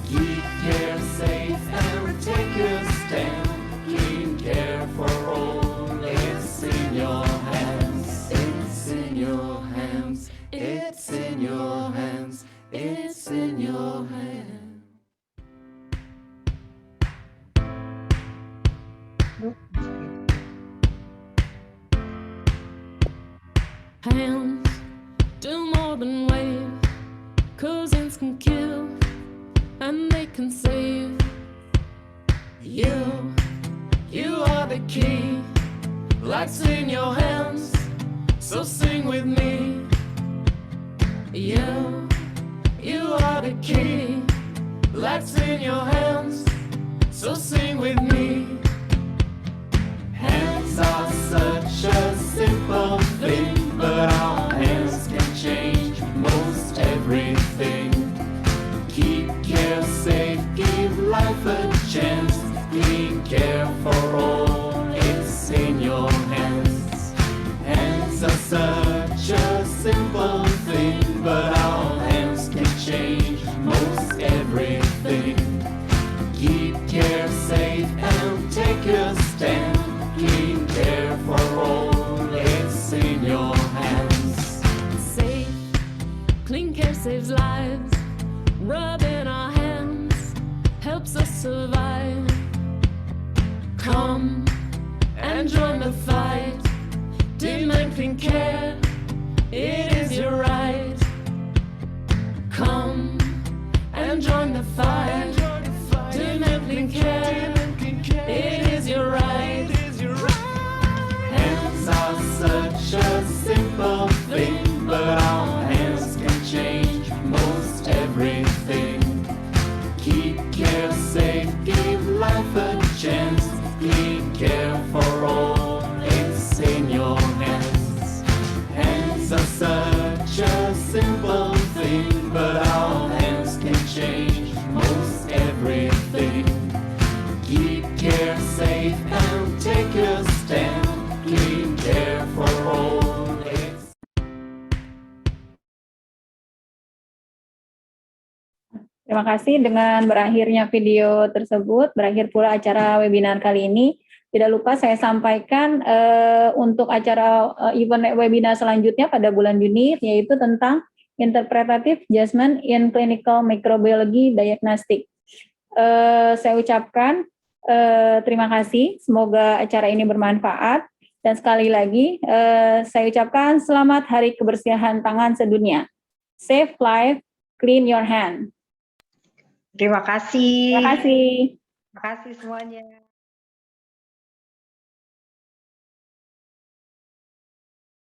Speaker 7: Keep care safe and take a stand, clean care for all, it's in your hands. It's in your hands, it's in your hands, it's in your hands. Hands do more than wave, 'cause hands can kill and they can save. You are the key, life's in your hands, so sing with me. You are the key, life's in your hands, so sing with me. Hands are such a simple thing, but our hands can change most everything. Keep care safe, give life a chance, clean care for all, it's in your hands. Hands are such a simple thing, but our hands can change most everything. Keep care safe and take a stand, clean care for all, it's in your hands. Safe, clean care saves lives, rubbing our hands helps us survive. Come and join the fight, demand clean care, it is your right. Come and join the fight, demand clean care, it is your right. Hands are such a simple thing, but our hands can change most everything. Keep care safe, give life a chance, clean care for all, it's in your hands. Hands
Speaker 1: Terima kasih. Dengan berakhirnya video tersebut, berakhir pula acara webinar kali ini. Tidak lupa saya sampaikan untuk acara event webinar selanjutnya pada bulan Juni, yaitu tentang Interpretative Judgment in Clinical Microbiology Diagnostic. Saya ucapkan terima kasih, semoga acara ini bermanfaat. Dan sekali lagi, saya ucapkan selamat Hari Kebersihan Tangan Sedunia. Save life, clean your hand.
Speaker 9: Terima kasih.
Speaker 1: Terima kasih.
Speaker 9: Terima kasih semuanya.